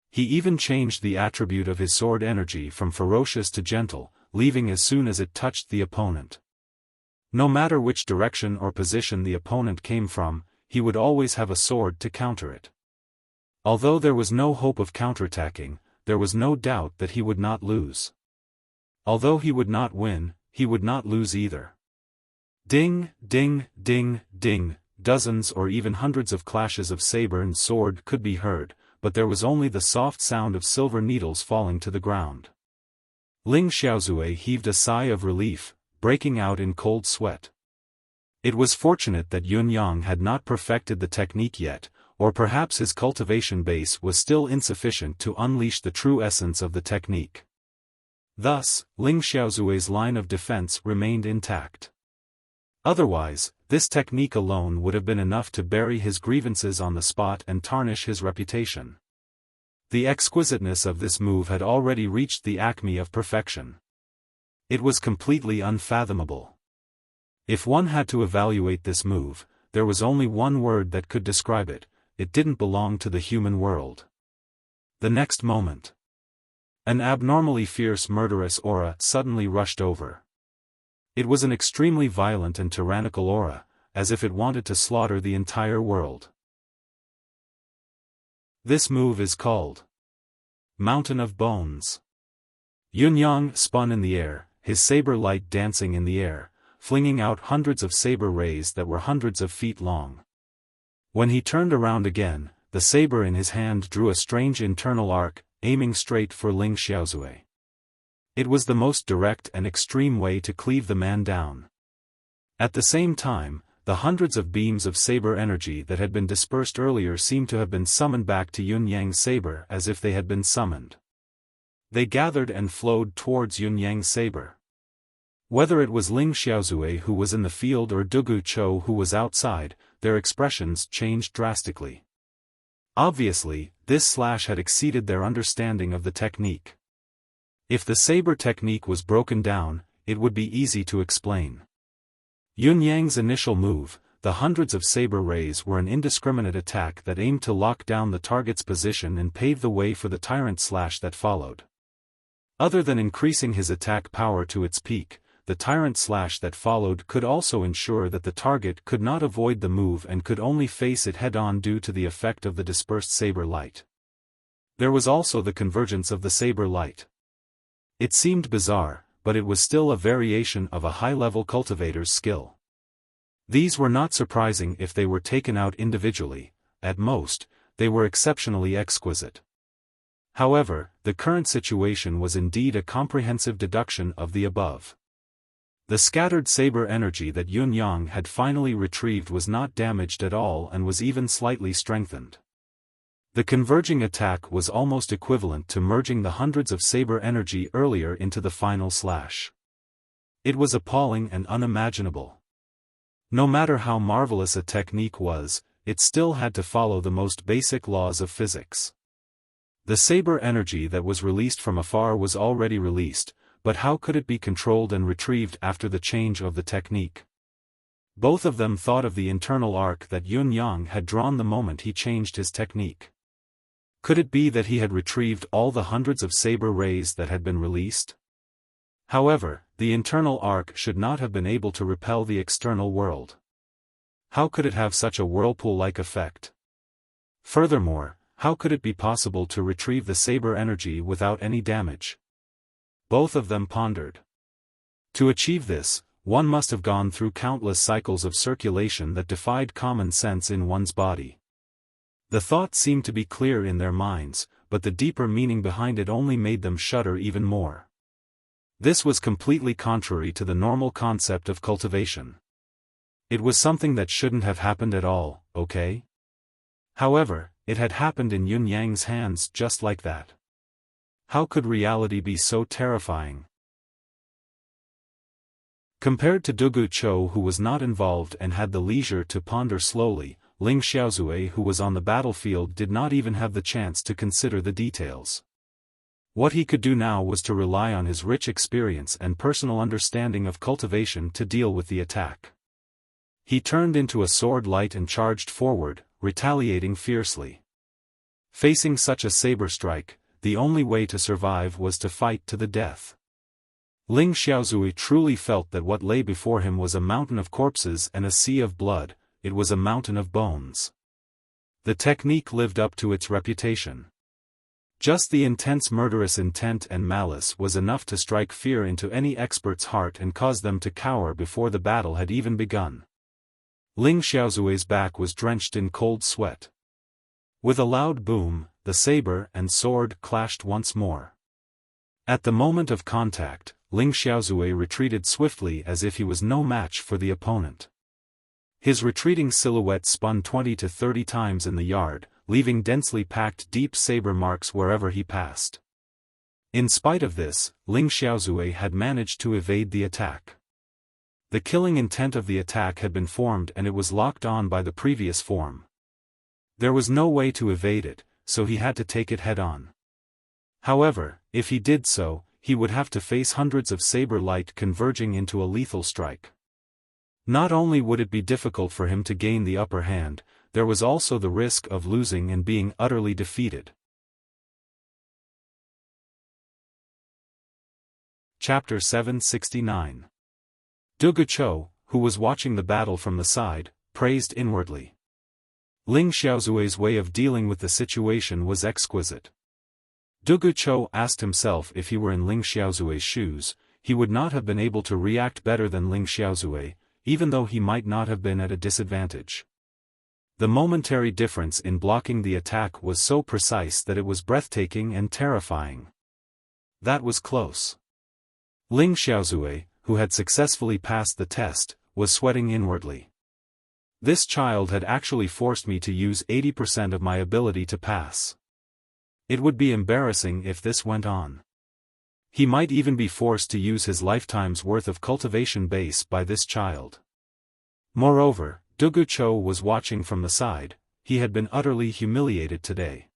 He even changed the attribute of his sword energy from ferocious to gentle, leaving as soon as it touched the opponent. No matter which direction or position the opponent came from, he would always have a sword to counter it. Although there was no hope of counterattacking, there was no doubt that he would not lose. Although he would not win, he would not lose either. Ding, ding, ding, ding, dozens or even hundreds of clashes of saber and sword could be heard, but there was only the soft sound of silver needles falling to the ground. Ling Xiaozue heaved a sigh of relief, breaking out in cold sweat. It was fortunate that Yun Yang had not perfected the technique yet, or perhaps his cultivation base was still insufficient to unleash the true essence of the technique. Thus, Ling Xiaozue's line of defense remained intact. Otherwise, this technique alone would have been enough to bury his grievances on the spot and tarnish his reputation. The exquisiteness of this move had already reached the acme of perfection. It was completely unfathomable. If one had to evaluate this move, there was only one word that could describe it: it didn't belong to the human world. The next moment, an abnormally fierce murderous aura suddenly rushed over. It was an extremely violent and tyrannical aura, as if it wanted to slaughter the entire world. This move is called Mountain of Bones. Yun Yang spun in the air, his saber light dancing in the air, flinging out hundreds of saber rays that were hundreds of feet long. When he turned around again, the saber in his hand drew a strange internal arc, aiming straight for Ling Xiaozue. It was the most direct and extreme way to cleave the man down. At the same time, the hundreds of beams of saber energy that had been dispersed earlier seemed to have been summoned back to Yun Yang's saber as if they had been summoned. They gathered and flowed towards Yun Yang's saber. Whether it was Ling Xiaozue who was in the field or Dugu Chou who was outside, their expressions changed drastically. Obviously, this slash had exceeded their understanding of the technique. If the saber technique was broken down, it would be easy to explain. Yun Yang's initial move, the hundreds of saber rays, were an indiscriminate attack that aimed to lock down the target's position and pave the way for the tyrant slash that followed. Other than increasing his attack power to its peak, the tyrant slash that followed could also ensure that the target could not avoid the move and could only face it head-on due to the effect of the dispersed saber light. There was also the convergence of the saber light. It seemed bizarre, but it was still a variation of a high-level cultivator's skill. These were not surprising if they were taken out individually; at most, they were exceptionally exquisite. However, the current situation was indeed a comprehensive deduction of the above. The scattered saber energy that Yun Yang had finally retrieved was not damaged at all and was even slightly strengthened. The converging attack was almost equivalent to merging the hundreds of saber energy earlier into the final slash. It was appalling and unimaginable. No matter how marvelous a technique was, it still had to follow the most basic laws of physics. The saber energy that was released from afar was already released, but how could it be controlled and retrieved after the change of the technique? Both of them thought of the internal arc that Yun Yang had drawn the moment he changed his technique. Could it be that he had retrieved all the hundreds of saber rays that had been released? However, the internal arc should not have been able to repel the external world. How could it have such a whirlpool-like effect? Furthermore, how could it be possible to retrieve the saber energy without any damage? Both of them pondered. To achieve this, one must have gone through countless cycles of circulation that defied common sense in one's body. The thought seemed to be clear in their minds, but the deeper meaning behind it only made them shudder even more. This was completely contrary to the normal concept of cultivation. It was something that shouldn't have happened at all, okay? However, it had happened in Yun Yang's hands just like that. How could reality be so terrifying? Compared to Dugu Chou, who was not involved and had the leisure to ponder slowly, Ling Xiaozue, who was on the battlefield, did not even have the chance to consider the details. What he could do now was to rely on his rich experience and personal understanding of cultivation to deal with the attack. He turned into a sword light and charged forward, retaliating fiercely. Facing such a saber strike, the only way to survive was to fight to the death. Ling Xiaozue truly felt that what lay before him was a mountain of corpses and a sea of blood. It was a mountain of bones. The technique lived up to its reputation. Just the intense murderous intent and malice was enough to strike fear into any expert's heart and cause them to cower before the battle had even begun. Ling Xiaozui's back was drenched in cold sweat. With a loud boom, the saber and sword clashed once more. At the moment of contact, Ling Xiaozui retreated swiftly as if he was no match for the opponent. His retreating silhouette spun 20 to 30 times in the yard, leaving densely packed deep saber marks wherever he passed. In spite of this, Ling Xiaozui had managed to evade the attack. The killing intent of the attack had been formed and it was locked on by the previous form. There was no way to evade it, so he had to take it head-on. However, if he did so, he would have to face hundreds of saber light converging into a lethal strike. Not only would it be difficult for him to gain the upper hand, there was also the risk of losing and being utterly defeated. Chapter 769. Du Guchou, who was watching the battle from the side, praised inwardly. Ling Xiaozui's way of dealing with the situation was exquisite. Du Guchou asked himself if he were in Ling Xiaozui's shoes, he would not have been able to react better than Ling Xiaozui, even though he might not have been at a disadvantage. The momentary difference in blocking the attack was so precise that it was breathtaking and terrifying. That was close. Ling Xiaozui, who had successfully passed the test, was sweating inwardly. This child had actually forced me to use 80% of my ability to pass. It would be embarrassing if this went on. He might even be forced to use his lifetime's worth of cultivation base by this child. Moreover, Du Guchou was watching from the side, he had been utterly humiliated today.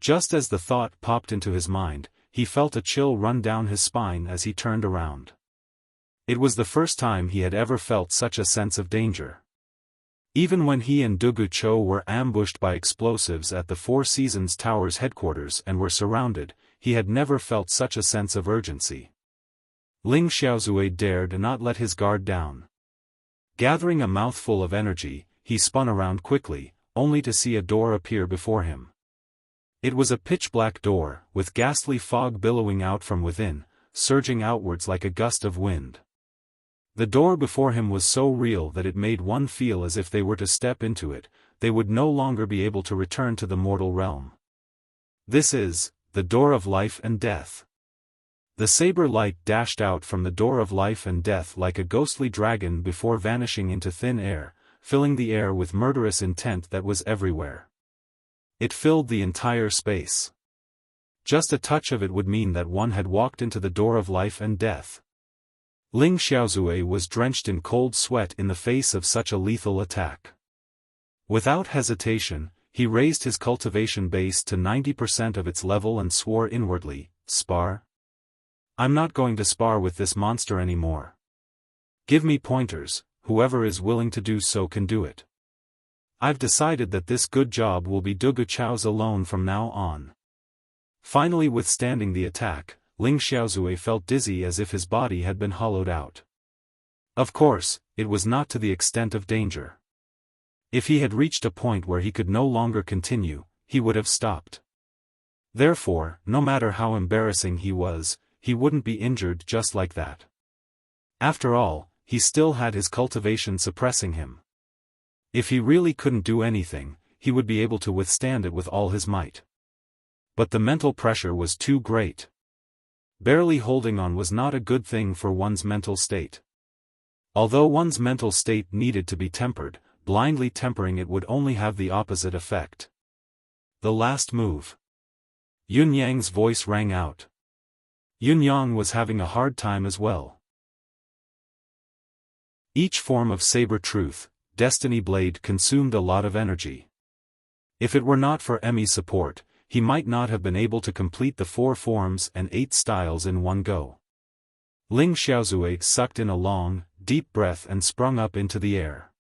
Just as the thought popped into his mind, he felt a chill run down his spine as he turned around. It was the first time he had ever felt such a sense of danger. Even when he and Du Guchou were ambushed by explosives at the Four Seasons Tower's headquarters and were surrounded, he had never felt such a sense of urgency. Ling Xiaozui dared not let his guard down. Gathering a mouthful of energy, he spun around quickly, only to see a door appear before him. It was a pitch-black door, with ghastly fog billowing out from within, surging outwards like a gust of wind. The door before him was so real that it made one feel as if they were to step into it, they would no longer be able to return to the mortal realm. This is the door of life and death. The saber light dashed out from the door of life and death like a ghostly dragon before vanishing into thin air, filling the air with murderous intent that was everywhere. It filled the entire space. Just a touch of it would mean that one had walked into the door of life and death. Ling Xiaozui was drenched in cold sweat in the face of such a lethal attack. Without hesitation, he raised his cultivation base to 90% of its level and swore inwardly, "Spar? I'm not going to spar with this monster anymore. Give me pointers, whoever is willing to do so can do it. I've decided that this good job will be Du Guchou's alone from now on." Finally withstanding the attack, Ling Xiaozui felt dizzy as if his body had been hollowed out. Of course, it was not to the extent of danger. If he had reached a point where he could no longer continue, he would have stopped. Therefore, no matter how embarrassing he was, he wouldn't be injured just like that. After all, he still had his cultivation suppressing him. If he really couldn't do anything, he would be able to withstand it with all his might. But the mental pressure was too great. Barely holding on was not a good thing for one's mental state. Although one's mental state needed to be tempered, blindly tempering it would only have the opposite effect. The last move. Yun Yang's voice rang out. Yun Yang was having a hard time as well. Each form of saber truth, Destiny Blade consumed a lot of energy. If it were not for Emmy's support, he might not have been able to complete the 4 forms and 8 styles in one go. Ling Xiaozui sucked in a long, deep breath and sprung up into the air.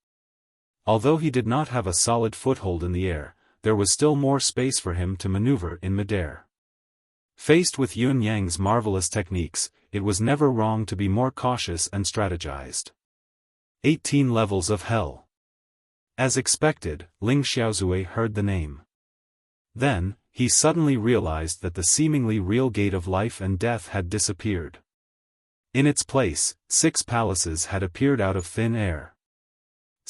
Although he did not have a solid foothold in the air, there was still more space for him to maneuver in midair. Faced with Yun Yang's marvelous techniques, it was never wrong to be more cautious and strategized. 18 levels of hell. As expected, Ling Xiaozui heard the name. Then, he suddenly realized that the seemingly real gate of life and death had disappeared. In its place, 6 palaces had appeared out of thin air.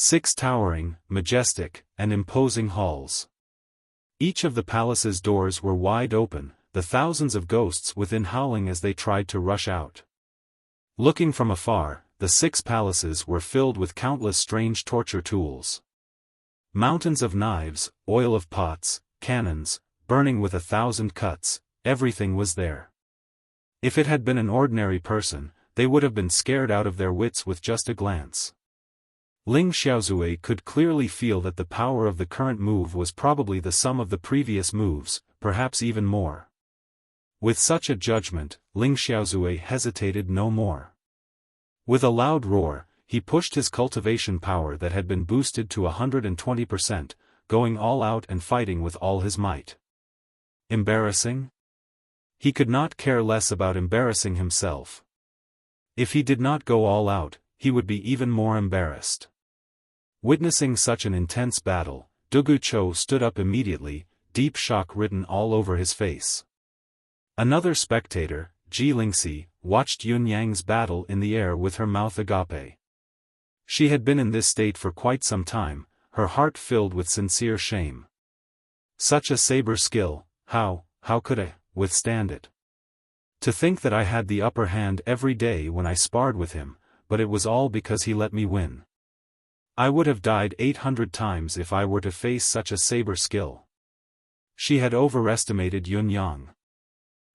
6 towering, majestic, and imposing halls. Each of the palace's doors were wide open, the thousands of ghosts within howling as they tried to rush out. Looking from afar, the 6 palaces were filled with countless strange torture tools. Mountains of knives, oil of pots, cannons, burning with 1,000 cuts, everything was there. If it had been an ordinary person, they would have been scared out of their wits with just a glance. Ling Xiaozui could clearly feel that the power of the current move was probably the sum of the previous moves, perhaps even more. With such a judgment, Ling Xiaozui hesitated no more. With a loud roar, he pushed his cultivation power that had been boosted to 120%, going all out and fighting with all his might. Embarrassing? He could not care less about embarrassing himself. If he did not go all out, he would be even more embarrassed. Witnessing such an intense battle, Dugu Chou stood up immediately, deep shock written all over his face. Another spectator, Ji Lingxi, watched Yun Yang's battle in the air with her mouth agape. She had been in this state for quite some time, her heart filled with sincere shame. Such a saber skill, how could I withstand it? To think that I had the upper hand every day when I sparred with him, but it was all because he let me win. I would have died 800 times if I were to face such a saber skill. She had overestimated Yun Yang.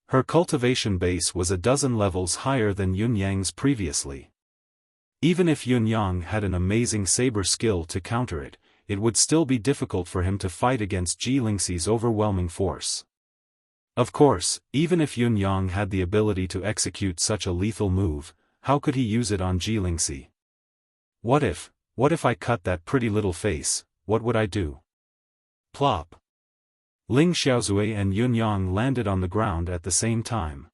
Her cultivation base was a dozen levels higher than Yun Yang's previously. Even if Yun Yang had an amazing saber skill to counter it, it would still be difficult for him to fight against Ji Lingxi's overwhelming force. Of course, even if Yun Yang had the ability to execute such a lethal move, how could he use it on Ji Lingxi? What if I cut that pretty little face, what would I do? Plop. Ling Xiaozui and Yun Yang landed on the ground at the same time.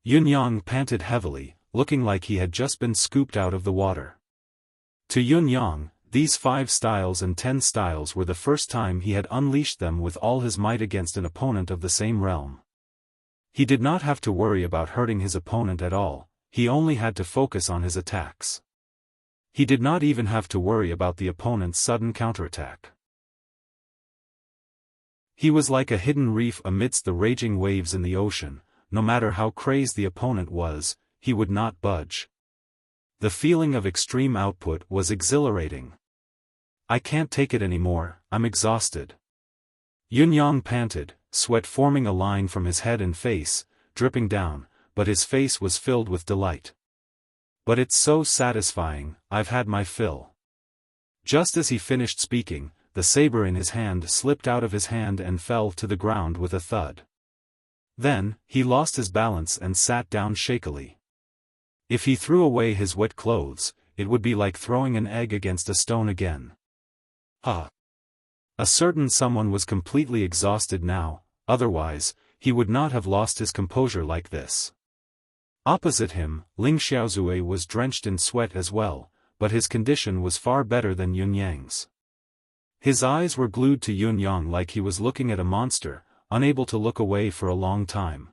Yun Yang panted heavily, looking like he had just been scooped out of the water. To Yun Yang, these 5 styles and 10 styles were the first time he had unleashed them with all his might against an opponent of the same realm. He did not have to worry about hurting his opponent at all, he only had to focus on his attacks. He did not even have to worry about the opponent's sudden counterattack. He was like a hidden reef amidst the raging waves in the ocean, no matter how crazed the opponent was, he would not budge. The feeling of extreme output was exhilarating. I can't take it anymore, I'm exhausted. Yun Yang panted, sweat forming a line from his head and face, dripping down, but his face was filled with delight. But it's so satisfying, I've had my fill. Just as he finished speaking, the saber in his hand slipped out of his hand and fell to the ground with a thud. Then, he lost his balance and sat down shakily. If he threw away his wet clothes, it would be like throwing an egg against a stone again. A certain someone was completely exhausted now, otherwise, he would not have lost his composure like this. Opposite him, Ling Xiaozui was drenched in sweat as well, but his condition was far better than Yun Yang's. His eyes were glued to Yun Yang like he was looking at a monster, unable to look away for a long time.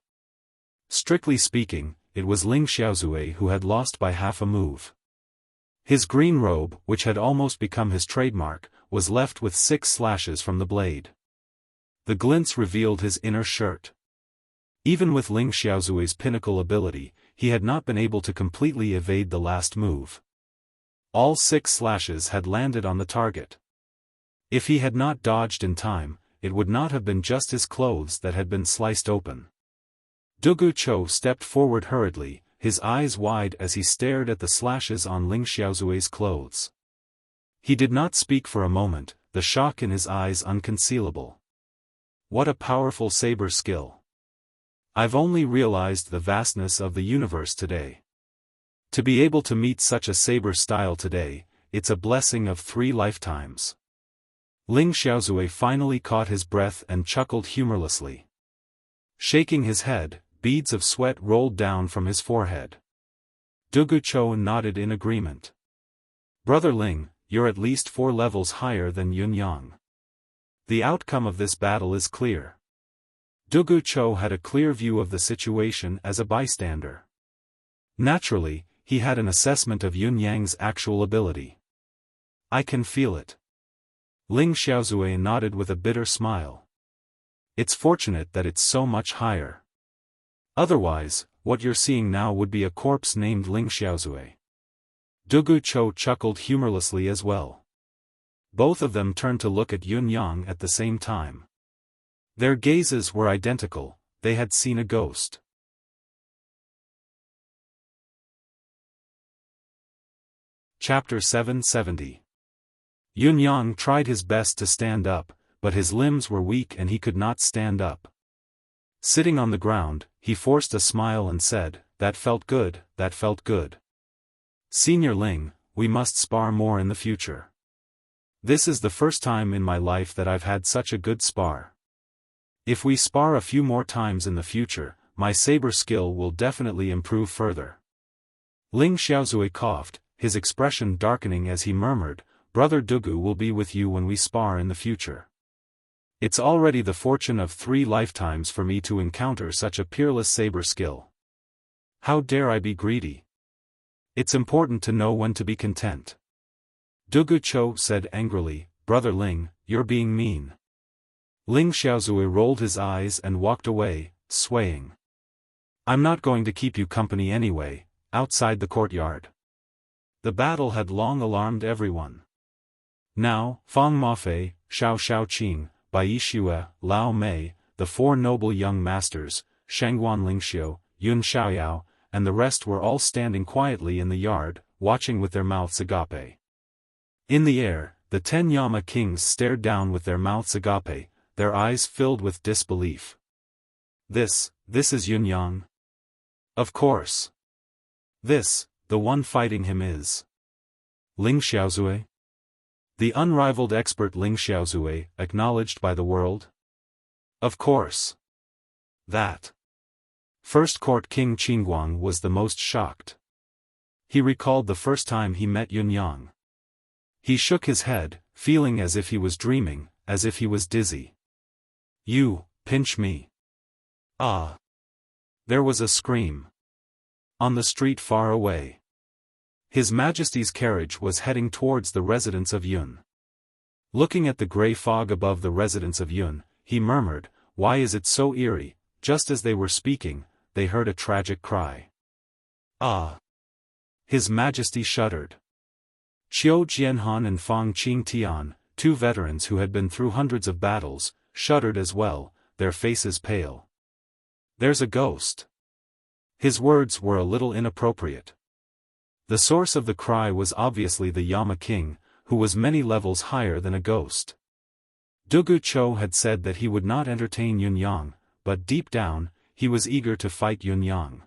Strictly speaking, it was Ling Xiaozui who had lost by half a move. His green robe, which had almost become his trademark, was left with 6 slashes from the blade. The glints revealed his inner shirt. Even with Ling Xiaozui's pinnacle ability, he had not been able to completely evade the last move. All 6 slashes had landed on the target. If he had not dodged in time, it would not have been just his clothes that had been sliced open. Dugu Chou stepped forward hurriedly, his eyes wide as he stared at the slashes on Ling Xiaozui's clothes. He did not speak for a moment, the shock in his eyes unconcealable. What a powerful saber skill. I've only realized the vastness of the universe today. To be able to meet such a saber style today, it's a blessing of 3 lifetimes. Ling Xiaozui finally caught his breath and chuckled humorlessly. Shaking his head, beads of sweat rolled down from his forehead. Dugu Chou nodded in agreement. Brother Ling, you're at least 4 levels higher than Yun Yang. The outcome of this battle is clear. Dugu Chou had a clear view of the situation as a bystander. Naturally, he had an assessment of Yun Yang's actual ability. I can feel it. Ling Xiaozue nodded with a bitter smile. It's fortunate that it's so much higher. Otherwise, what you're seeing now would be a corpse named Ling Xiaozue. Dugu Cho chuckled humorlessly as well. Both of them turned to look at Yun Yang at the same time. Their gazes were identical, they had seen a ghost. Chapter 770. Yun Yang tried his best to stand up, but his limbs were weak and he could not stand up. Sitting on the ground, he forced a smile and said, "That felt good, that felt good. Senior Ling, we must spar more in the future. This is the first time in my life that I've had such a good spar. If we spar a few more times in the future, my saber skill will definitely improve further." Ling Xiaozue coughed, his expression darkening as he murmured, "Brother Dugu will be with you when we spar in the future. It's already the fortune of 3 lifetimes for me to encounter such a peerless saber skill. How dare I be greedy? It's important to know when to be content." Dugu Cho said angrily, "Brother Ling, you're being mean." Ling Xiaozue rolled his eyes and walked away, swaying. "I'm not going to keep you company anyway." Outside the courtyard, the battle had long alarmed everyone. Now, Fang Mafei, Xiao Xiaoqing, Bai Xue, Lao Mei, the 4 noble young masters, Shangguan Lingxiu, Yun Xiaoyao, and the rest were all standing quietly in the yard, watching with their mouths agape. In the air, the 10 Yama kings stared down with their mouths agape, their eyes filled with disbelief. This is Yun Yang? Of course. This, the one fighting him is Ling Xiaozue? The unrivaled expert Ling Xiaozue, acknowledged by the world? Of course. That First Court King Qingguang was the most shocked. He recalled the first time he met Yun Yang. He shook his head, feeling as if he was dreaming, as if he was dizzy. "You, pinch me." Ah! There was a scream. On the street far away, His Majesty's carriage was heading towards the residence of Yun. Looking at the grey fog above the residence of Yun, he murmured, "Why is it so eerie?" Just as they were speaking, they heard a tragic cry. Ah! His Majesty shuddered. Qiu Jianhan and Fang Qingtian, 2 veterans who had been through hundreds of battles, shuddered as well, their faces pale. "There's a ghost." His words were a little inappropriate. The source of the cry was obviously the Yama king, who was many levels higher than a ghost. Dugu Cho had said that he would not entertain Yun Yang, but deep down, he was eager to fight Yun Yang.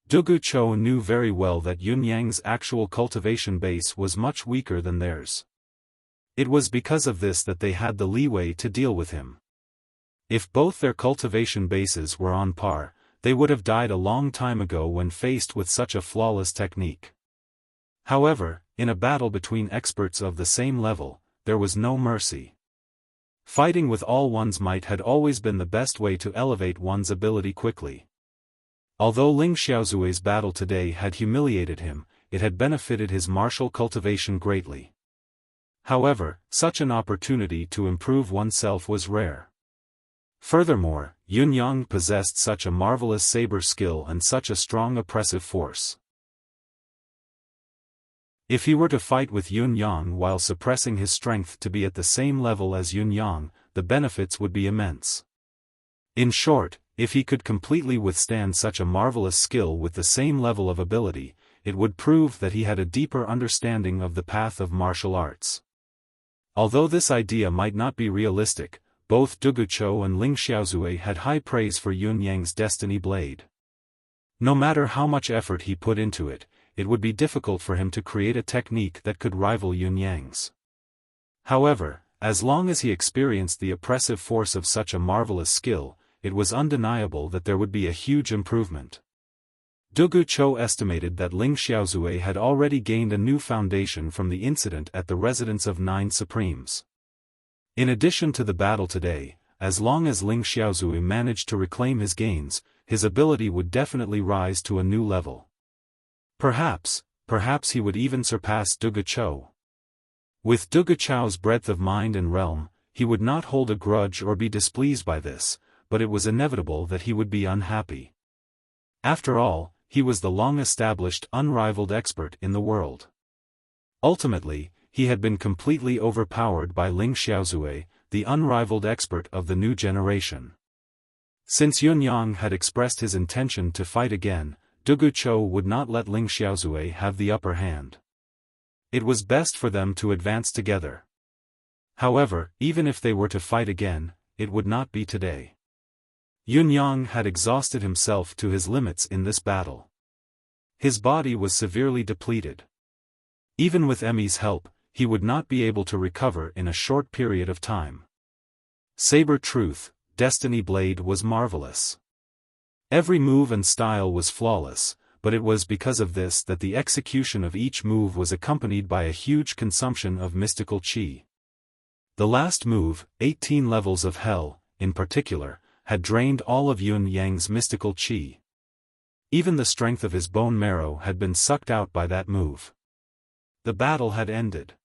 Dugu Cho knew very well that Yun Yang's actual cultivation base was much weaker than theirs. It was because of this that they had the leeway to deal with him. If both their cultivation bases were on par, they would have died a long time ago when faced with such a flawless technique. However, in a battle between experts of the same level, there was no mercy. Fighting with all one's might had always been the best way to elevate one's ability quickly. Although Ling Xiaozue's battle today had humiliated him, it had benefited his martial cultivation greatly. However, such an opportunity to improve oneself was rare. Furthermore, Yun Yang possessed such a marvelous saber skill and such a strong oppressive force. If he were to fight with Yun Yang while suppressing his strength to be at the same level as Yun Yang, the benefits would be immense. In short, if he could completely withstand such a marvelous skill with the same level of ability, it would prove that he had a deeper understanding of the path of martial arts. Although this idea might not be realistic, both Dugu Cho and Ling Xiaozue had high praise for Yun Yang's destiny blade. No matter how much effort he put into it, it would be difficult for him to create a technique that could rival Yun Yang's. However, as long as he experienced the oppressive force of such a marvelous skill, it was undeniable that there would be a huge improvement. Dugu Cho estimated that Ling Xiaozue had already gained a new foundation from the incident at the residence of 9 Supremes. In addition to the battle today, as long as Ling Xiaozue managed to reclaim his gains, his ability would definitely rise to a new level. Perhaps he would even surpass Dugu Cho. With Duguchao's breadth of mind and realm, he would not hold a grudge or be displeased by this, but it was inevitable that he would be unhappy. After all, he was the long-established, unrivaled expert in the world. Ultimately, he had been completely overpowered by Ling Xiaozue, the unrivaled expert of the new generation. Since Yun Yang had expressed his intention to fight again, Duguchou would not let Ling Xiaozue have the upper hand. It was best for them to advance together. However, even if they were to fight again, it would not be today. Yun Yang had exhausted himself to his limits in this battle. His body was severely depleted. Even with Emmy's help, he would not be able to recover in a short period of time. Saber Truth, Destiny Blade was marvelous. Every move and style was flawless, but it was because of this that the execution of each move was accompanied by a huge consumption of mystical qi. The last move, 18 levels of hell, in particular, had drained all of Yun Yang's mystical qi. Even the strength of his bone marrow had been sucked out by that move. The battle had ended.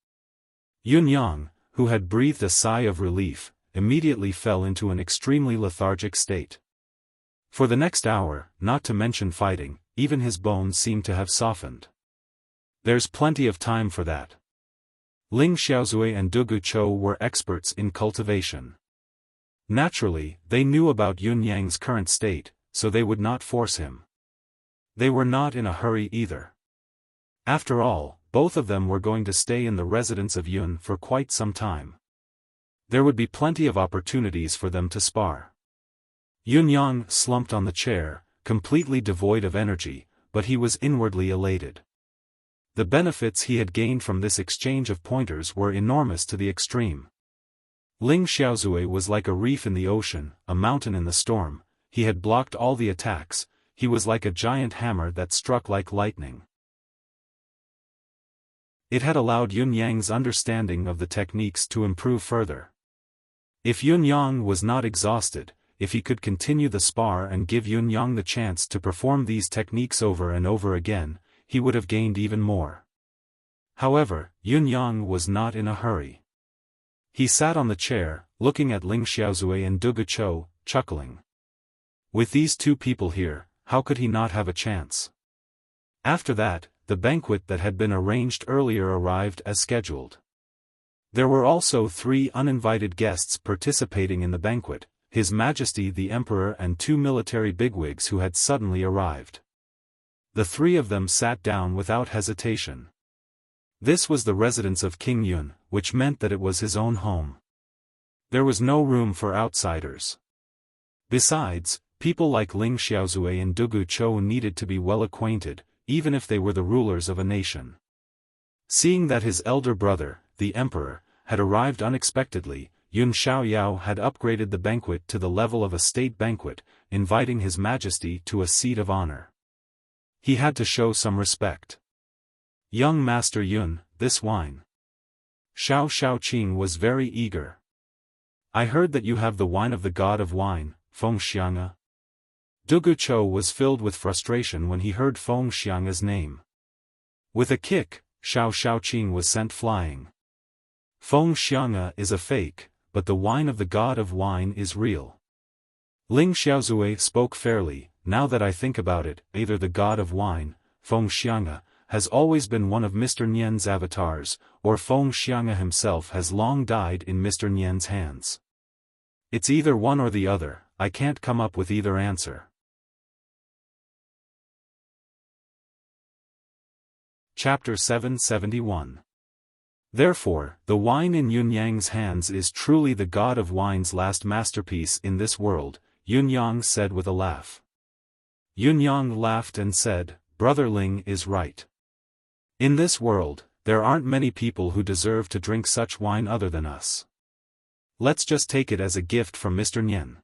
Yun Yang, who had breathed a sigh of relief, immediately fell into an extremely lethargic state. For the next hour, not to mention fighting, even his bones seemed to have softened. There's plenty of time for that. Ling Xiaozue and Duguchou were experts in cultivation. Naturally, they knew about Yun Yang's current state, so they would not force him. They were not in a hurry either. After all, both of them were going to stay in the residence of Yun for quite some time. There would be plenty of opportunities for them to spar. Yun Yang slumped on the chair, completely devoid of energy, but he was inwardly elated. The benefits he had gained from this exchange of pointers were enormous to the extreme. Ling Xiaozue was like a reef in the ocean, a mountain in the storm. He had blocked all the attacks. He was like a giant hammer that struck like lightning. It had allowed Yun Yang's understanding of the techniques to improve further. If Yun Yang was not exhausted, if he could continue the spar and give Yun Yang the chance to perform these techniques over and over again, he would have gained even more. However, Yun Yang was not in a hurry. He sat on the chair, looking at Ling Xiaozue and Duguchou, chuckling. With these two people here, how could he not have a chance? After that, the banquet that had been arranged earlier arrived as scheduled. There were also 3 uninvited guests participating in the banquet, His Majesty the Emperor and 2 military bigwigs who had suddenly arrived. The 3 of them sat down without hesitation. This was the residence of King Yun, which meant that it was his own home. There was no room for outsiders. Besides, people like Ling Xiaozue and Duguchou needed to be well acquainted, even if they were the rulers of a nation. Seeing that his elder brother, the emperor, had arrived unexpectedly, Yun Xiaoyao had upgraded the banquet to the level of a state banquet, inviting His Majesty to a seat of honor. He had to show some respect. Young Master Yun, this wine. Xiao Xiaoqing was very eager. I heard that you have the wine of the god of wine, Feng Xiang'e. Duguchou was filled with frustration when he heard Feng Xiang'e's name. With a kick, Xiao Xiaoqing was sent flying. Feng Xiang'e is a fake, but the wine of the god of wine is real. Ling Xiaozue spoke fairly. Now that I think about it, either the god of wine, Feng Xiang'e, has always been one of Mr. Nian's avatars, or Feng Xiang'e himself has long died in Mr. Nian's hands. It's either one or the other. I can't come up with either answer. Chapter 771. Therefore, the wine in Yun Yang's hands is truly the god of wine's last masterpiece in this world, Yun Yang said with a laugh. Yun Yang laughed and said, Brother Ling is right. In this world, there aren't many people who deserve to drink such wine other than us. Let's just take it as a gift from Mr. Nian.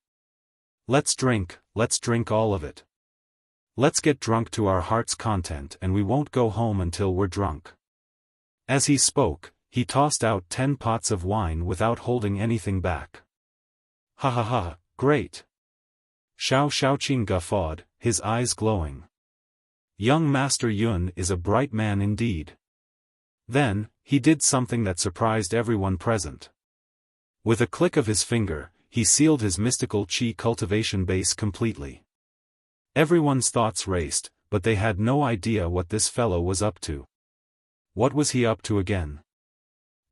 Let's drink all of it. Let's get drunk to our heart's content and we won't go home until we're drunk. As he spoke, he tossed out 10 pots of wine without holding anything back. Ha ha ha, great. Xiao Xiaoqing guffawed, his eyes glowing. Young Master Yun is a bright man indeed. Then, he did something that surprised everyone present. With a click of his finger, he sealed his mystical qi cultivation base completely. Everyone's thoughts raced, but they had no idea what this fellow was up to. What was he up to again?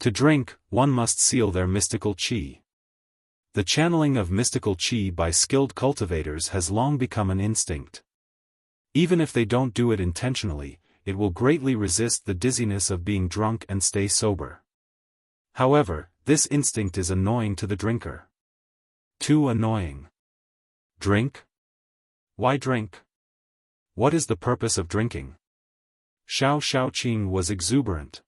To drink, one must seal their mystical qi. The channeling of mystical qi by skilled cultivators has long become an instinct. Even if they don't do it intentionally, it will greatly resist the dizziness of being drunk and stay sober. However, this instinct is annoying to the drinker. Too annoying. Drink? Why drink? What is the purpose of drinking? Xiao Xiaoqing was exuberant.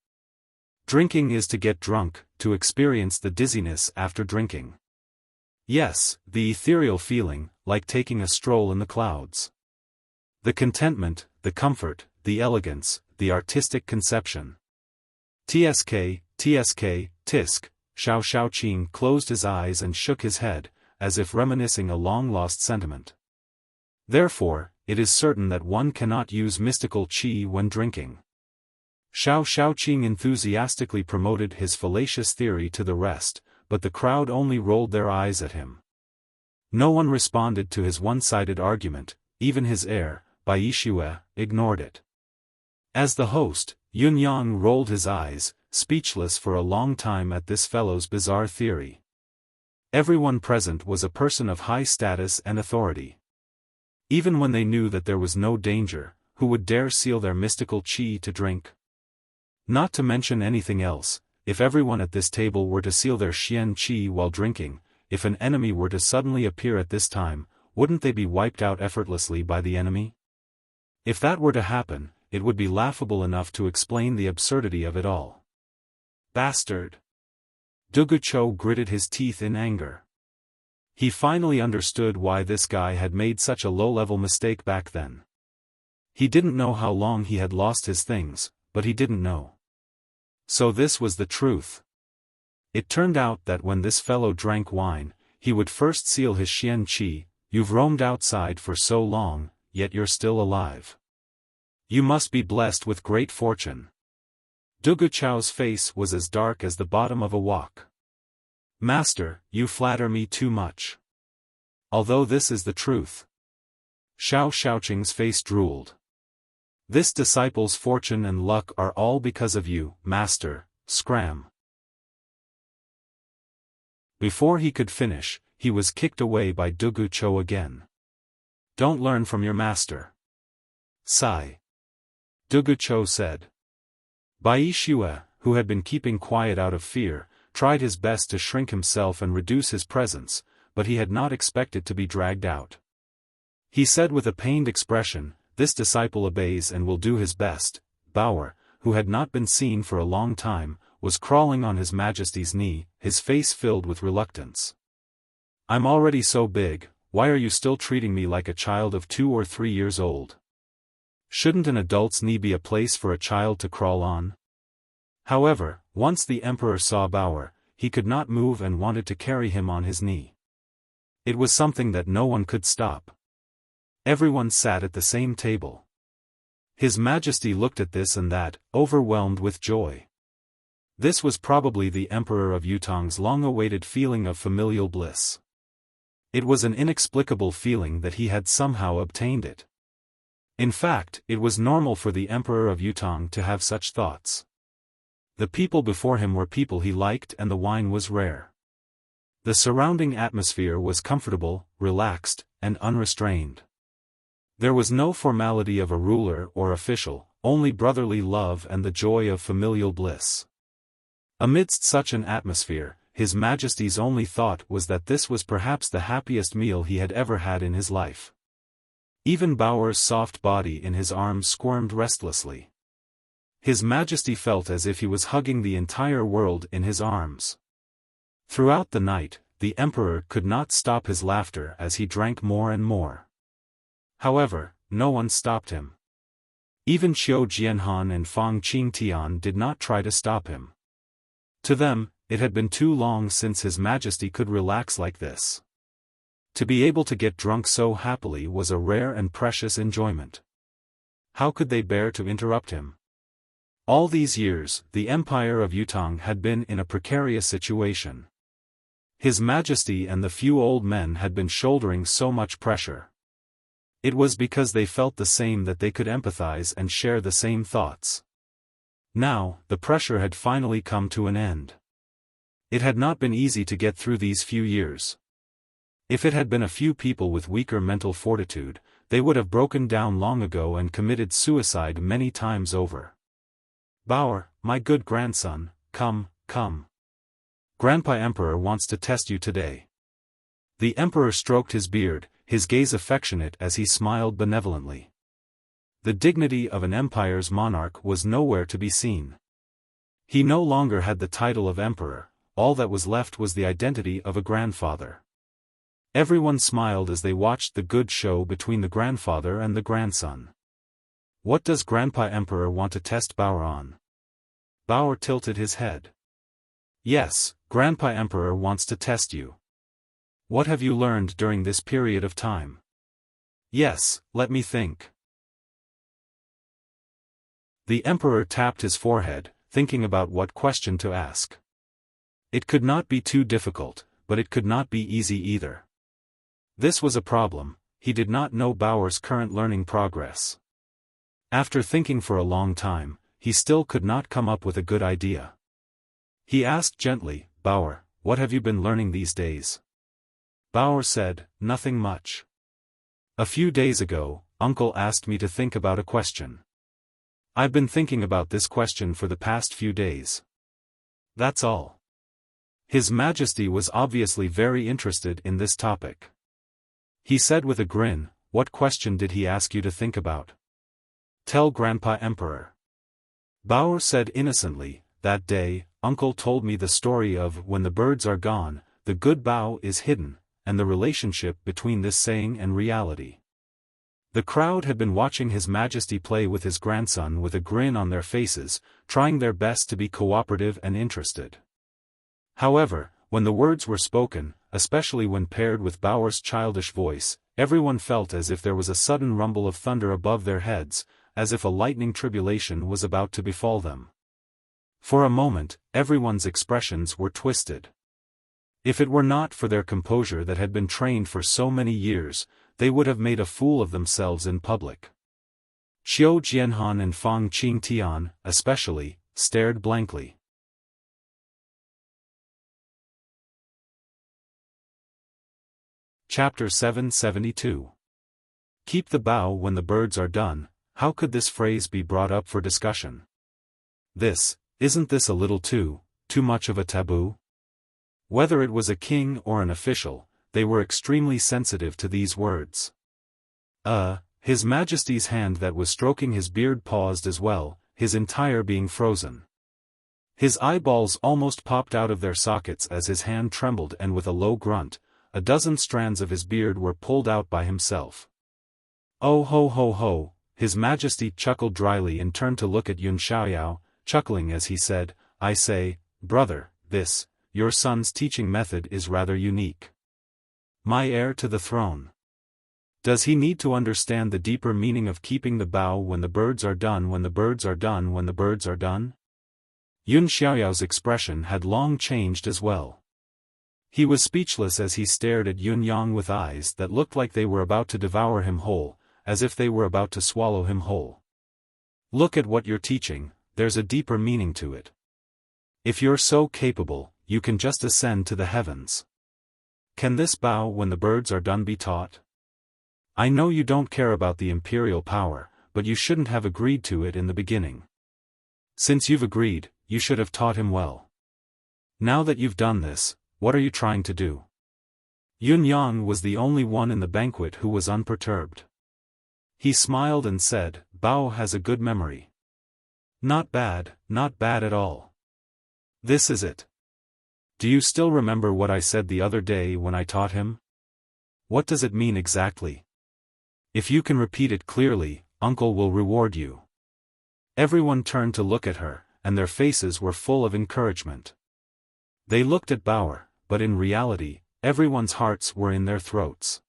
Drinking is to get drunk, to experience the dizziness after drinking. Yes, the ethereal feeling, like taking a stroll in the clouds. The contentment, the comfort, the elegance, the artistic conception. Tsk, tisk, tisk, Xiao Xiaoqing closed his eyes and shook his head, as if reminiscing a long-lost sentiment. Therefore, it is certain that one cannot use mystical qi when drinking. Xiao Xiaoqing enthusiastically promoted his fallacious theory to the rest, but the crowd only rolled their eyes at him. No one responded to his one-sided argument, even his heir, Bai Yixue, ignored it. As the host, Yunyang rolled his eyes, speechless for a long time at this fellow's bizarre theory. Everyone present was a person of high status and authority. Even when they knew that there was no danger, who would dare seal their mystical qi to drink? Not to mention anything else, if everyone at this table were to seal their xian qi while drinking, if an enemy were to suddenly appear at this time, wouldn't they be wiped out effortlessly by the enemy? If that were to happen, it would be laughable enough to explain the absurdity of it all. Bastard! Duguchou gritted his teeth in anger. He finally understood why this guy had made such a low-level mistake back then. He didn't know how long he had lost his things, but he didn't know. So this was the truth. It turned out that when this fellow drank wine, he would first seal his xian qi. You've roamed outside for so long, yet you're still alive. You must be blessed with great fortune. Duguchou's face was as dark as the bottom of a wok. Master, you flatter me too much. Although this is the truth. Xiao Xiaoqing's face drooled. This disciple's fortune and luck are all because of you, master, scram. Before he could finish, he was kicked away by Duguchou again. Don't learn from your master. Sigh. Duguchou said. Bai Yixue, who had been keeping quiet out of fear, tried his best to shrink himself and reduce his presence, but he had not expected to be dragged out. He said with a pained expression, "This disciple obeys and will do his best." Bauer, who had not been seen for a long time, was crawling on His Majesty's knee, his face filled with reluctance. "I'm already so big, why are you still treating me like a child of 2 or 3 years old? Shouldn't an adult's knee be a place for a child to crawl on?" However, once the emperor saw Bauer, he could not move and wanted to carry him on his knee. It was something that no one could stop. Everyone sat at the same table. His Majesty looked at this and that, overwhelmed with joy. This was probably the Emperor of Yutong's long-awaited feeling of familial bliss. It was an inexplicable feeling that he had somehow obtained it. In fact, it was normal for the Emperor of Yutong to have such thoughts. The people before him were people he liked and the wine was rare. The surrounding atmosphere was comfortable, relaxed, and unrestrained. There was no formality of a ruler or official, only brotherly love and the joy of familial bliss. Amidst such an atmosphere, His Majesty's only thought was that this was perhaps the happiest meal he had ever had in his life. Even Bauer's soft body in his arms squirmed restlessly. His Majesty felt as if he was hugging the entire world in his arms. Throughout the night, the Emperor could not stop his laughter as he drank more and more. However, no one stopped him. Even Qiu Jianhan and Fang Qingtian did not try to stop him. To them, it had been too long since His Majesty could relax like this. To be able to get drunk so happily was a rare and precious enjoyment. How could they bear to interrupt him? All these years, the Empire of Yutong had been in a precarious situation. His Majesty and the few old men had been shouldering so much pressure. It was because they felt the same that they could empathize and share the same thoughts. Now, the pressure had finally come to an end. It had not been easy to get through these few years. If it had been a few people with weaker mental fortitude, they would have broken down long ago and committed suicide many times over. Bauer, my good grandson, come, come. Grandpa Emperor wants to test you today. The Emperor stroked his beard, his gaze affectionate as he smiled benevolently. The dignity of an empire's monarch was nowhere to be seen. He no longer had the title of emperor, all that was left was the identity of a grandfather. Everyone smiled as they watched the good show between the grandfather and the grandson. What does Grandpa Emperor want to test Bauer on? Bauer tilted his head. Yes, Grandpa Emperor wants to test you. What have you learned during this period of time? Yes, let me think. The Emperor tapped his forehead, thinking about what question to ask. It could not be too difficult, but it could not be easy either. This was a problem, he did not know Bauer's current learning progress. After thinking for a long time, he still could not come up with a good idea. He asked gently, Bauer, what have you been learning these days? Bauer said, nothing much. A few days ago, Uncle asked me to think about a question. I've been thinking about this question for the past few days. That's all. His Majesty was obviously very interested in this topic. He said with a grin, what question did he ask you to think about? Tell Grandpa Emperor. Bauer said innocently, that day, Uncle told me the story of when the birds are gone, the good bough is hidden, and the relationship between this saying and reality. The crowd had been watching His Majesty play with his grandson with a grin on their faces, trying their best to be cooperative and interested. However, when the words were spoken, especially when paired with Bauer's childish voice, everyone felt as if there was a sudden rumble of thunder above their heads, as if a lightning tribulation was about to befall them. For a moment, everyone's expressions were twisted. If it were not for their composure that had been trained for so many years, they would have made a fool of themselves in public. Xiao Jianhan and Fang Qingtian, especially, stared blankly. Chapter 772. Keep the bough when the birds are done. How could this phrase be brought up for discussion? Isn't this a little too much of a taboo? Whether it was a king or an official, they were extremely sensitive to these words. His Majesty's hand that was stroking his beard paused as well, his entire being frozen. His eyeballs almost popped out of their sockets as his hand trembled, and with a low grunt, a dozen strands of his beard were pulled out by himself. Oh ho ho ho, His Majesty chuckled dryly and turned to look at Yun Xiaoyao, chuckling as he said, I say, brother, your son's teaching method is rather unique. My heir to the throne. Does he need to understand the deeper meaning of keeping the bough when the birds are done, when the birds are done, when the birds are done? Yun Xiaoyao's expression had long changed as well. He was speechless as he stared at Yun Yang with eyes that looked like they were about to devour him whole, as if they were about to swallow him whole. Look at what you're teaching, there's a deeper meaning to it. If you're so capable, you can just ascend to the heavens. Can this bough when the birds are done be taught? I know you don't care about the imperial power, but you shouldn't have agreed to it in the beginning. Since you've agreed, you should have taught him well. Now that you've done this, what are you trying to do? Yun Yang was the only one in the banquet who was unperturbed. He smiled and said, Bao has a good memory. Not bad at all. This is it. Do you still remember what I said the other day when I taught him? What does it mean exactly? If you can repeat it clearly, Uncle will reward you. Everyone turned to look at her, and their faces were full of encouragement. They looked at Bauer, but in reality, everyone's hearts were in their throats.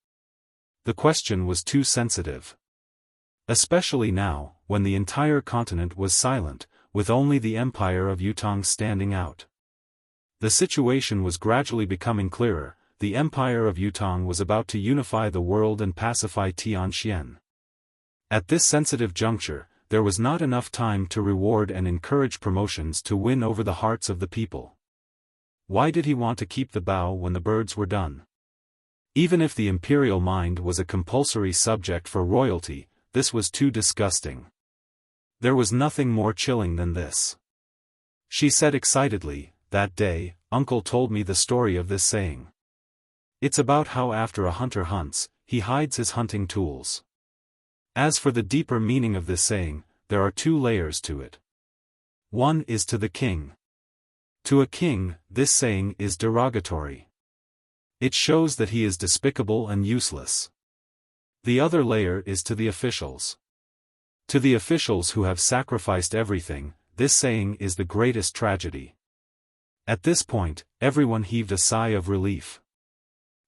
The question was too sensitive. Especially now, when the entire continent was silent, with only the empire of Yutong standing out. The situation was gradually becoming clearer. The empire of Yutong was about to unify the world and pacify Tianxian. At this sensitive juncture, there was not enough time to reward and encourage promotions to win over the hearts of the people. Why did he want to keep the bow when the birds were done? Even if the imperial mind was a compulsory subject for royalty, this was too disgusting. There was nothing more chilling than this. She said excitedly, "That day, Uncle told me the story of this saying. It's about how after a hunter hunts, he hides his hunting tools. As for the deeper meaning of this saying, there are two layers to it. One is to the king. To a king, this saying is derogatory. It shows that he is despicable and useless. The other layer is to the officials. To the officials who have sacrificed everything, this saying is the greatest tragedy." At this point, everyone heaved a sigh of relief.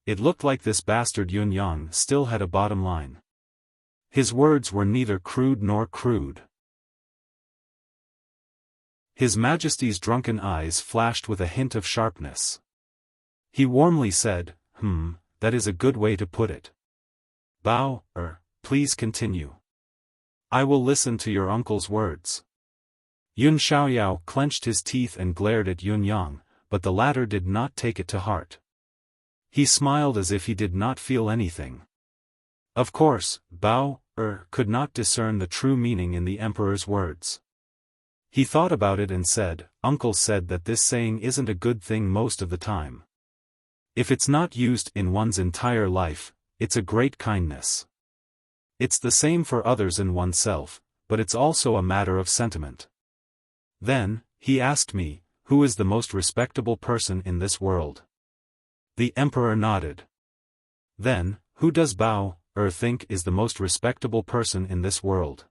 It looked like this bastard Yun Yang still had a bottom line. His words were neither crude nor crude. His Majesty's drunken eyes flashed with a hint of sharpness. He warmly said, that is a good way to put it. Bao, please continue. I will listen to your uncle's words. Yun Xiaoyao clenched his teeth and glared at Yun Yang, but the latter did not take it to heart. He smiled as if he did not feel anything. Of course, Bao, could not discern the true meaning in the emperor's words. He thought about it and said, "Uncle said that this saying isn't a good thing most of the time. If it's not used in one's entire life, it's a great kindness. It's the same for others and oneself, but it's also a matter of sentiment." Then, he asked me, "Who is the most respectable person in this world?" The emperor nodded. Then, "Who does Bao, think is the most respectable person in this world?"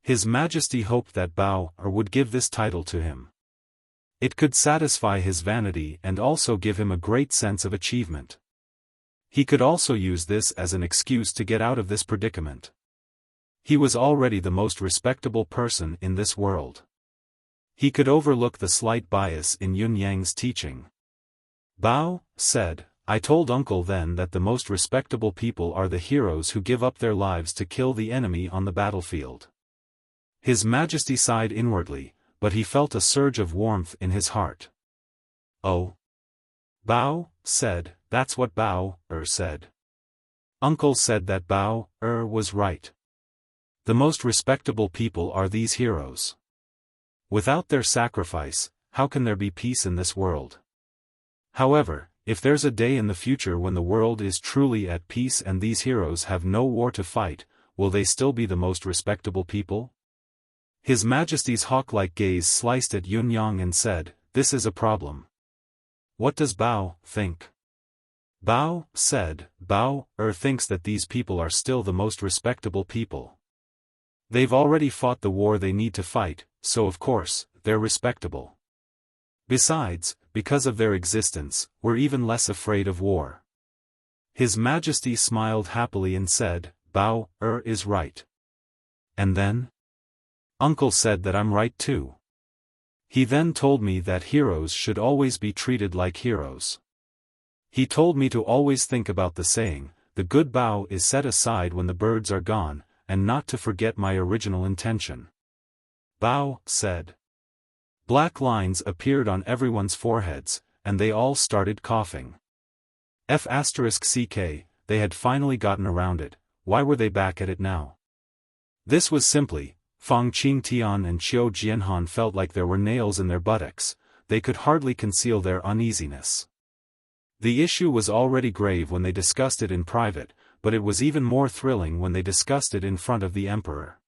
His Majesty hoped that Bao, would give this title to him. It could satisfy his vanity and also give him a great sense of achievement. He could also use this as an excuse to get out of this predicament. He was already the most respectable person in this world. He could overlook the slight bias in Yun Yang's teaching. Bao said, "I told Uncle then that the most respectable people are the heroes who give up their lives to kill the enemy on the battlefield." His Majesty sighed inwardly, but he felt a surge of warmth in his heart. "Oh." Bao said, "That's what Bao, said. Uncle said that Bao, was right. The most respectable people are these heroes. Without their sacrifice, how can there be peace in this world? However, if there's a day in the future when the world is truly at peace and these heroes have no war to fight, will they still be the most respectable people?" His Majesty's hawk-like gaze sliced at Yun Yang and said, "This is a problem. What does Bao think?" Bao said, "Bao, thinks that these people are still the most respectable people. They've already fought the war they need to fight, so of course, they're respectable. Besides, because of their existence, we're even less afraid of war." His Majesty smiled happily and said, "Bao, is right. And then? Uncle said that I'm right too. He then told me that heroes should always be treated like heroes. He told me to always think about the saying, the good Bao is set aside when the birds are gone, and not to forget my original intention." Bao said. Black lines appeared on everyone's foreheads, and they all started coughing. *CK, they had finally gotten around it. Why were they back at it now? This was simply, Fang Qingtian and Qiu Jianhan felt like there were nails in their buttocks. They could hardly conceal their uneasiness. The issue was already grave when they discussed it in private, but it was even more thrilling when they discussed it in front of the emperor.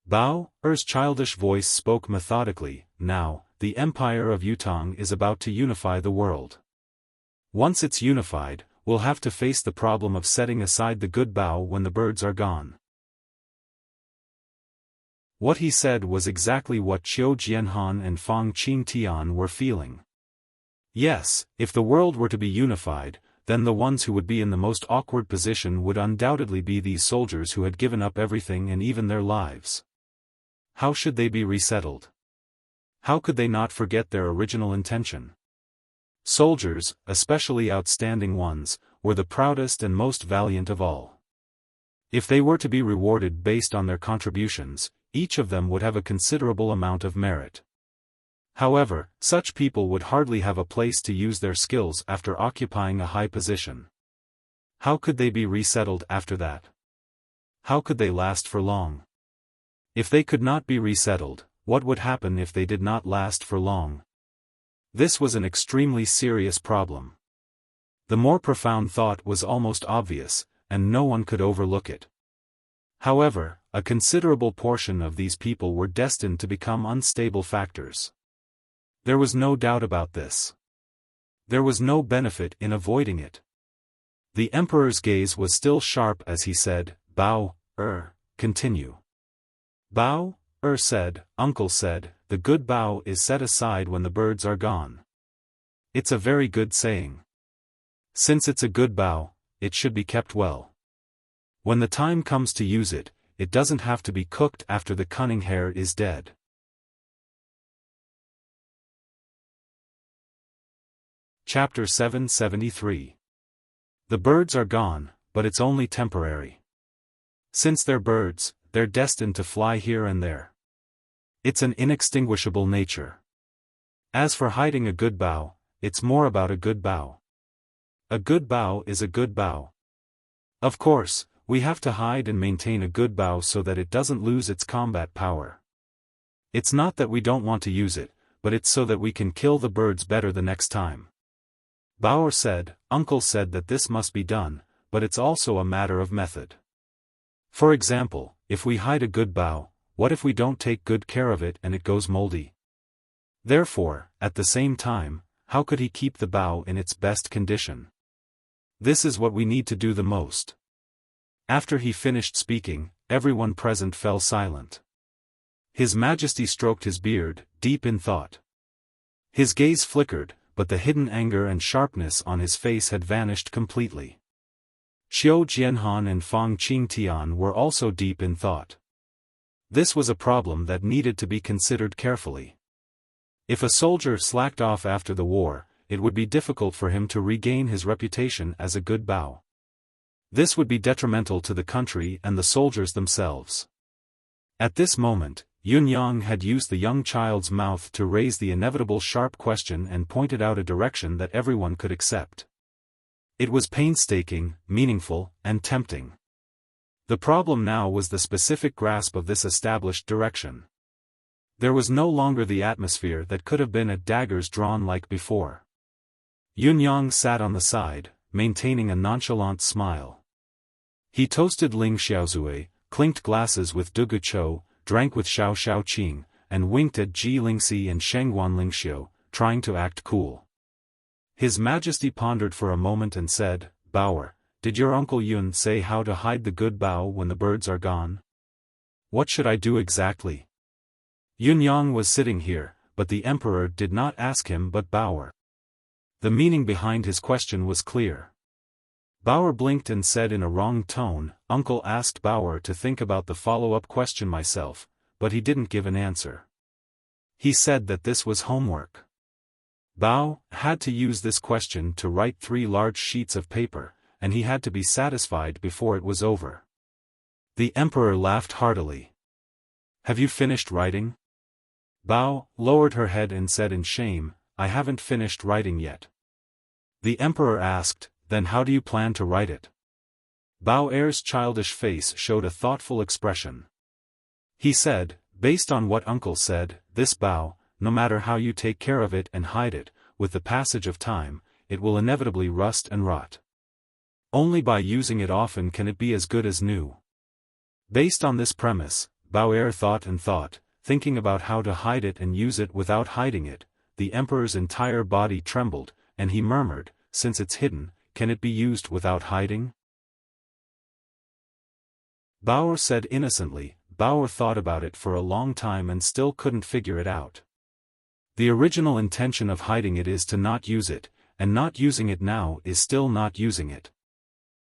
Bao's childish voice spoke methodically. "Now, the empire of Yutong is about to unify the world. Once it's unified, we'll have to face the problem of setting aside the good Bao when the birds are gone." What he said was exactly what Qiu Jianhan and Fang Qingtian were feeling. Yes, if the world were to be unified, then the ones who would be in the most awkward position would undoubtedly be these soldiers who had given up everything and even their lives. How should they be resettled? How could they not forget their original intention? Soldiers, especially outstanding ones, were the proudest and most valiant of all. If they were to be rewarded based on their contributions, each of them would have a considerable amount of merit. However, such people would hardly have a place to use their skills after occupying a high position. How could they be resettled after that? How could they last for long? If they could not be resettled, what would happen if they did not last for long? This was an extremely serious problem. The more profound thought was almost obvious, and no one could overlook it. However, a considerable portion of these people were destined to become unstable factors. There was no doubt about this. There was no benefit in avoiding it. The emperor's gaze was still sharp as he said, "Bao, continue." Bao, said, "Uncle said, the good bough is set aside when the birds are gone." It's a very good saying. Since it's a good bough, it should be kept well. When the time comes to use it, it doesn't have to be cooked after the cunning hare is dead. Chapter 773. The birds are gone, but it's only temporary. Since they're birds, they're destined to fly here and there. It's an inextinguishable nature. As for hiding a good bough, it's more about a good bough. A good bough is a good bough. Of course, we have to hide and maintain a good bough so that it doesn't lose its combat power. It's not that we don't want to use it, but it's so that we can kill the birds better the next time. Bauer said, "Uncle said that this must be done, but it's also a matter of method. For example, if we hide a good bough, what if we don't take good care of it and it goes moldy? Therefore, at the same time, how could he keep the bough in its best condition? This is what we need to do the most." After he finished speaking, everyone present fell silent. His Majesty stroked his beard, deep in thought. His gaze flickered, but the hidden anger and sharpness on his face had vanished completely. Xiao Jianhan and Fang Qingtian were also deep in thought. This was a problem that needed to be considered carefully. If a soldier slacked off after the war, it would be difficult for him to regain his reputation as a good bough. This would be detrimental to the country and the soldiers themselves. At this moment, Yun Yang had used the young child's mouth to raise the inevitable sharp question and pointed out a direction that everyone could accept. It was painstaking, meaningful, and tempting. The problem now was the specific grasp of this established direction. There was no longer the atmosphere that could have been at daggers drawn like before. Yun Yang sat on the side, maintaining a nonchalant smile. He toasted Ling Xiaozui, clinked glasses with Du Guchou, drank with Xiao Xiaoqing, and winked at Ji Lingxi and Shengguan Lingxiu, trying to act cool. His Majesty pondered for a moment and said, "Bauer, did your Uncle Yun say how to hide the good bough when the birds are gone? What should I do exactly?" Yun Yang was sitting here, but the emperor did not ask him but Bauer. The meaning behind his question was clear. Bauer blinked and said in a wrong tone, "Uncle asked Bauer to think about the follow-up question myself, but he didn't give an answer. He said that this was homework." Bao had to use this question to write 3 large sheets of paper, and he had to be satisfied before it was over. The emperor laughed heartily. "Have you finished writing?" Bao lowered her head and said in shame, "I haven't finished writing yet." The emperor asked, "Then how do you plan to write it?" Bao Er's childish face showed a thoughtful expression. He said, "Based on what Uncle said, this Bao, no matter how you take care of it and hide it, with the passage of time, it will inevitably rust and rot. Only by using it often can it be as good as new." Based on this premise, Bao Er thought and thought, thinking about how to hide it and use it without hiding it. The emperor's entire body trembled, and he murmured, "Since it's hidden, can it be used without hiding?" Bauer said innocently. Bauer thought about it for a long time and still couldn't figure it out. The original intention of hiding it is to not use it, and not using it now is still not using it.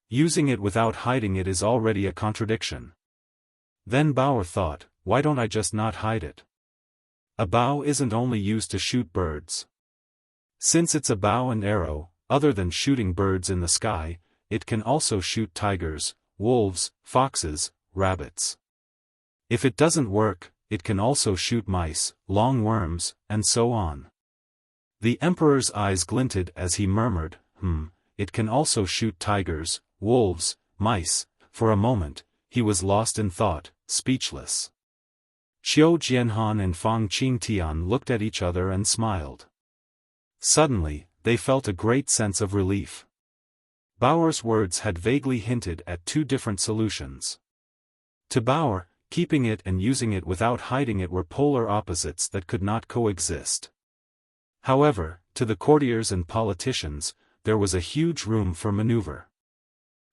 Using it without hiding it is already a contradiction. Then Bauer thought, why don't I just not hide it? A bow isn't only used to shoot birds. Since it's a bow and arrow, other than shooting birds in the sky, it can also shoot tigers, wolves, foxes, rabbits. If it doesn't work, it can also shoot mice, long worms, and so on. The emperor's eyes glinted as he murmured, it can also shoot tigers, wolves, mice. For a moment, he was lost in thought, speechless. Qiu Jianhan and Fang Qingtian looked at each other and smiled. Suddenly, they felt a great sense of relief. Bao'er's words had vaguely hinted at two different solutions. To Bao'er, keeping it and using it without hiding it were polar opposites that could not coexist. However, to the courtiers and politicians, there was a huge room for maneuver.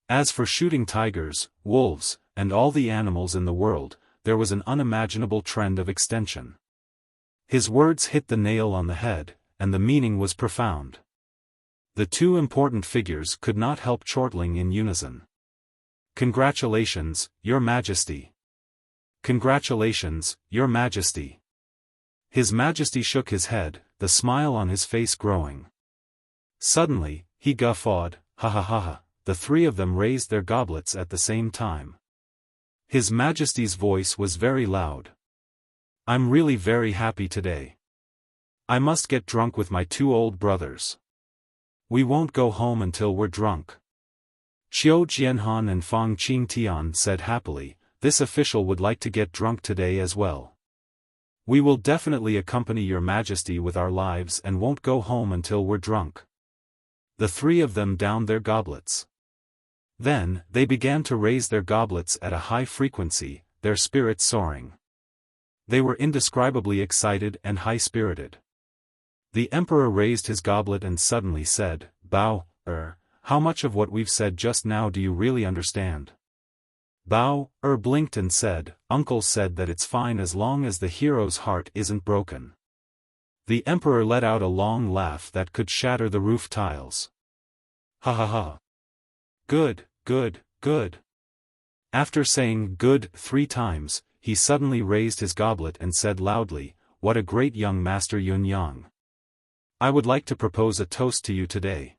As for shooting tigers, wolves, and all the animals in the world, there was an unimaginable trend of extension. His words hit the nail on the head, and the meaning was profound. The two important figures could not help chortling in unison. "Congratulations, Your Majesty! Congratulations, Your Majesty!" His Majesty shook his head, the smile on his face growing. Suddenly, he guffawed, ha ha ha ha. The three of them raised their goblets at the same time. His Majesty's voice was very loud. "I'm really very happy today. I must get drunk with my two old brothers. We won't go home until we're drunk." Qiu Jianhan and Fang Qingtian said happily, "This official would like to get drunk today as well. We will definitely accompany Your Majesty with our lives and won't go home until we're drunk." The three of them downed their goblets. Then, they began to raise their goblets at a high frequency, their spirits soaring. They were indescribably excited and high-spirited. The emperor raised his goblet and suddenly said, "Bao-er, how much of what we've said just now do you really understand?" Bao-er blinked and said, "Uncle said that it's fine as long as the hero's heart isn't broken." The emperor let out a long laugh that could shatter the roof tiles. "Ha ha ha. Good, good, good." After saying "good" 3 times, he suddenly raised his goblet and said loudly, "What a great young master Yun Yang. I would like to propose a toast to you today."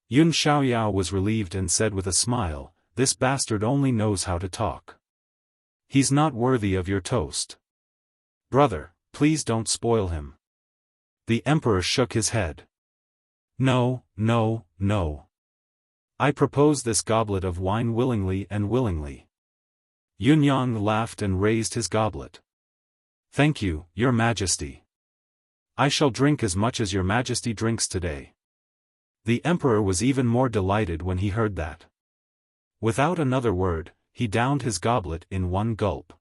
Yun Xiaoyao was relieved and said with a smile, "This bastard only knows how to talk. He's not worthy of your toast. Brother, please don't spoil him." The emperor shook his head. "No, no, no. I propose this goblet of wine willingly and willingly." Yun Yang laughed and raised his goblet. "Thank you, Your Majesty. I shall drink as much as Your Majesty drinks today." The emperor was even more delighted when he heard that. Without another word, he downed his goblet in one gulp.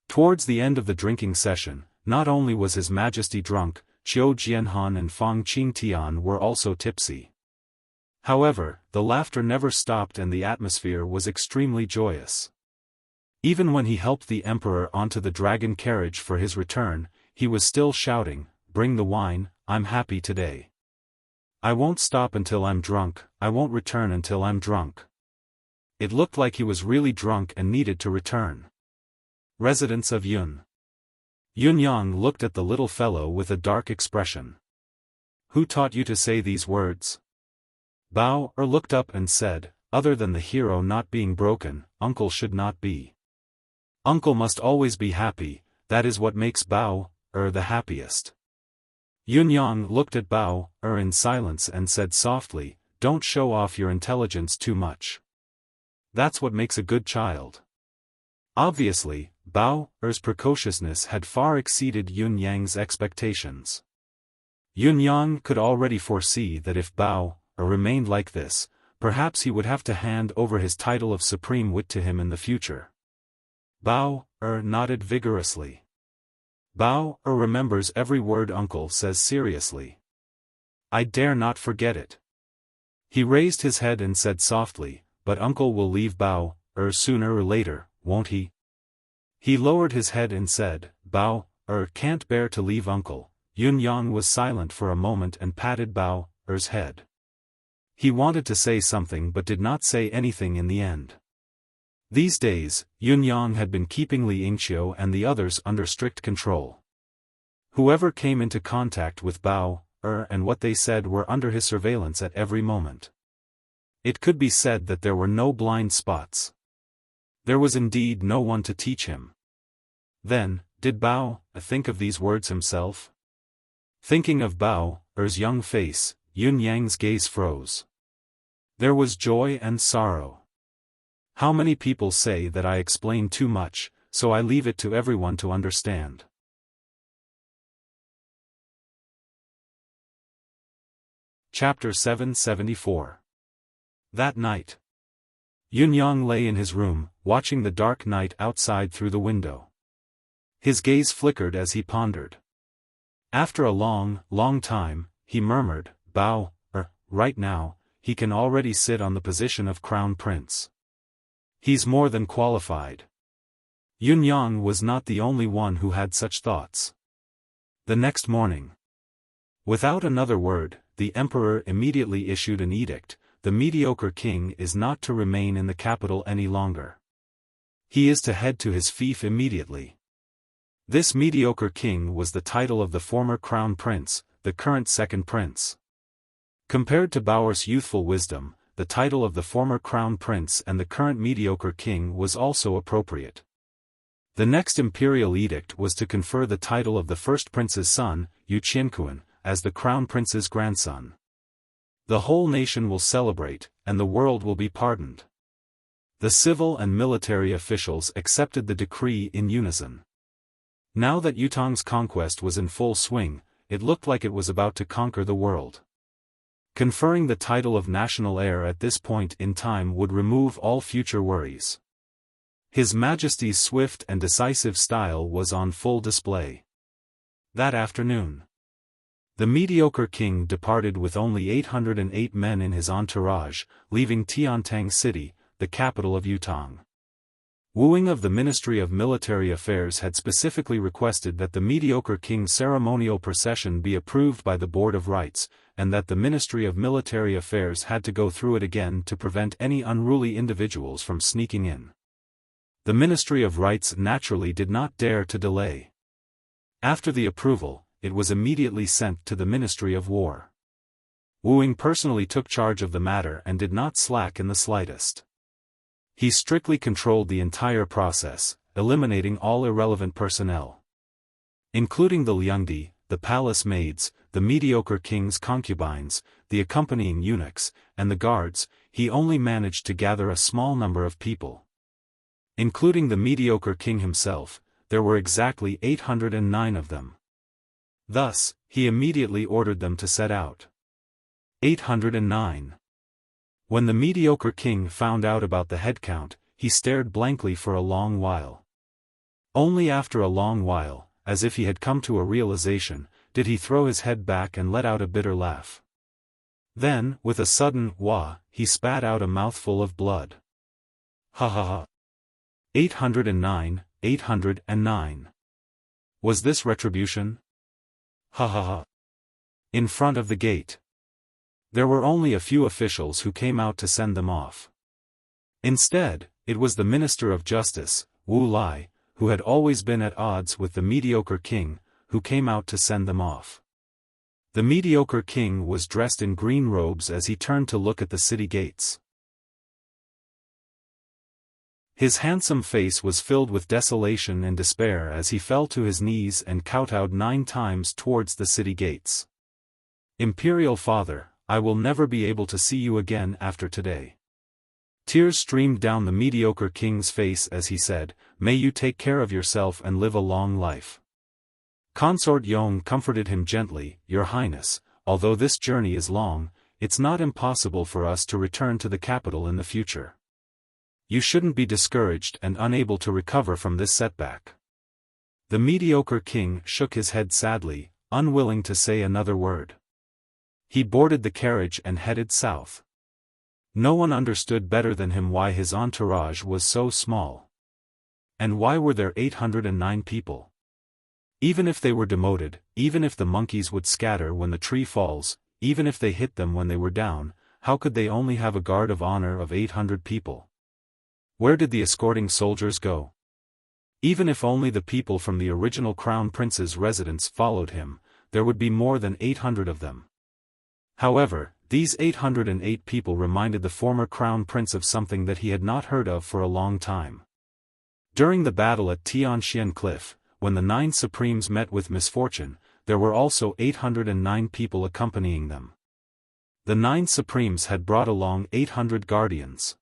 Towards the end of the drinking session, not only was His Majesty drunk, Qiu Jianhan and Fang Qingtian were also tipsy. However, the laughter never stopped and the atmosphere was extremely joyous. Even when he helped the emperor onto the dragon carriage for his return, he was still shouting, "Bring the wine, I'm happy today. I won't stop until I'm drunk, I won't return until I'm drunk." It looked like he was really drunk and needed to return. Residents of Yun. Yun Yang looked at the little fellow with a dark expression. "Who taught you to say these words?" Bao-er looked up and said, "Other than the hero not being broken, Uncle should not be. Uncle must always be happy, that is what makes Bao-er the happiest." Yun Yang looked at Bao-er in silence and said softly, "Don't show off your intelligence too much. That's what makes a good child." Obviously, Bao-er's precociousness had far exceeded Yun Yang's expectations. Yun Yang could already foresee that if Bao-er remained like this, perhaps he would have to hand over his title of supreme wit to him in the future. Bao-er nodded vigorously. Bao-er remembers every word Uncle says seriously. I dare not forget it. He raised his head and said softly, "But Uncle will leave Bao-er sooner or later, won't he?" He lowered his head and said, "Bao-er can't bear to leave Uncle." Yun Yang was silent for a moment and patted Bao-er's head. He wanted to say something but did not say anything in the end. These days, Yunyang had been keeping Li Yingqiu and the others under strict control. Whoever came into contact with Bao, and what they said were under his surveillance at every moment. It could be said that there were no blind spots. There was indeed no one to teach him. Then, did Bao think of these words himself? Thinking of Bao's young face, Yunyang's gaze froze. There was joy and sorrow. How many people say that I explain too much, so I leave it to everyone to understand. Chapter 774. That night, Yunyang lay in his room, watching the dark night outside through the window. His gaze flickered as he pondered. After a long, long time, he murmured, Bao, right now, he can already sit on the position of crown prince. He's more than qualified. Yunyang was not the only one who had such thoughts. The next morning, without another word, the emperor immediately issued an edict: the mediocre king is not to remain in the capital any longer. He is to head to his fief immediately. This mediocre king was the title of the former crown prince, the current second prince. Compared to Bao's youthful wisdom, the title of the former crown prince and the current mediocre king was also appropriate. The next imperial edict was to confer the title of the first prince's son, Yu Qianquan, as the crown prince's grandson. The whole nation will celebrate, and the world will be pardoned. The civil and military officials accepted the decree in unison. Now that Yutong's conquest was in full swing, it looked like it was about to conquer the world. Conferring the title of national heir at this point in time would remove all future worries. His Majesty's swift and decisive style was on full display. That afternoon, the mediocre king departed with only 808 men in his entourage, leaving Tiantang City, the capital of Yutong. Wu Ying of the Ministry of Military Affairs had specifically requested that the mediocre king's ceremonial procession be approved by the Board of Rites, and that the Ministry of Military Affairs had to go through it again to prevent any unruly individuals from sneaking in. The Ministry of Rites naturally did not dare to delay. After the approval, it was immediately sent to the Ministry of War. Wu Ying personally took charge of the matter and did not slack in the slightest. He strictly controlled the entire process, eliminating all irrelevant personnel. Including the Liangdi, the palace maids, the mediocre king's concubines, the accompanying eunuchs, and the guards, he only managed to gather a small number of people. Including the mediocre king himself, there were exactly 809 of them. Thus, he immediately ordered them to set out. 809. When the mediocre king found out about the head count, he stared blankly for a long while. Only after a long while, as if he had come to a realization, did he throw his head back and let out a bitter laugh. Then, with a sudden wah, he spat out a mouthful of blood. Ha ha ha. 809, 809. Was this retribution? Ha ha ha. In front of the gate, there were only a few officials who came out to send them off. Instead, it was the Minister of Justice, Wu Lai, who had always been at odds with the mediocre king, who came out to send them off. The mediocre king was dressed in green robes as he turned to look at the city gates. His handsome face was filled with desolation and despair as he fell to his knees and kowtowed 9 times towards the city gates. Imperial Father, I will never be able to see you again after today. Tears streamed down the mediocre king's face as he said, May you take care of yourself and live a long life. Consort Yong comforted him gently, Your Highness, although this journey is long, it's not impossible for us to return to the capital in the future. You shouldn't be discouraged and unable to recover from this setback. The mediocre king shook his head sadly, unwilling to say another word. He boarded the carriage and headed south. No one understood better than him why his entourage was so small. And why were there 809 people? Even if they were demoted, even if the monkeys would scatter when the tree falls, even if they hit them when they were down, how could they only have a guard of honor of 800 people? Where did the escorting soldiers go? Even if only the people from the original crown prince's residence followed him, there would be more than 800 of them. However, these 808 people reminded the former crown prince of something that he had not heard of for a long time. During the battle at Tianxian Cliff, when the 9 supremes met with misfortune, there were also 809 people accompanying them. The 9 supremes had brought along 800 guardians.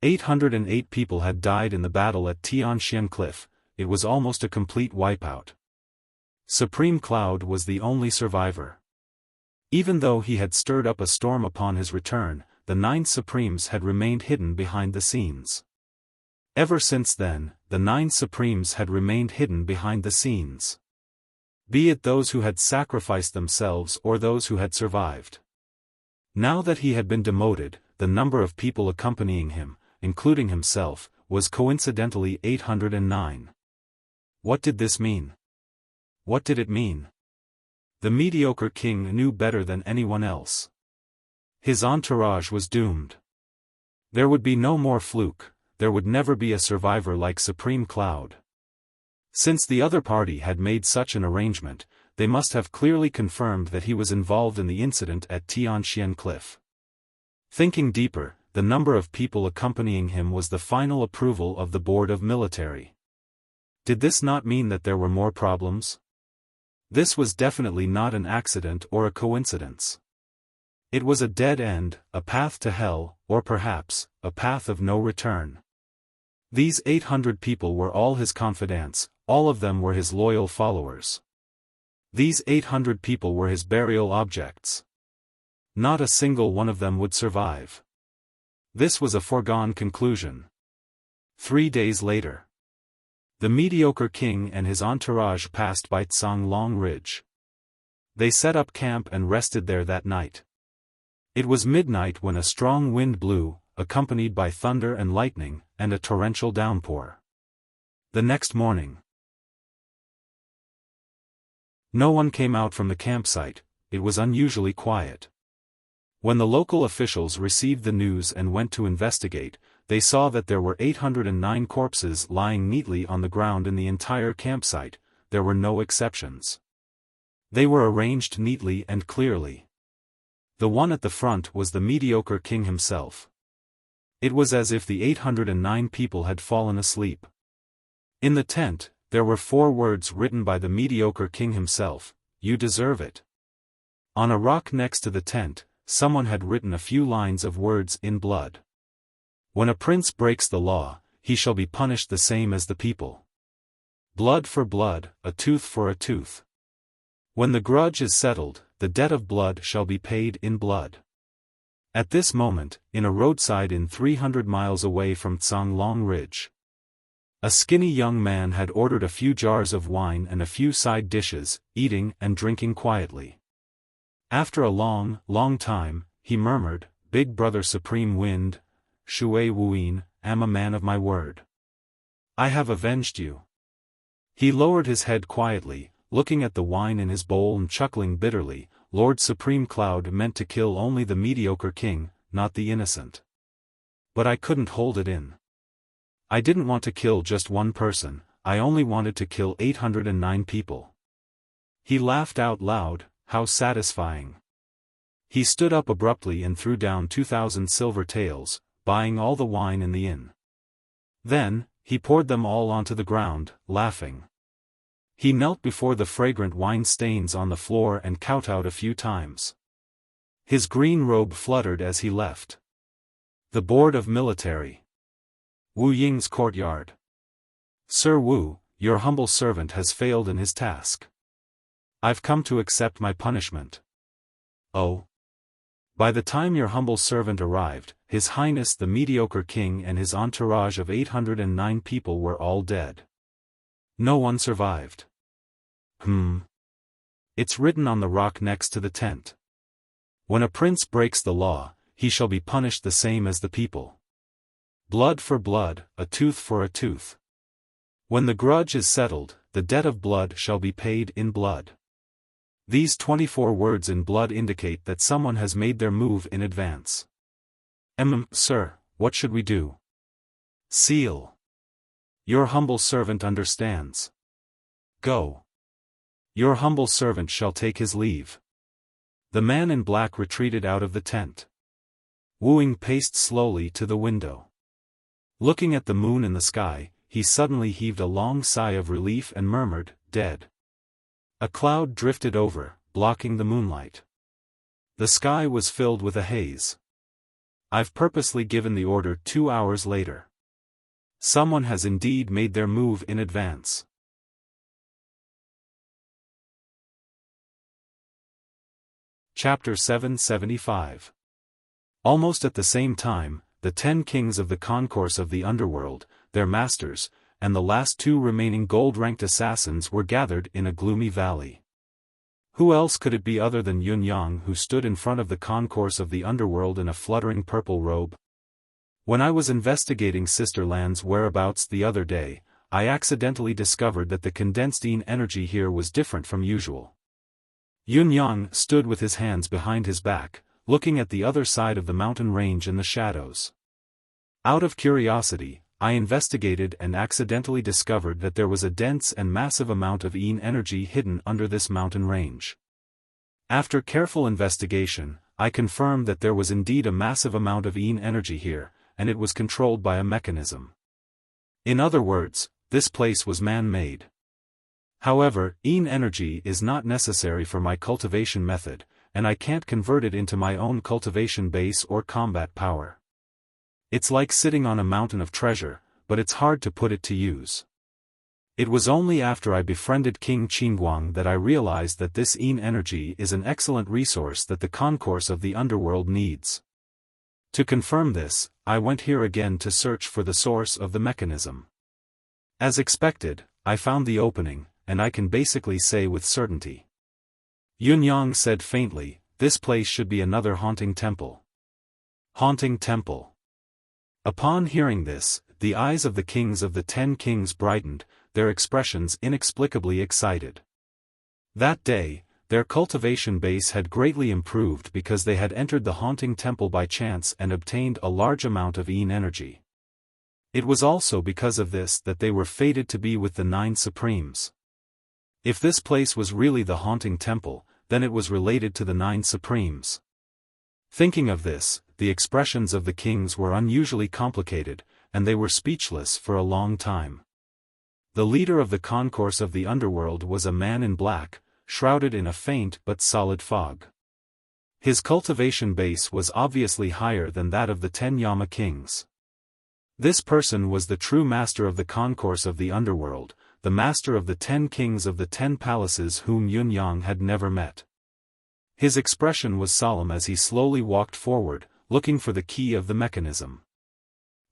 808 people had died in the battle at Tianxian Cliff. It was almost a complete wipeout. Supreme Cloud was the only survivor. Even though he had stirred up a storm upon his return, the 9 supremes had remained hidden behind the scenes. Ever since then, the 9 supremes had remained hidden behind the scenes. Be it those who had sacrificed themselves or those who had survived. Now that he had been demoted, the number of people accompanying him, including himself, was coincidentally 809. What did this mean? What did it mean? The mediocre king knew better than anyone else. His entourage was doomed. There would be no more fluke, there would never be a survivor like Supreme Cloud. Since the other party had made such an arrangement, they must have clearly confirmed that he was involved in the incident at Tianxian Cliff. Thinking deeper, the number of people accompanying him was the final approval of the Board of Military. Did this not mean that there were more problems? This was definitely not an accident or a coincidence. It was a dead end, a path to hell, or perhaps, a path of no return. These 800 people were all his confidants, all of them were his loyal followers. These 800 people were his burial objects. Not a single one of them would survive. This was a foregone conclusion. 3 days later, the mediocre king and his entourage passed by Long Ridge. They set up camp and rested there that night. It was midnight when a strong wind blew, accompanied by thunder and lightning, and a torrential downpour. The next morning, no one came out from the campsite. It was unusually quiet. When the local officials received the news and went to investigate, they saw that there were 809 corpses lying neatly on the ground in the entire campsite. There were no exceptions. They were arranged neatly and clearly. The one at the front was the mediocre king himself. It was as if the 809 people had fallen asleep. In the tent, there were 4 words written by the mediocre king himself: "You deserve it." On a rock next to the tent, someone had written a few lines of words in blood. "When a prince breaks the law, he shall be punished the same as the people. Blood for blood, a tooth for a tooth. When the grudge is settled, the debt of blood shall be paid in blood." At this moment, in a roadside inn 300 miles away from Long Ridge, a skinny young man had ordered a few jars of wine and a few side dishes, eating and drinking quietly. After a long, long time, he murmured, "Big Brother Supreme Wind, Shui Wuyin, am a man of my word. I have avenged you." He lowered his head quietly, looking at the wine in his bowl and chuckling bitterly. Lord Supreme Cloud meant to kill only the mediocre king, not the innocent. But I couldn't hold it in. I didn't want to kill just one person, I only wanted to kill 809 people. He laughed out loud. How satisfying. He stood up abruptly and threw down 2,000 silver taels, buying all the wine in the inn. Then, he poured them all onto the ground, laughing. He knelt before the fragrant wine stains on the floor and kowtowed a few times. His green robe fluttered as he left. The Board of Military. Wu Ying's courtyard. "Sir Wu, your humble servant has failed in his task. I've come to accept my punishment." "Oh." By the time your humble servant arrived, His Highness the mediocre king and his entourage of 809 people were all dead. No one survived. It's written on the rock next to the tent. When a prince breaks the law, he shall be punished the same as the people. Blood for blood, a tooth for a tooth. When the grudge is settled, the debt of blood shall be paid in blood. These 24 words in blood indicate that someone has made their move in advance. Sir, what should we do?" Seal. Your humble servant understands. Go. Your humble servant shall take his leave. The man in black retreated out of the tent. Wu Ying paced slowly to the window. Looking at the moon in the sky, he suddenly heaved a long sigh of relief and murmured, "Dead." A cloud drifted over, blocking the moonlight. The sky was filled with a haze. I've purposely given the order 2 hours later. Someone has indeed made their move in advance. Chapter 775. Almost at the same time, the 10 kings of the concourse of the underworld, their masters, and the last 2 remaining gold-ranked assassins were gathered in a gloomy valley. Who else could it be other than Yun Yang, who stood in front of the concourse of the underworld in a fluttering purple robe? When I was investigating Sister Lan's whereabouts the other day, I accidentally discovered that the condensed yin energy here was different from usual. Yun Yang stood with his hands behind his back, looking at the other side of the mountain range in the shadows. Out of curiosity, I investigated and accidentally discovered that there was a dense and massive amount of yin energy hidden under this mountain range. After careful investigation, I confirmed that there was indeed a massive amount of yin energy here, and it was controlled by a mechanism. In other words, this place was man-made. However, yin energy is not necessary for my cultivation method, and I can't convert it into my own cultivation base or combat power. It's like sitting on a mountain of treasure, but it's hard to put it to use. It was only after I befriended King Qingguang that I realized that this yin energy is an excellent resource that the concourse of the underworld needs. To confirm this, I went here again to search for the source of the mechanism. As expected, I found the opening, and I can basically say with certainty. Yun Yang said faintly, "This place should be another haunting temple." Haunting temple. Upon hearing this, the eyes of the kings of the 10 kings brightened, their expressions inexplicably excited. That day, their cultivation base had greatly improved because they had entered the haunting temple by chance and obtained a large amount of yin energy. It was also because of this that they were fated to be with the 9 supremes. If this place was really the haunting temple, then it was related to the 9 supremes. Thinking of this, the expressions of the kings were unusually complicated, and they were speechless for a long time. The leader of the concourse of the underworld was a man in black, shrouded in a faint but solid fog. His cultivation base was obviously higher than that of the 10 Yama kings. This person was the true master of the concourse of the underworld, the master of the 10 kings of the 10 palaces whom Yun Yang had never met. His expression was solemn as he slowly walked forward, looking for the key of the mechanism.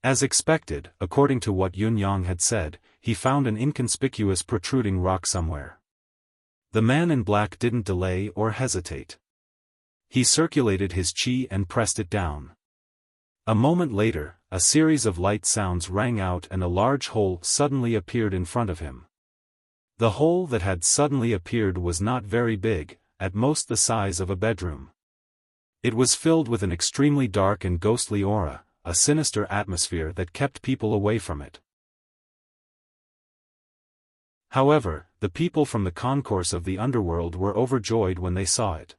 As expected, according to what Yun Yang had said, he found an inconspicuous protruding rock somewhere. The man in black didn't delay or hesitate. He circulated his qi and pressed it down. A moment later, a series of light sounds rang out and a large hole suddenly appeared in front of him. The hole that had suddenly appeared was not very big, at most the size of a bedroom. It was filled with an extremely dark and ghostly aura, a sinister atmosphere that kept people away from it. However, the people from the concourse of the underworld were overjoyed when they saw it.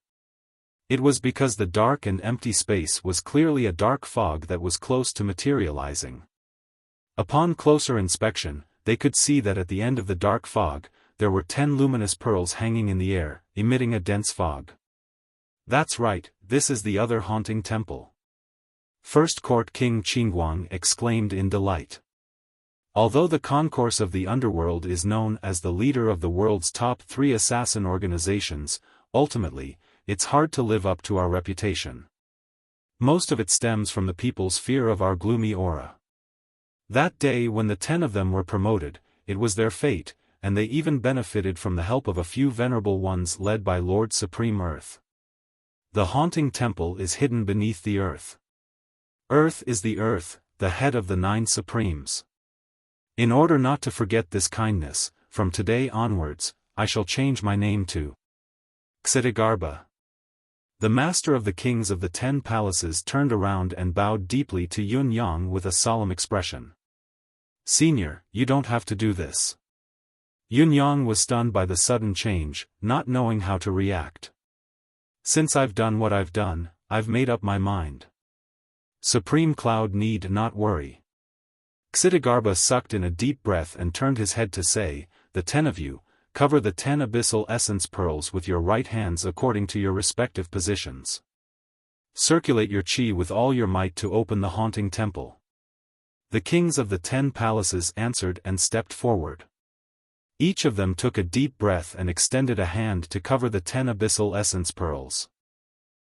It was because the dark and empty space was clearly a dark fog that was close to materializing. Upon closer inspection, they could see that at the end of the dark fog, there were 10 luminous pearls hanging in the air, emitting a dense fog. That's right, this is the other haunting temple. First Court King Qingguang exclaimed in delight. Although the concourse of the underworld is known as the leader of the world's top 3 assassin organizations, ultimately, it's hard to live up to our reputation. Most of it stems from the people's fear of our gloomy aura. That day when the 10 of them were promoted, it was their fate, and they even benefited from the help of a few venerable ones led by Lord Supreme Earth. The haunting temple is hidden beneath the earth. Earth is the earth, the head of the 9 supremes. In order not to forget this kindness, from today onwards, I shall change my name to Xitigarbha. The master of the kings of the 10 palaces turned around and bowed deeply to Yun Yang with a solemn expression. "Senior, you don't have to do this." Yunyang was stunned by the sudden change, not knowing how to react. "Since I've done what I've done, I've made up my mind. Supreme Cloud need not worry." Xitigarbha sucked in a deep breath and turned his head to say, "The 10 of you, cover the 10 abyssal essence pearls with your right hands according to your respective positions. Circulate your chi with all your might to open the haunting temple." The kings of the 10 palaces answered and stepped forward. Each of them took a deep breath and extended a hand to cover the 10 abyssal essence pearls.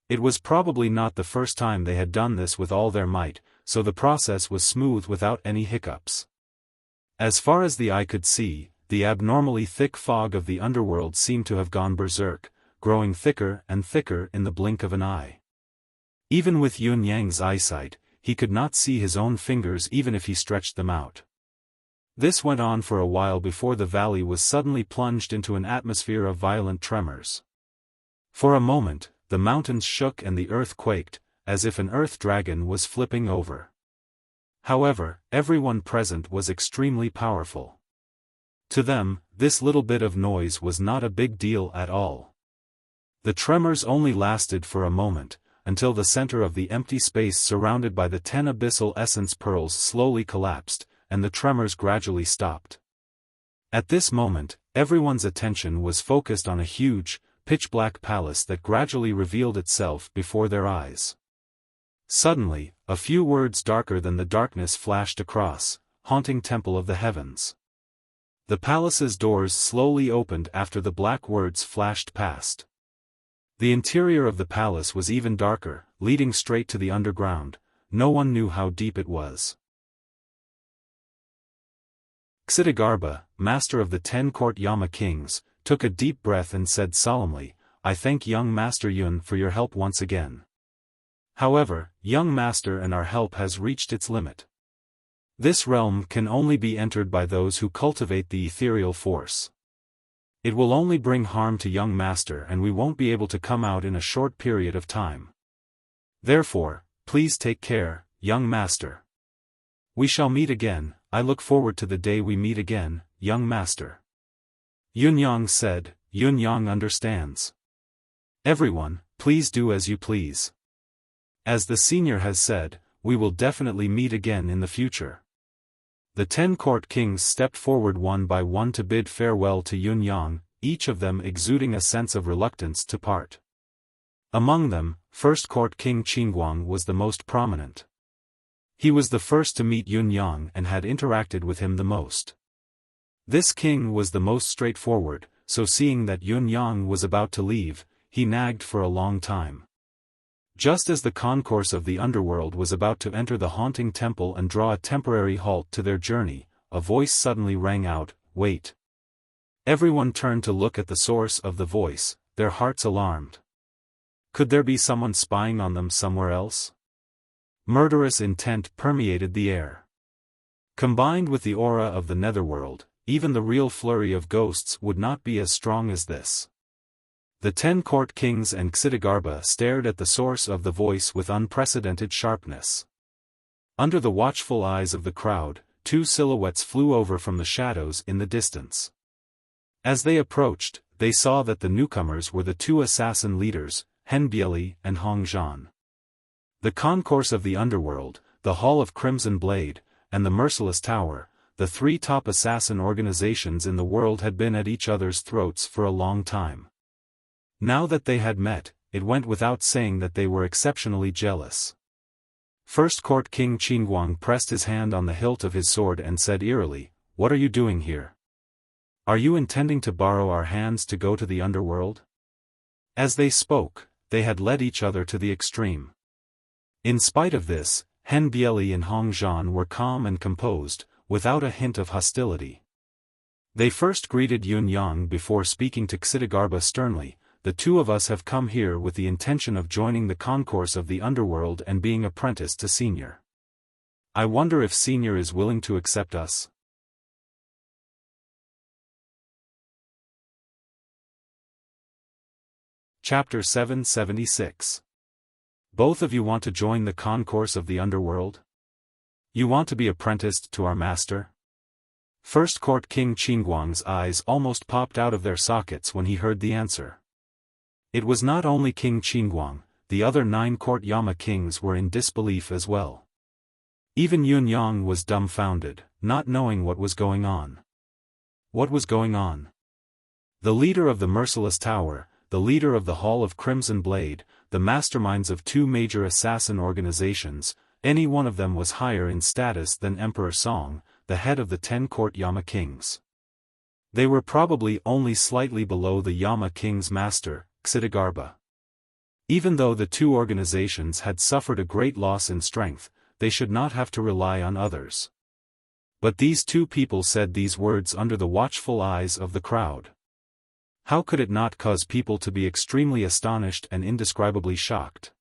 It was probably not the first time they had done this with all their might, so the process was smooth without any hiccups. As far as the eye could see, the abnormally thick fog of the underworld seemed to have gone berserk, growing thicker and thicker in the blink of an eye. Even with Yunyang's eyesight, he could not see his own fingers even if he stretched them out. This went on for a while before the valley was suddenly plunged into an atmosphere of violent tremors. For a moment, the mountains shook and the earth quaked, as if an earth dragon was flipping over. However, everyone present was extremely powerful. To them, this little bit of noise was not a big deal at all. The tremors only lasted for a moment, until the center of the empty space surrounded by the 10 abyssal essence pearls slowly collapsed, and the tremors gradually stopped. At this moment, everyone's attention was focused on a huge, pitch-black palace that gradually revealed itself before their eyes. Suddenly, a few words darker than the darkness flashed across, "Haunting Temple of the Heavens." The palace's doors slowly opened after the black words flashed past. The interior of the palace was even darker, leading straight to the underground. No one knew how deep it was. Xitigarbha, master of the 10 court Yama kings, took a deep breath and said solemnly, "I thank young Master Yun for your help once again. However, young Master, and our help has reached its limit. This realm can only be entered by those who cultivate the ethereal force. It will only bring harm to young Master and we won't be able to come out in a short period of time. Therefore, please take care, young Master. We shall meet again. I look forward to the day we meet again, young Master." Yunyang said, "Yunyang understands. Everyone, please do as you please. As the senior has said, we will definitely meet again in the future." The 10 court kings stepped forward one by one to bid farewell to Yunyang, each of them exuding a sense of reluctance to part. Among them, First Court King Qingguang was the most prominent. He was the first to meet Yunyang and had interacted with him the most. This king was the most straightforward, so seeing that Yunyang was about to leave, he nagged for a long time. Just as the concourse of the underworld was about to enter the haunting temple and draw a temporary halt to their journey, a voice suddenly rang out, "Wait." Everyone turned to look at the source of the voice, their hearts alarmed. Could there be someone spying on them somewhere else? Murderous intent permeated the air. Combined with the aura of the netherworld, even the real flurry of ghosts would not be as strong as this. The 10 court kings and Xitigarbha stared at the source of the voice with unprecedented sharpness. Under the watchful eyes of the crowd, 2 silhouettes flew over from the shadows in the distance. As they approached, they saw that the newcomers were the 2 assassin leaders, Henbieli and Hongzhan. The concourse of the underworld, the Hall of Crimson Blade, and the Merciless Tower, the 3 top assassin organizations in the world had been at each other's throats for a long time. Now that they had met, it went without saying that they were exceptionally jealous. First Court King Qingguang pressed his hand on the hilt of his sword and said eerily, "What are you doing here? Are you intending to borrow our hands to go to the underworld?" As they spoke, they had led each other to the extreme. In spite of this, Henbieli and Hongzhan were calm and composed, without a hint of hostility. They first greeted Yunyang before speaking to Xitigarbha sternly, "The 2 of us have come here with the intention of joining the concourse of the underworld and being apprenticed to Senior. I wonder if Senior is willing to accept us." Chapter 776. Both of you want to join the concourse of the underworld? You want to be apprenticed to our master? First Court King Qingguang's eyes almost popped out of their sockets when he heard the answer. It was not only King Qingguang, the other 9 court Yama kings were in disbelief as well. Even Yunyang was dumbfounded, not knowing what was going on. What was going on? The leader of the Merciless Tower, the leader of the Hall of Crimson Blade, the masterminds of 2 major assassin organizations, any one of them was higher in status than Emperor Song, the head of the 10 court Yama kings. They were probably only slightly below the Yama king's master, Xiaofan. Even though the 2 organizations had suffered a great loss in strength, they should not have to rely on others. But these 2 people said these words under the watchful eyes of the crowd. How could it not cause people to be extremely astonished and indescribably shocked?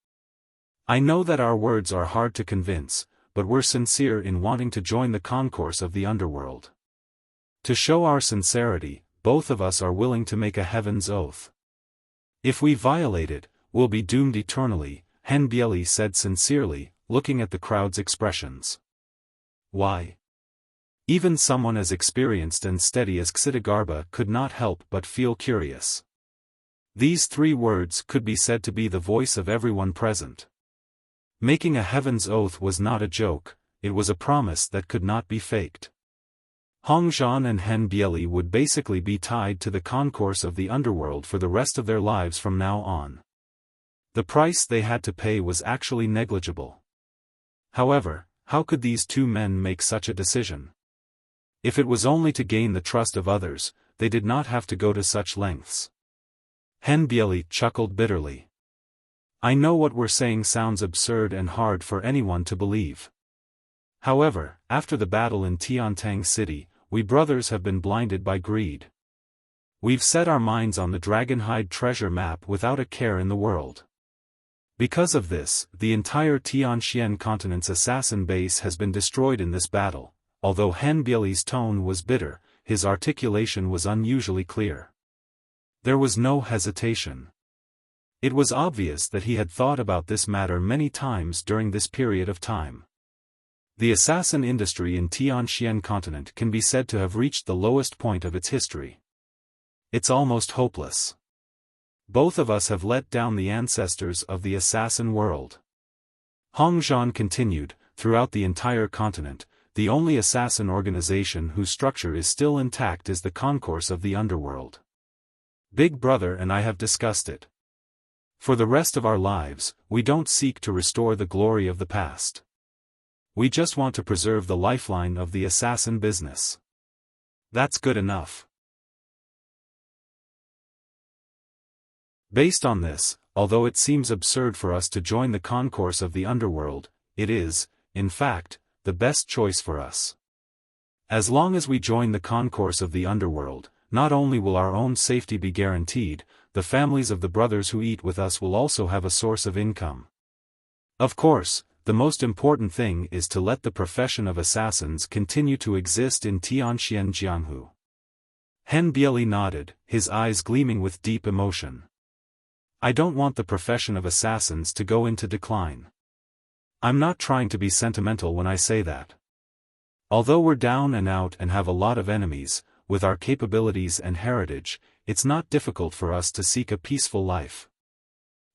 I know that our words are hard to convince, but we're sincere in wanting to join the concourse of the underworld. To show our sincerity, both of us are willing to make a heaven's oath. If we violate it, we'll be doomed eternally, Hen Bieli said sincerely, looking at the crowd's expressions. Why? Even someone as experienced and steady as Xiaofan could not help but feel curious. These 3 words could be said to be the voice of everyone present. Making a heaven's oath was not a joke, it was a promise that could not be faked. Hong Zhan and Hen Bieli would basically be tied to the concourse of the underworld for the rest of their lives from now on. The price they had to pay was actually negligible. However, how could these 2 men make such a decision? If it was only to gain the trust of others, they did not have to go to such lengths. Hen Bieli chuckled bitterly. I know what we're saying sounds absurd and hard for anyone to believe. However, after the battle in Tiantang City, we brothers have been blinded by greed. We've set our minds on the Dragonhide treasure map without a care in the world. Because of this, the entire Tianxian continent's assassin base has been destroyed in this battle. Although Hen Bieli's tone was bitter, his articulation was unusually clear. There was no hesitation. It was obvious that he had thought about this matter many times during this period of time. The assassin industry in Tianxian continent can be said to have reached the lowest point of its history. It's almost hopeless. Both of us have let down the ancestors of the assassin world. Hong Zhan continued, throughout the entire continent, the only assassin organization whose structure is still intact is the concourse of the underworld. Big Brother and I have discussed it. For the rest of our lives, we don't seek to restore the glory of the past. We just want to preserve the lifeline of the assassin business. That's good enough. Based on this, although it seems absurd for us to join the concourse of the underworld, it is, in fact, the best choice for us. As long as we join the concourse of the underworld, not only will our own safety be guaranteed, the families of the brothers who eat with us will also have a source of income. Of course, the most important thing is to let the profession of assassins continue to exist in Tianxian Jianghu. Hen Bieli nodded, his eyes gleaming with deep emotion. I don't want the profession of assassins to go into decline. I'm not trying to be sentimental when I say that. Although we're down and out and have a lot of enemies, with our capabilities and heritage, it's not difficult for us to seek a peaceful life.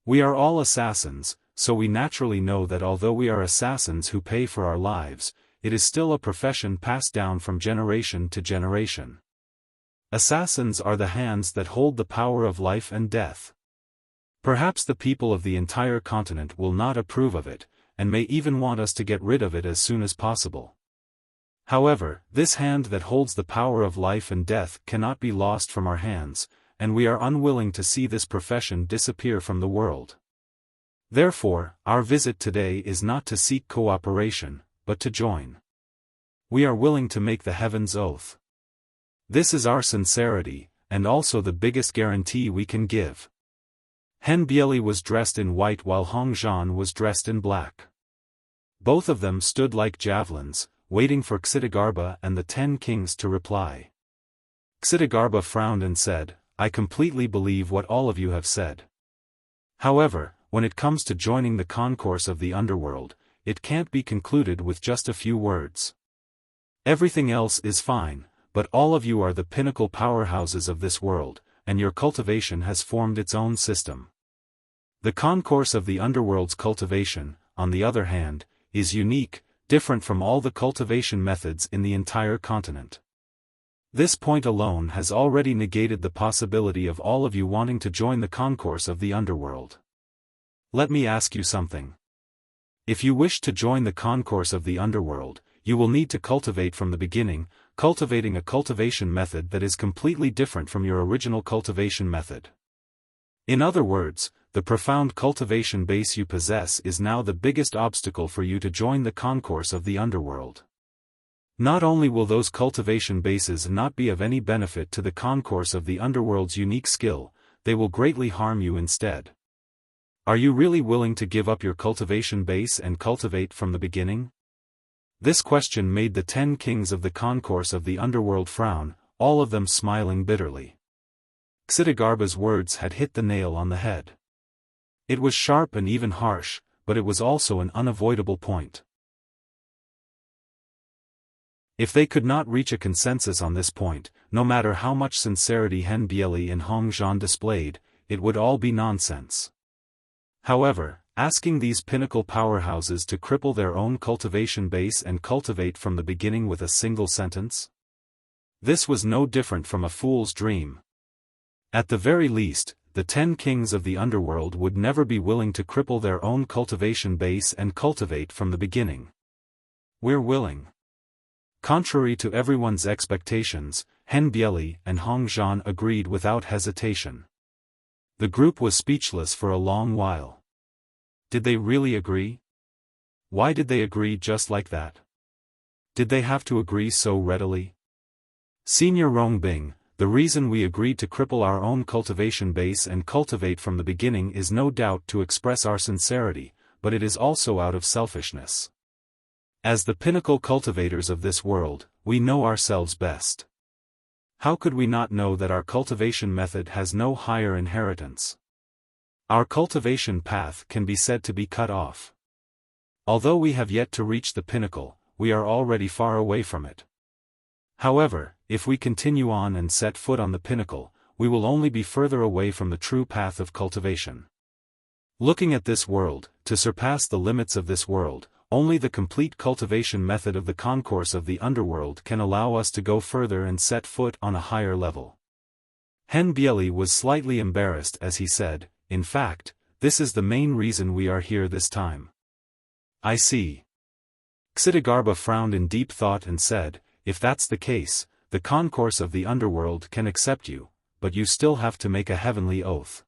We are all assassins, so we naturally know that although we are assassins who pay for our lives, it is still a profession passed down from generation to generation. Assassins are the hands that hold the power of life and death. Perhaps the people of the entire continent will not approve of it, and may even want us to get rid of it as soon as possible. However, this hand that holds the power of life and death cannot be lost from our hands, and we are unwilling to see this profession disappear from the world. Therefore, our visit today is not to seek cooperation, but to join. We are willing to make the heaven's oath. This is our sincerity, and also the biggest guarantee we can give. Hen Bieli was dressed in white while Hong Zhan was dressed in black. Both of them stood like javelins, waiting for Xiaofan and the 10 kings to reply. Xiaofan frowned and said, I completely believe what all of you have said. However, when it comes to joining the concourse of the underworld, it can't be concluded with just a few words. Everything else is fine, but all of you are the pinnacle powerhouses of this world, and your cultivation has formed its own system. The concourse of the underworld's cultivation, on the other hand, is unique, different from all the cultivation methods in the entire continent. This point alone has already negated the possibility of all of you wanting to join the concourse of the underworld. Let me ask you something. If you wish to join the concourse of the underworld, you will need to cultivate from the beginning, cultivating a cultivation method that is completely different from your original cultivation method. In other words, the profound cultivation base you possess is now the biggest obstacle for you to join the concourse of the underworld. Not only will those cultivation bases not be of any benefit to the concourse of the underworld's unique skill, they will greatly harm you instead. Are you really willing to give up your cultivation base and cultivate from the beginning? This question made the 10 kings of the concourse of the underworld frown, all of them smiling bitterly. Xiaofan's words had hit the nail on the head. It was sharp and even harsh, but it was also an unavoidable point. If they could not reach a consensus on this point, no matter how much sincerity Hen Bieli and Hong Zhan displayed, it would all be nonsense. However, asking these pinnacle powerhouses to cripple their own cultivation base and cultivate from the beginning with a single sentence? This was no different from a fool's dream. At the very least, the 10 kings of the underworld would never be willing to cripple their own cultivation base and cultivate from the beginning. We're willing. Contrary to everyone's expectations, Hen Bieli and Hong Zhan agreed without hesitation. The group was speechless for a long while. Did they really agree? Why did they agree just like that? Did they have to agree so readily? Senior Rongbing, the reason we agreed to cripple our own cultivation base and cultivate from the beginning is no doubt to express our sincerity, but it is also out of selfishness. As the pinnacle cultivators of this world, we know ourselves best. How could we not know that our cultivation method has no higher inheritance? Our cultivation path can be said to be cut off. Although we have yet to reach the pinnacle, we are already far away from it. However, if we continue on and set foot on the pinnacle, we will only be further away from the true path of cultivation. Looking at this world, to surpass the limits of this world, only the complete cultivation method of the concourse of the underworld can allow us to go further and set foot on a higher level. Hen Bieli was slightly embarrassed as he said, "In fact, this is the main reason we are here this time." I see. Xiaofan frowned in deep thought and said, "If that's the case, the concourse of the underworld can accept you, but you still have to make a heavenly oath.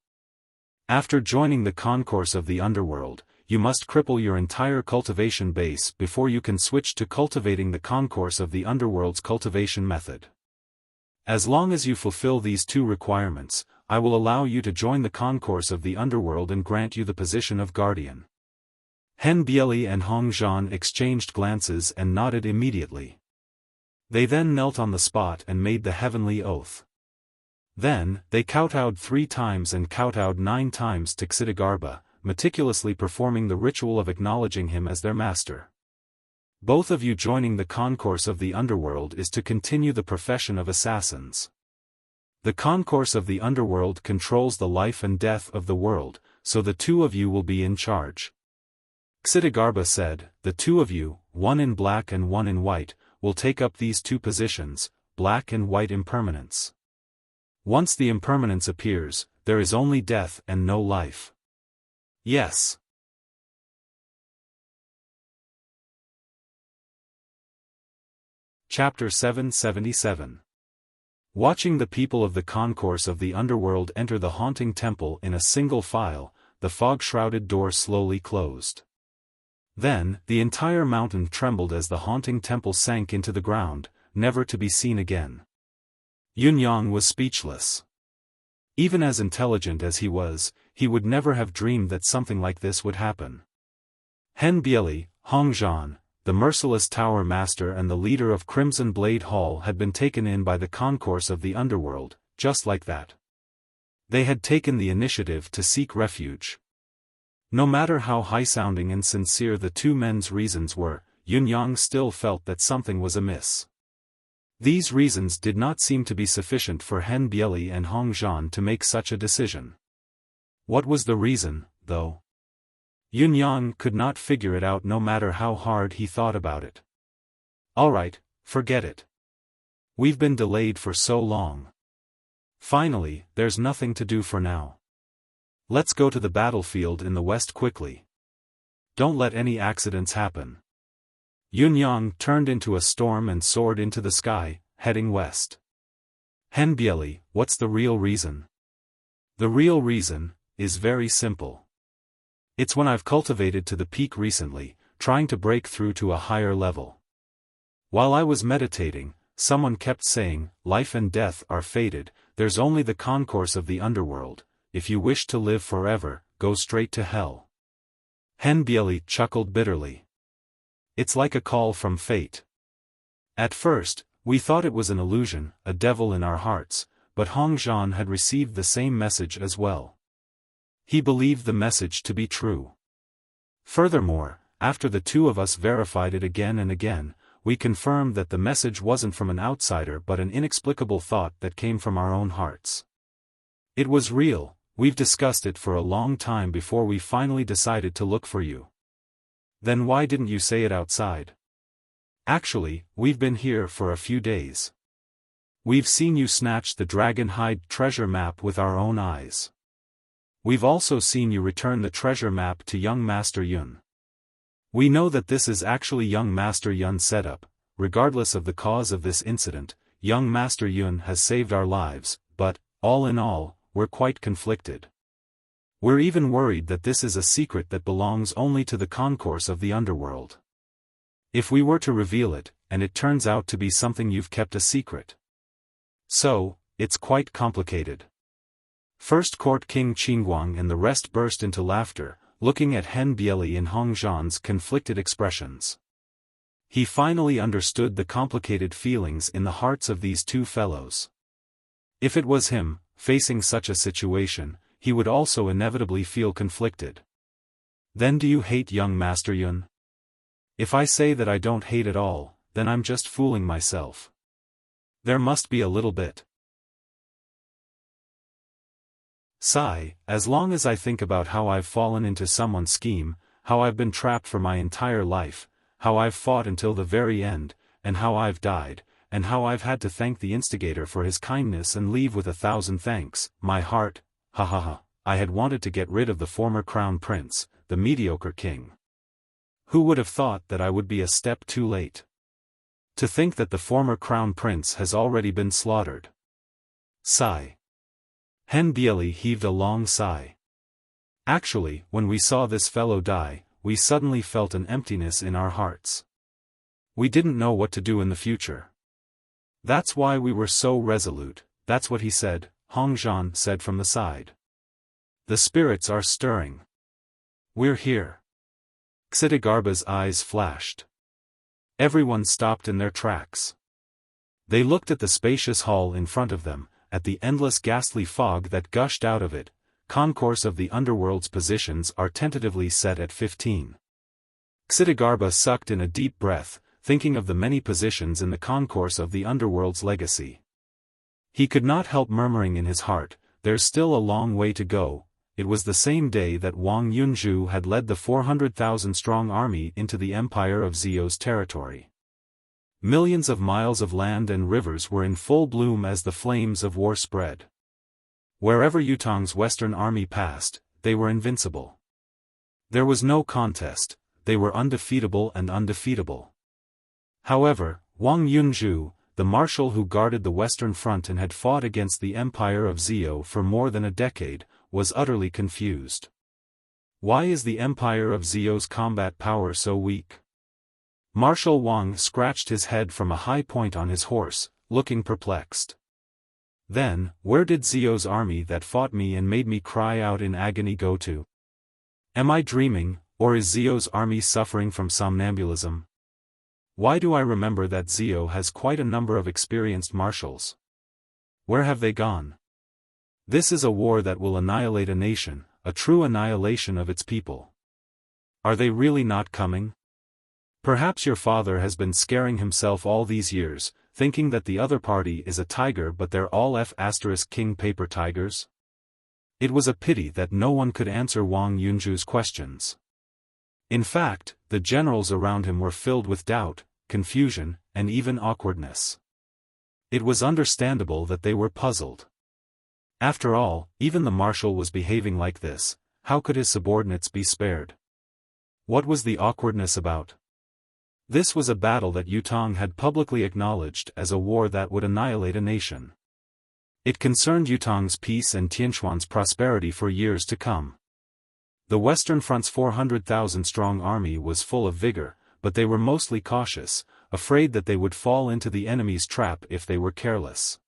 After joining the concourse of the underworld, you must cripple your entire cultivation base before you can switch to cultivating the concourse of the underworld's cultivation method. As long as you fulfill these two requirements, I will allow you to join the concourse of the underworld and grant you the position of guardian." Hen Bieli and Hong Zhan exchanged glances and nodded immediately. They then knelt on the spot and made the heavenly oath. Then, they kowtowed 3 times and kowtowed 9 times to Xiaofan, meticulously performing the ritual of acknowledging him as their master. Both of you joining the concourse of the underworld is to continue the profession of assassins. The concourse of the underworld controls the life and death of the world, so the two of you will be in charge. Xiaofan said, "The two of you, one in black and one in white, will take up these 2 positions, black and white impermanence. Once the impermanence appears, there is only death and no life." Yes. Chapter 777. Watching the people of the concourse of the underworld enter the haunting temple in a single file, the fog-shrouded door slowly closed. Then, the entire mountain trembled as the haunting temple sank into the ground, never to be seen again. Yunyang was speechless. Even as intelligent as he was, he would never have dreamed that something like this would happen. Hen Bieli, Hong Zhan, the merciless tower master and the leader of Crimson Blade Hall had been taken in by the concourse of the underworld, just like that. They had taken the initiative to seek refuge. No matter how high-sounding and sincere the two men's reasons were, Yunyang still felt that something was amiss. These reasons did not seem to be sufficient for Hen Bieli and Hong Zhan to make such a decision. What was the reason, though? Yun Yang could not figure it out no matter how hard he thought about it. Alright, forget it. We've been delayed for so long. Finally, there's nothing to do for now. Let's go to the battlefield in the west quickly. Don't let any accidents happen. Yun Yang turned into a storm and soared into the sky, heading west. Hen Bieli, what's the real reason? The real reason is very simple. It's when I've cultivated to the peak recently, trying to break through to a higher level. While I was meditating, someone kept saying, life and death are fated, there's only the concourse of the underworld, if you wish to live forever, go straight to hell. Hen Bieli chuckled bitterly. It's like a call from fate. At first, we thought it was an illusion, a devil in our hearts, but Hong Zhan had received the same message as well. He believed the message to be true. Furthermore, after the two of us verified it again and again, we confirmed that the message wasn't from an outsider but an inexplicable thought that came from our own hearts. It was real, we've discussed it for a long time before we finally decided to look for you. Then why didn't you say it outside? Actually, we've been here for a few days. We've seen you snatch the dragon hide treasure map with our own eyes. We've also seen you return the treasure map to young Master Yun. We know that this is actually young Master Yun's setup. Regardless of the cause of this incident, young Master Yun has saved our lives, but, all in all, we're quite conflicted. We're even worried that this is a secret that belongs only to the concourse of the underworld. If we were to reveal it, and it turns out to be something you've kept a secret. So, it's quite complicated. First Court King Qingguang and the rest burst into laughter, looking at Hen Bieli and Hong Zhan's conflicted expressions. He finally understood the complicated feelings in the hearts of these two fellows. If it was him, facing such a situation, he would also inevitably feel conflicted. Then do you hate young Master Yun? If I say that I don't hate at all, then I'm just fooling myself. There must be a little bit. Sigh, as long as I think about how I've fallen into someone's scheme, how I've been trapped for my entire life, how I've fought until the very end, and how I've died, and how I've had to thank the instigator for his kindness and leave with 1,000 thanks, my heart, ha ha ha, I had wanted to get rid of the former crown prince, the mediocre king. Who would have thought that I would be a step too late? To think that the former crown prince has already been slaughtered. Sigh. Hen Bieli heaved a long sigh. Actually, when we saw this fellow die, we suddenly felt an emptiness in our hearts. We didn't know what to do in the future. That's why we were so resolute, that's what he said, Hong Zhan said from the side. The spirits are stirring. We're here. Xidigarba's eyes flashed. Everyone stopped in their tracks. They looked at the spacious hall in front of them, at the endless ghastly fog that gushed out of it. Concourse of the underworld's positions are tentatively set at 15. Xidigarba sucked in a deep breath, thinking of the many positions in the concourse of the underworld's legacy. He could not help murmuring in his heart, there's still a long way to go. It was the same day that Wang Yunzhu had led the 400,000-strong army into the empire of Zio's territory. Millions of miles of land and rivers were in full bloom as the flames of war spread. Wherever Yutong's western army passed, they were invincible. There was no contest, they were undefeatable and undefeatable. However, Wang Yunzhu, the marshal who guarded the western front and had fought against the empire of Zio for more than a decade, was utterly confused. Why is the empire of Zio's combat power so weak? Marshal Wang scratched his head from a high point on his horse, looking perplexed. Then, where did Zio's army that fought me and made me cry out in agony go to? Am I dreaming, or is Zio's army suffering from somnambulism? Why do I remember that Zio has quite a number of experienced marshals? Where have they gone? This is a war that will annihilate a nation, a true annihilation of its people. Are they really not coming? Perhaps your father has been scaring himself all these years, thinking that the other party is a tiger but they're all F***king paper tigers? It was a pity that no one could answer Wang Yunju's questions. In fact, the generals around him were filled with doubt, confusion, and even awkwardness. It was understandable that they were puzzled. After all, even the marshal was behaving like this, how could his subordinates be spared? What was the awkwardness about? This was a battle that Yutong had publicly acknowledged as a war that would annihilate a nation. It concerned Yutong's peace and Tianquan's prosperity for years to come. The Western Front's 400,000-strong army was full of vigor, but they were mostly cautious, afraid that they would fall into the enemy's trap if they were careless.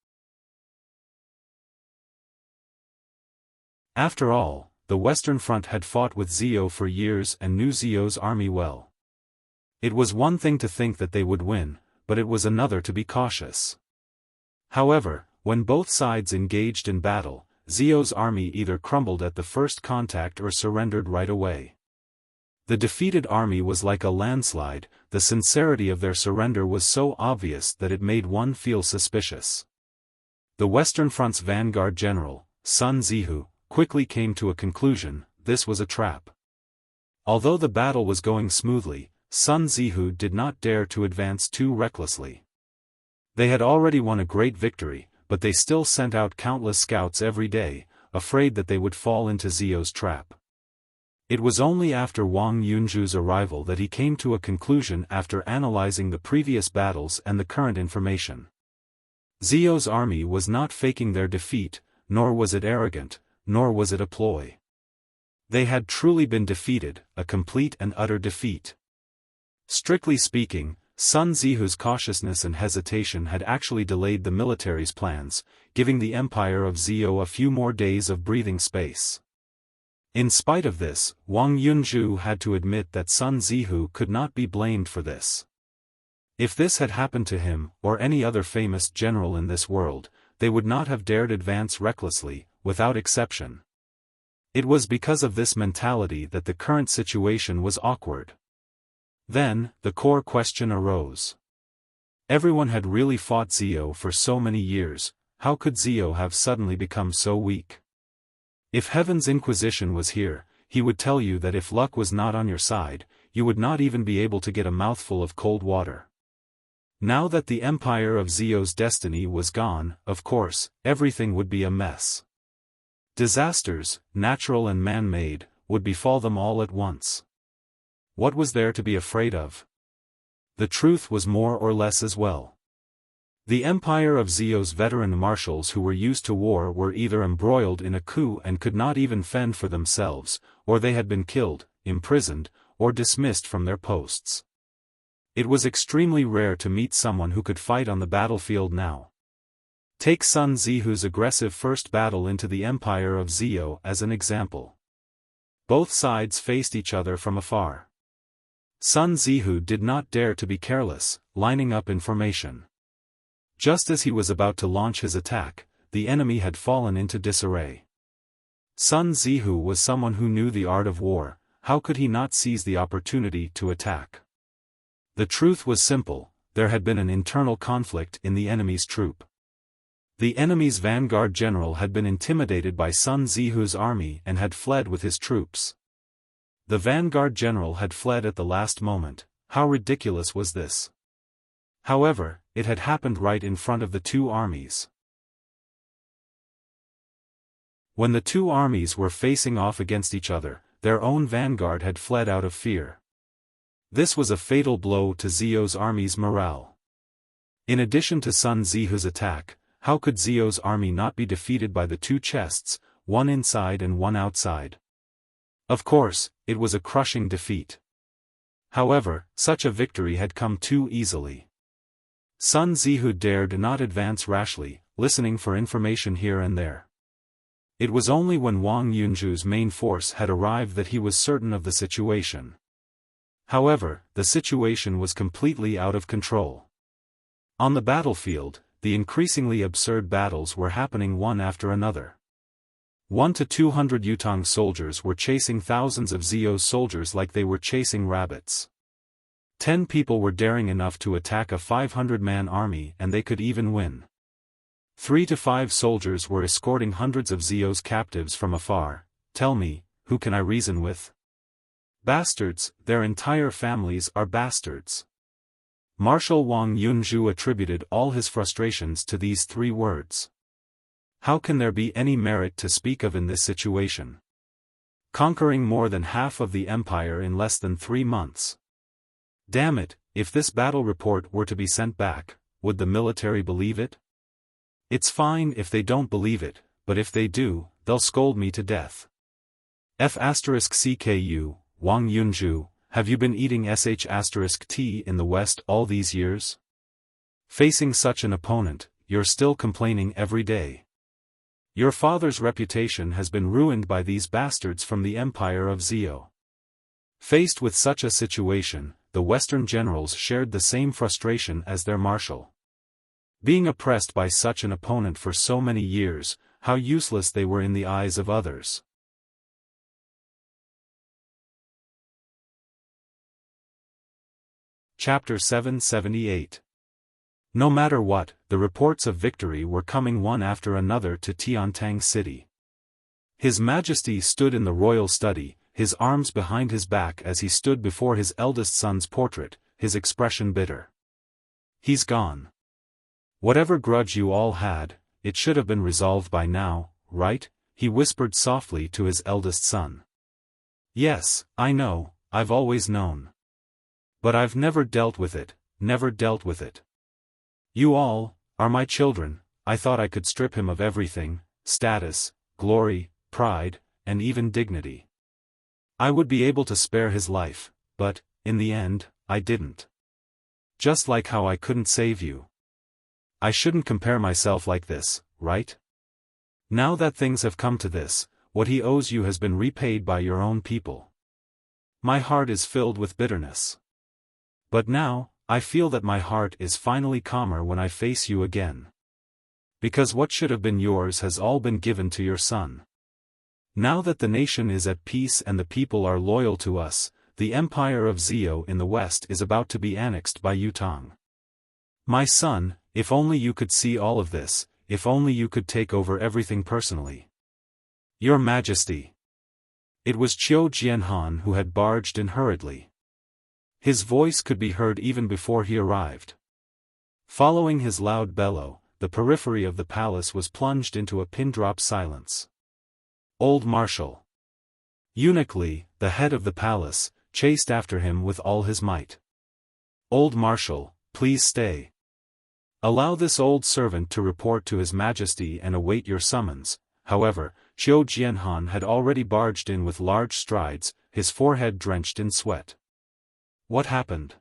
After all, the Western Front had fought with Zhou for years and knew Zhou's army well. It was one thing to think that they would win, but it was another to be cautious. However, when both sides engaged in battle, Zhou's army either crumbled at the first contact or surrendered right away. The defeated army was like a landslide, the sincerity of their surrender was so obvious that it made one feel suspicious. The Western Front's vanguard general, Sun Zihu, quickly came to a conclusion: this was a trap. Although the battle was going smoothly, Sun Zihu did not dare to advance too recklessly. They had already won a great victory, but they still sent out countless scouts every day, afraid that they would fall into Zhou's trap. It was only after Wang Yunju's arrival that he came to a conclusion after analyzing the previous battles and the current information. Zhou's army was not faking their defeat, nor was it arrogant, nor was it a ploy. They had truly been defeated, a complete and utter defeat. Strictly speaking, Sun Zihu's cautiousness and hesitation had actually delayed the military's plans, giving the empire of Zhou a few more days of breathing space. In spite of this, Wang Yunju had to admit that Sun Zihu could not be blamed for this. If this had happened to him, or any other famous general in this world, they would not have dared advance recklessly, without exception. It was because of this mentality that the current situation was awkward. Then, the core question arose. Everyone had really fought Zhou for so many years, how could Zhou have suddenly become so weak? If Heaven's Inquisition was here, he would tell you that if luck was not on your side, you would not even be able to get a mouthful of cold water. Now that the empire of Zhou's destiny was gone, of course, everything would be a mess. Disasters, natural and man-made, would befall them all at once. What was there to be afraid of? The truth was more or less as well. The empire of Zhou's veteran marshals who were used to war were either embroiled in a coup and could not even fend for themselves, or they had been killed, imprisoned, or dismissed from their posts. It was extremely rare to meet someone who could fight on the battlefield now. Take Sun Zihu's aggressive first battle into the empire of Zhou as an example. Both sides faced each other from afar. Sun Zihu did not dare to be careless, lining up in formation. Just as he was about to launch his attack, the enemy had fallen into disarray. Sun Zihu was someone who knew the art of war, how could he not seize the opportunity to attack? The truth was simple, there had been an internal conflict in the enemy's troop. The enemy's vanguard general had been intimidated by Sun Zihu's army and had fled with his troops. The vanguard general had fled at the last moment. How ridiculous was this? However, it had happened right in front of the two armies. When the two armies were facing off against each other, their own vanguard had fled out of fear. This was a fatal blow to Zhou's army's morale. In addition to Sun Zihu's attack, how could Zhou's army not be defeated by the two chests, one inside and one outside? Of course, it was a crushing defeat. However, such a victory had come too easily. Sun Zihu dared not advance rashly, listening for information here and there. It was only when Wang Yunju's main force had arrived that he was certain of the situation. However, the situation was completely out of control. On the battlefield, the increasingly absurd battles were happening one after another. 100 to 200 Yutong soldiers were chasing thousands of Zhou's soldiers like they were chasing rabbits. 10 people were daring enough to attack a 500-man army and they could even win. 3 to 5 soldiers were escorting hundreds of Zio's captives from afar. Tell me, who can I reason with? Bastards, their entire families are bastards. Marshal Wang Yunzhu attributed all his frustrations to these 3 words. How can there be any merit to speak of in this situation? Conquering more than half of the empire in less than 3 months. Damn it, if this battle report were to be sent back, would the military believe it? It's fine if they don't believe it, but if they do, they'll scold me to death. F***CKU, Wang Yunzhu, have you been eating sh**t in the West all these years? Facing such an opponent, you're still complaining every day. Your father's reputation has been ruined by these bastards from the Empire of Zio. Faced with such a situation, the Western generals shared the same frustration as their marshal. Being oppressed by such an opponent for so many years, how useless they were in the eyes of others. Chapter 778. No matter what, the reports of victory were coming one after another to Tiantang City. His Majesty stood in the royal study, his arms behind his back as he stood before his eldest son's portrait, his expression bitter. He's gone. Whatever grudge you all had, it should have been resolved by now, right? He whispered softly to his eldest son. Yes, I know, I've always known. But I've never dealt with it, never dealt with it. You all are my children. I thought I could strip him of everything, status, glory, pride, and even dignity. I would be able to spare his life, but, in the end, I didn't. Just like how I couldn't save you. I shouldn't compare myself like this, right? Now that things have come to this, what he owes you has been repaid by your own people. My heart is filled with bitterness. But now, I feel that my heart is finally calmer when I face you again. Because what should have been yours has all been given to your son. Now that the nation is at peace and the people are loyal to us, the empire of Zio in the west is about to be annexed by Yutang. My son, if only you could see all of this, if only you could take over everything personally. Your Majesty. It was Qiu Jianhan who had barged in hurriedly. His voice could be heard even before he arrived. Following his loud bellow, the periphery of the palace was plunged into a pin-drop silence. Old Marshal. Eunuch Li, the head of the palace, chased after him with all his might. Old Marshal, please stay. Allow this old servant to report to His Majesty and await your summons. However, Qiu Jianhan had already barged in with large strides, his forehead drenched in sweat. What happened?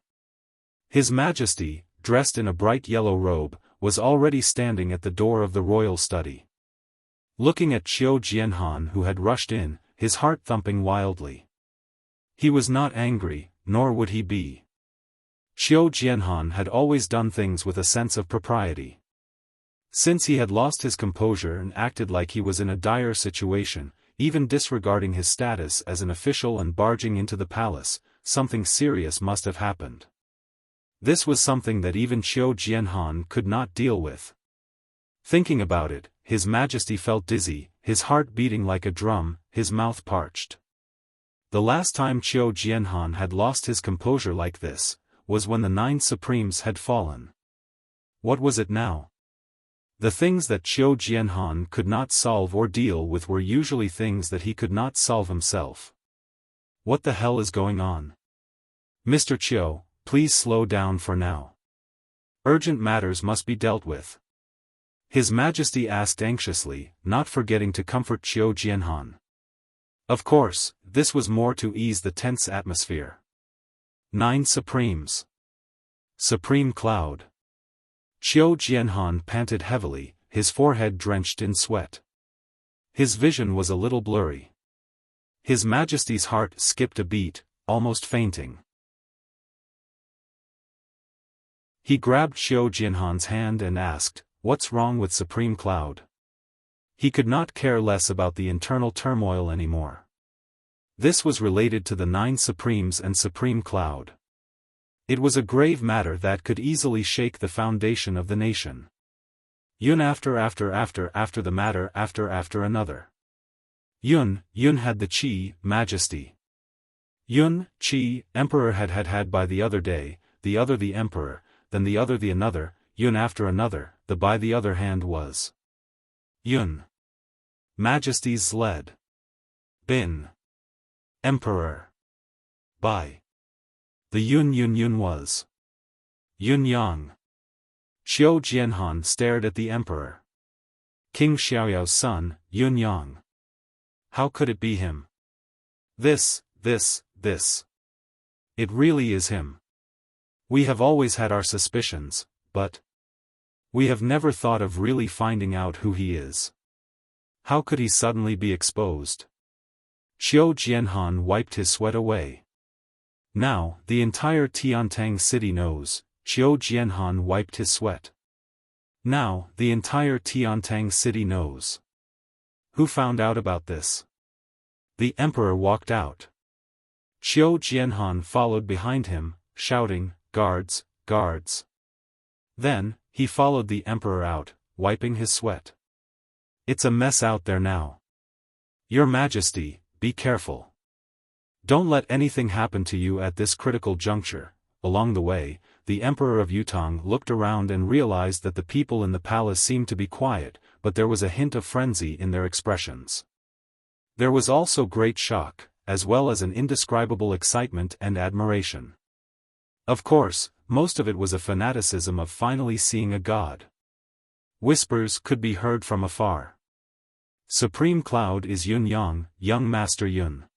His Majesty, dressed in a bright yellow robe, was already standing at the door of the royal study. Looking at Qiu Jianhan who had rushed in, his heart thumping wildly. He was not angry, nor would he be. Qiu Jianhan had always done things with a sense of propriety. Since he had lost his composure and acted like he was in a dire situation, even disregarding his status as an official and barging into the palace, something serious must have happened. This was something that even Qiu Jianhan could not deal with. Thinking about it, His Majesty felt dizzy, his heart beating like a drum, his mouth parched. The last time Qiu Jianhan had lost his composure like this, was when the 9 Supremes had fallen. What was it now? The things that Qiu Jianhan could not solve or deal with were usually things that he could not solve himself. What the hell is going on? Mr. Qiu, please slow down for now. Urgent matters must be dealt with. His Majesty asked anxiously, not forgetting to comfort Qiu Jianhan. Of course, this was more to ease the tense atmosphere. 9 Supremes. Supreme Cloud. Qiu Jianhan panted heavily, his forehead drenched in sweat. His vision was a little blurry. His Majesty's heart skipped a beat, almost fainting. He grabbed Qiu Jianhan's hand and asked, "What's wrong with Supreme Cloud?" He could not care less about the internal turmoil anymore. This was related to the 9 Supremes and Supreme Cloud. It was a grave matter that could easily shake the foundation of the nation. Yun after the matter after another. Yun had the Qi, majesty. Yun, Qi, emperor had by the other day, the other the emperor, then the other the another, Yun after another, the by the other hand was. Yun. Majesty's led. Bin. Emperor. By. The Yun was. Yun Yang. Xiao Jianhan stared at the emperor. King Xiaoyao's son, Yun Yang. How could it be him? This. It really is him. We have always had our suspicions, but we have never thought of really finding out who he is. How could he suddenly be exposed? Xiao Jianhan wiped his sweat away. Now, the entire Tiantang city knows. Xiao Jianhan wiped his sweat. Now, the entire Tiantang city knows. Who found out about this? The emperor walked out. Xiao Jianhan followed behind him, shouting, "Guards, guards." Then, he followed the emperor out, wiping his sweat. It's a mess out there now. Your Majesty, be careful. Don't let anything happen to you at this critical juncture. Along the way, the Emperor of Yutong looked around and realized that the people in the palace seemed to be quiet, but there was a hint of frenzy in their expressions. There was also great shock, as well as an indescribable excitement and admiration. Of course, most of it was a fanaticism of finally seeing a god. Whispers could be heard from afar. Supreme Cloud is Yun Yang, young Master Yun.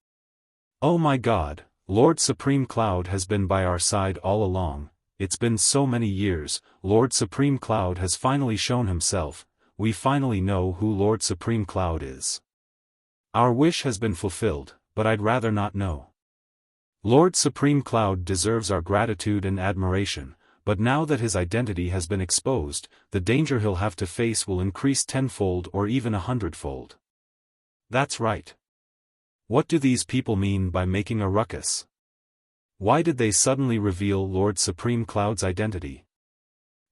Oh my God, Lord Supreme Cloud has been by our side all along. It's been so many years. Lord Supreme Cloud has finally shown himself. We finally know who Lord Supreme Cloud is. Our wish has been fulfilled, but I'd rather not know. Lord Supreme Cloud deserves our gratitude and admiration, but now that his identity has been exposed, the danger he'll have to face will increase tenfold or even 100-fold. That's right. What do these people mean by making a ruckus? Why did they suddenly reveal Lord Supreme Cloud's identity?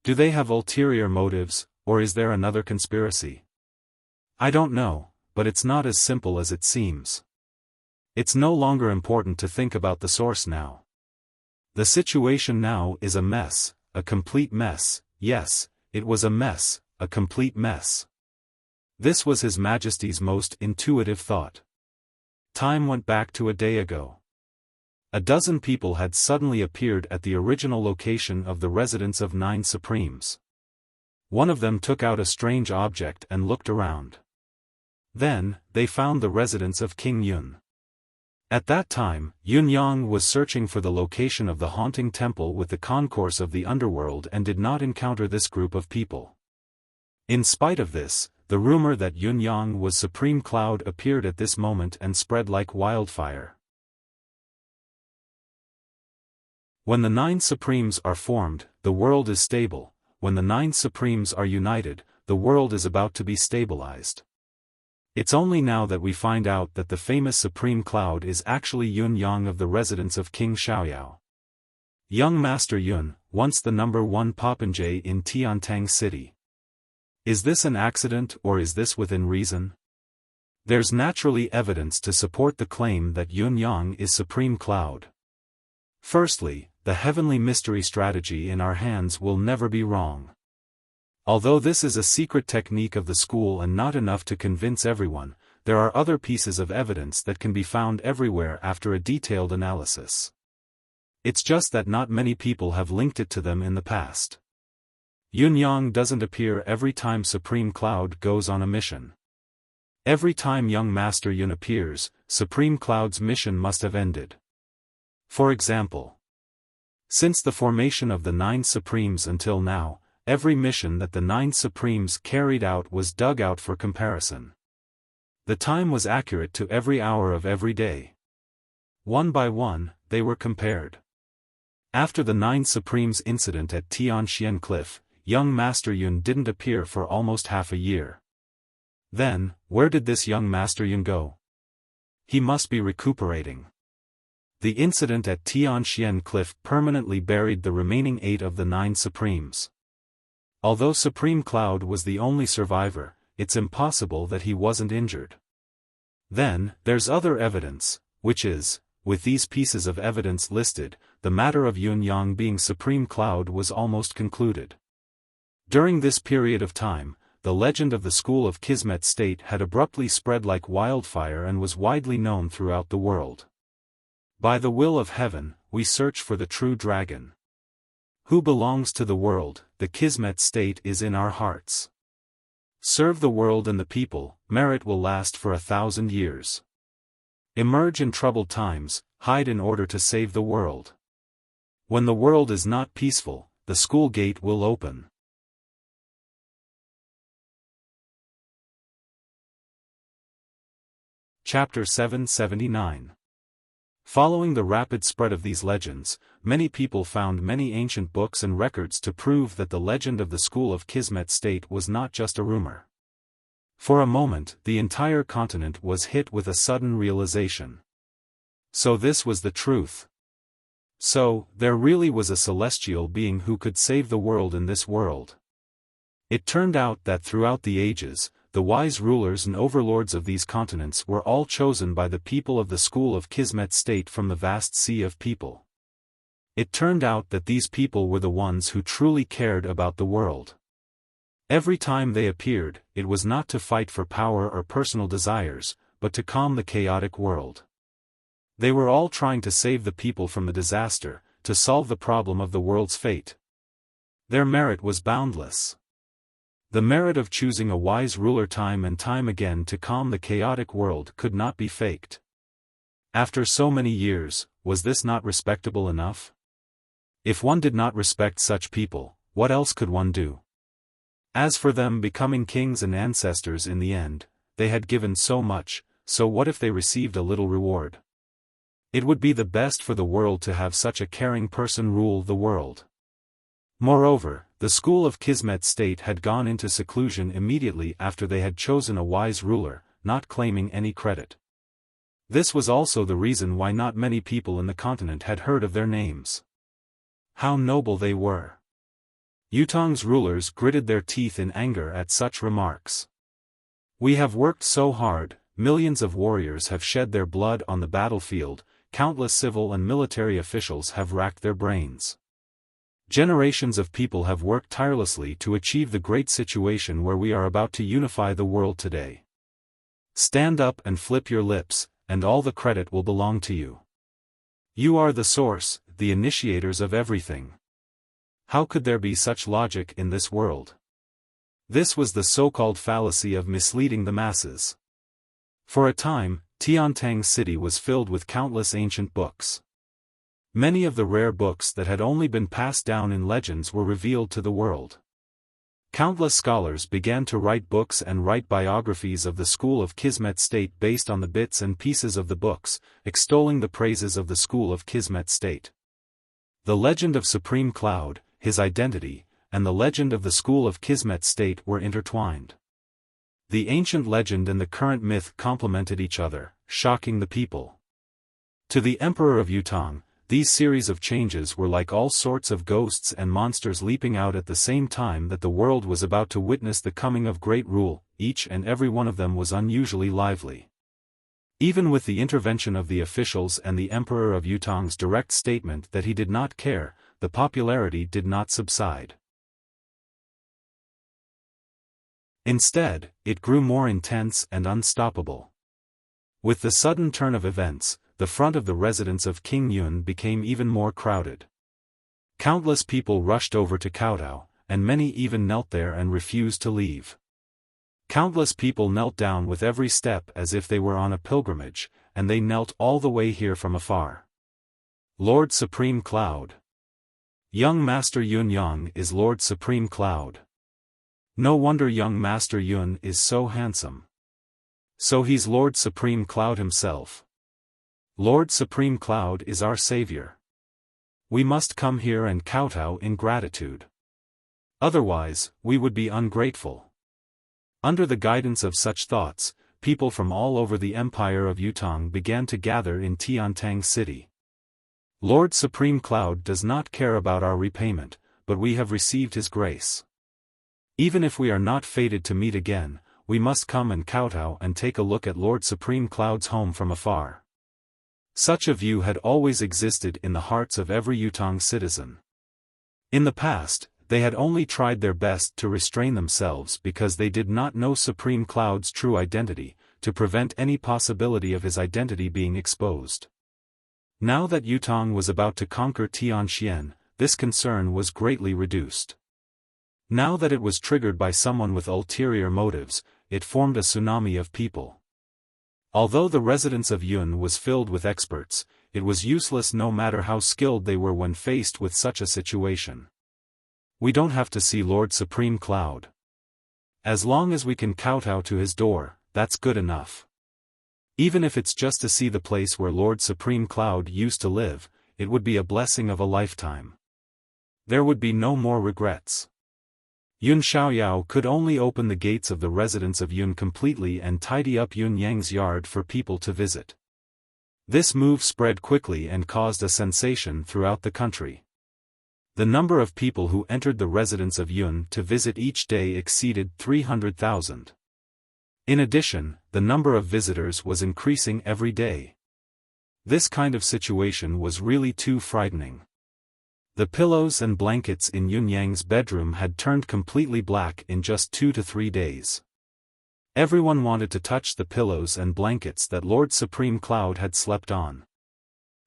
Do they have ulterior motives, or is there another conspiracy? I don't know, but it's not as simple as it seems. It's no longer important to think about the source now. The situation now is a mess, a complete mess. Yes, it was a mess, a complete mess. This was His Majesty's most intuitive thought. Time went back to a day ago. A dozen people had suddenly appeared at the original location of the residence of 9 Supremes. One of them took out a strange object and looked around. Then, they found the residence of King Yun. At that time, Yun Yang was searching for the location of the haunting temple with the concourse of the underworld and did not encounter this group of people. In spite of this, the rumor that Yun Yang was Supreme Cloud appeared at this moment and spread like wildfire. When the 9 Supremes are formed, the world is stable. When the 9 Supremes are united, the world is about to be stabilized. It's only now that we find out that the famous Supreme Cloud is actually Yun Yang of the residence of King Xiaoyao. Young Master Yun, once the #1 popinjay in Tiantang City. Is this an accident or is this within reason? There's naturally evidence to support the claim that Yun Yang is Supreme Cloud. Firstly, the heavenly mystery strategy in our hands will never be wrong. Although this is a secret technique of the school and not enough to convince everyone, there are other pieces of evidence that can be found everywhere after a detailed analysis. It's just that not many people have linked it to them in the past. Yun Yang doesn't appear every time Supreme Cloud goes on a mission. Every time young Master Yun appears, Supreme Cloud's mission must have ended. For example, since the formation of the 9 Supremes until now, every mission that the 9 Supremes carried out was dug out for comparison. The time was accurate to every hour of every day. One by one, they were compared. After the 9 Supremes incident at Tianxian Cliff, young Master Yun didn't appear for almost half a year. Then, where did this young Master Yun go? He must be recuperating. The incident at Tianxian Cliff permanently buried the remaining 8 of the 9 Supremes. Although Supreme Cloud was the only survivor, it's impossible that he wasn't injured. Then, there's other evidence, which is, with these pieces of evidence listed, the matter of Yun Yang being Supreme Cloud was almost concluded. During this period of time, the legend of the School of Kismet State had abruptly spread like wildfire and was widely known throughout the world. By the will of heaven, we search for the true dragon. Who belongs to the world, the Kismet State is in our hearts. Serve the world and the people, merit will last for 1,000 years. Emerge in troubled times, hide in order to save the world. When the world is not peaceful, the school gate will open. Chapter 779. Following the rapid spread of these legends, many people found many ancient books and records to prove that the legend of the School of Kismet State was not just a rumor. For a moment, the entire continent was hit with a sudden realization. So this was the truth. So, there really was a celestial being who could save the world in this world. It turned out that throughout the ages, the wise rulers and overlords of these continents were all chosen by the people of the School of Kismet State from the vast sea of people. It turned out that these people were the ones who truly cared about the world. Every time they appeared, it was not to fight for power or personal desires, but to calm the chaotic world. They were all trying to save the people from the disaster, to solve the problem of the world's fate. Their merit was boundless. The merit of choosing a wise ruler time and time again to calm the chaotic world could not be faked. After so many years, was this not respectable enough? If one did not respect such people, what else could one do? As for them becoming kings and ancestors in the end, they had given so much, so what if they received a little reward? It would be the best for the world to have such a caring person rule the world. Moreover, the School of Kismet State had gone into seclusion immediately after they had chosen a wise ruler, not claiming any credit. This was also the reason why not many people in the continent had heard of their names. How noble they were! Yutong's rulers gritted their teeth in anger at such remarks. We have worked so hard, millions of warriors have shed their blood on the battlefield, countless civil and military officials have racked their brains. Generations of people have worked tirelessly to achieve the great situation where we are about to unify the world today. Stand up and flip your lips, and all the credit will belong to you. You are the source, the initiators of everything. How could there be such logic in this world? This was the so-called fallacy of misleading the masses. For a time, Tiantang City was filled with countless ancient books. Many of the rare books that had only been passed down in legends were revealed to the world. Countless scholars began to write books and write biographies of the School of Kismet State based on the bits and pieces of the books, extolling the praises of the School of Kismet State. The legend of Supreme Cloud, his identity, and the legend of the School of Kismet State were intertwined. The ancient legend and the current myth complemented each other, shocking the people. To the Emperor of Yutong, these series of changes were like all sorts of ghosts and monsters leaping out at the same time that the world was about to witness the coming of great rule. Each and every one of them was unusually lively. Even with the intervention of the officials and the Emperor of Yutong's direct statement that he did not care, the popularity did not subside. Instead, it grew more intense and unstoppable. With the sudden turn of events, the front of the residence of King Yun became even more crowded. Countless people rushed over to kowtow, and many even knelt there and refused to leave. Countless people knelt down with every step as if they were on a pilgrimage, and they knelt all the way here from afar. Lord Supreme Cloud. Young Master Yun Yang is Lord Supreme Cloud. No wonder young Master Yun is so handsome. So he's Lord Supreme Cloud himself. Lord Supreme Cloud is our savior. We must come here and kowtow in gratitude. Otherwise, we would be ungrateful. Under the guidance of such thoughts, people from all over the Empire of Yutong began to gather in Tiantang City. Lord Supreme Cloud does not care about our repayment, but we have received his grace. Even if we are not fated to meet again, we must come and kowtow and take a look at Lord Supreme Cloud's home from afar. Such a view had always existed in the hearts of every Yutong citizen. In the past, they had only tried their best to restrain themselves because they did not know Supreme Cloud's true identity, to prevent any possibility of his identity being exposed. Now that Yutong was about to conquer Tianxian, this concern was greatly reduced. Now that it was triggered by someone with ulterior motives, it formed a tsunami of people. Although the residence of Yun was filled with experts, it was useless no matter how skilled they were when faced with such a situation. We don't have to see Lord Supreme Cloud. As long as we can kowtow to his door, that's good enough. Even if it's just to see the place where Lord Supreme Cloud used to live, it would be a blessing of a lifetime. There would be no more regrets. Yun Xiaoyao could only open the gates of the residence of Yun completely and tidy up Yun Yang's yard for people to visit. This move spread quickly and caused a sensation throughout the country. The number of people who entered the residence of Yun to visit each day exceeded 300,000. In addition, the number of visitors was increasing every day. This kind of situation was really too frightening. The pillows and blankets in Yun Yang's bedroom had turned completely black in just 2 to 3 days. Everyone wanted to touch the pillows and blankets that Lord Supreme Cloud had slept on.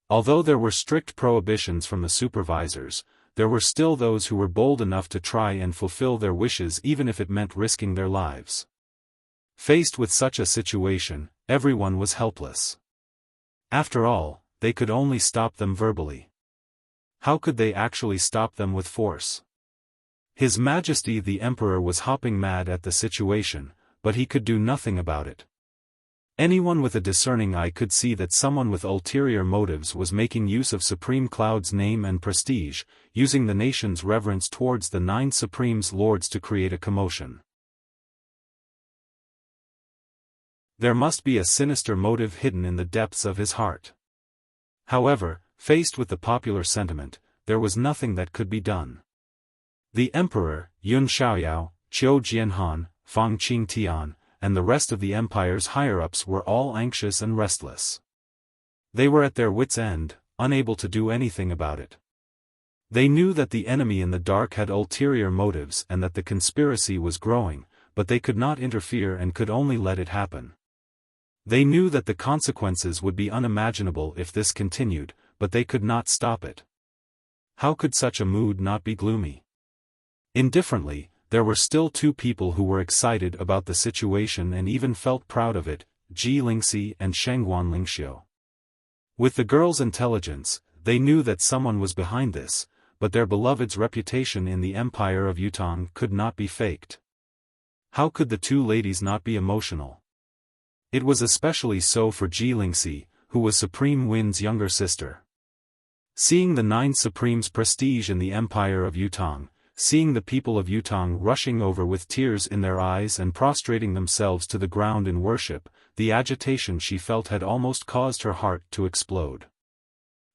Although there were strict prohibitions from the supervisors, there were still those who were bold enough to try and fulfill their wishes even if it meant risking their lives. Faced with such a situation, everyone was helpless. After all, they could only stop them verbally. How could they actually stop them with force? His Majesty the Emperor was hopping mad at the situation, but he could do nothing about it. Anyone with a discerning eye could see that someone with ulterior motives was making use of Supreme Cloud's name and prestige, using the nation's reverence towards the 9 Supremes Lords to create a commotion. There must be a sinister motive hidden in the depths of his heart. However, faced with the popular sentiment, there was nothing that could be done. The Emperor, Yun Xiaoyao, Qiu Jianhan, Fang Qingtian, and the rest of the empire's higher-ups were all anxious and restless. They were at their wits' end, unable to do anything about it. They knew that the enemy in the dark had ulterior motives and that the conspiracy was growing, but they could not interfere and could only let it happen. They knew that the consequences would be unimaginable if this continued, but they could not stop it. How could such a mood not be gloomy? Indifferently, there were still 2 people who were excited about the situation and even felt proud of it, Ji Lingxi and Shengguan Lingxiu. With the girls' intelligence, they knew that someone was behind this, but their beloved's reputation in the Empire of Yutong could not be faked. How could the 2 ladies not be emotional? It was especially so for Ji Lingxi, who was Supreme Win's younger sister. Seeing the 9 Supremes' prestige in the Empire of Yutong, seeing the people of Yutong rushing over with tears in their eyes and prostrating themselves to the ground in worship, the agitation she felt had almost caused her heart to explode.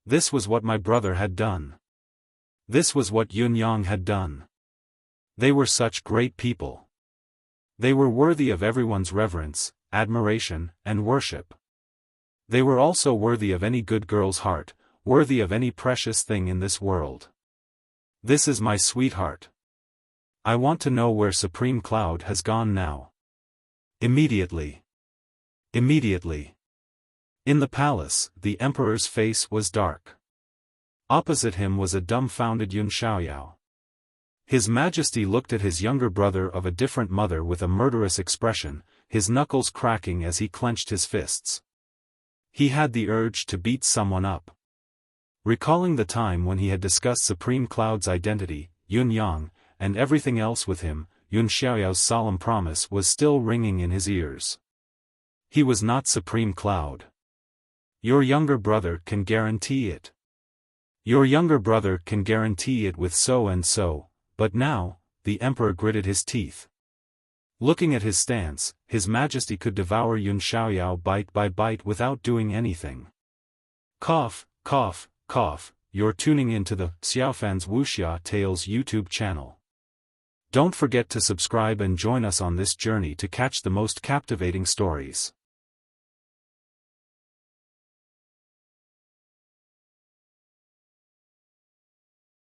This was what my brother had done. This was what Yun Yang had done. They were such great people. They were worthy of everyone's reverence, admiration, and worship. They were also worthy of any good girl's heart, worthy of any precious thing in this world. This is my sweetheart. I want to know where Supreme Cloud has gone now. Immediately. Immediately. In the palace, the Emperor's face was dark. Opposite him was a dumbfounded Yun Xiaoyao. His Majesty looked at his younger brother of a different mother with a murderous expression, his knuckles cracking as he clenched his fists. He had the urge to beat someone up. Recalling the time when he had discussed Supreme Cloud's identity, Yun Yang, and everything else with him, Yun Xiaoyao's solemn promise was still ringing in his ears. He was not Supreme Cloud. Your younger brother can guarantee it. Your younger brother can guarantee it with so and so, but now, the Emperor gritted his teeth. Looking at his stance, His Majesty could devour Yun Xiaoyao bite by bite without doing anything. Cough, cough, cough, you're tuning into the Xiaofan's Wuxia Tales YouTube channel. Don't forget to subscribe and join us on this journey to catch the most captivating stories.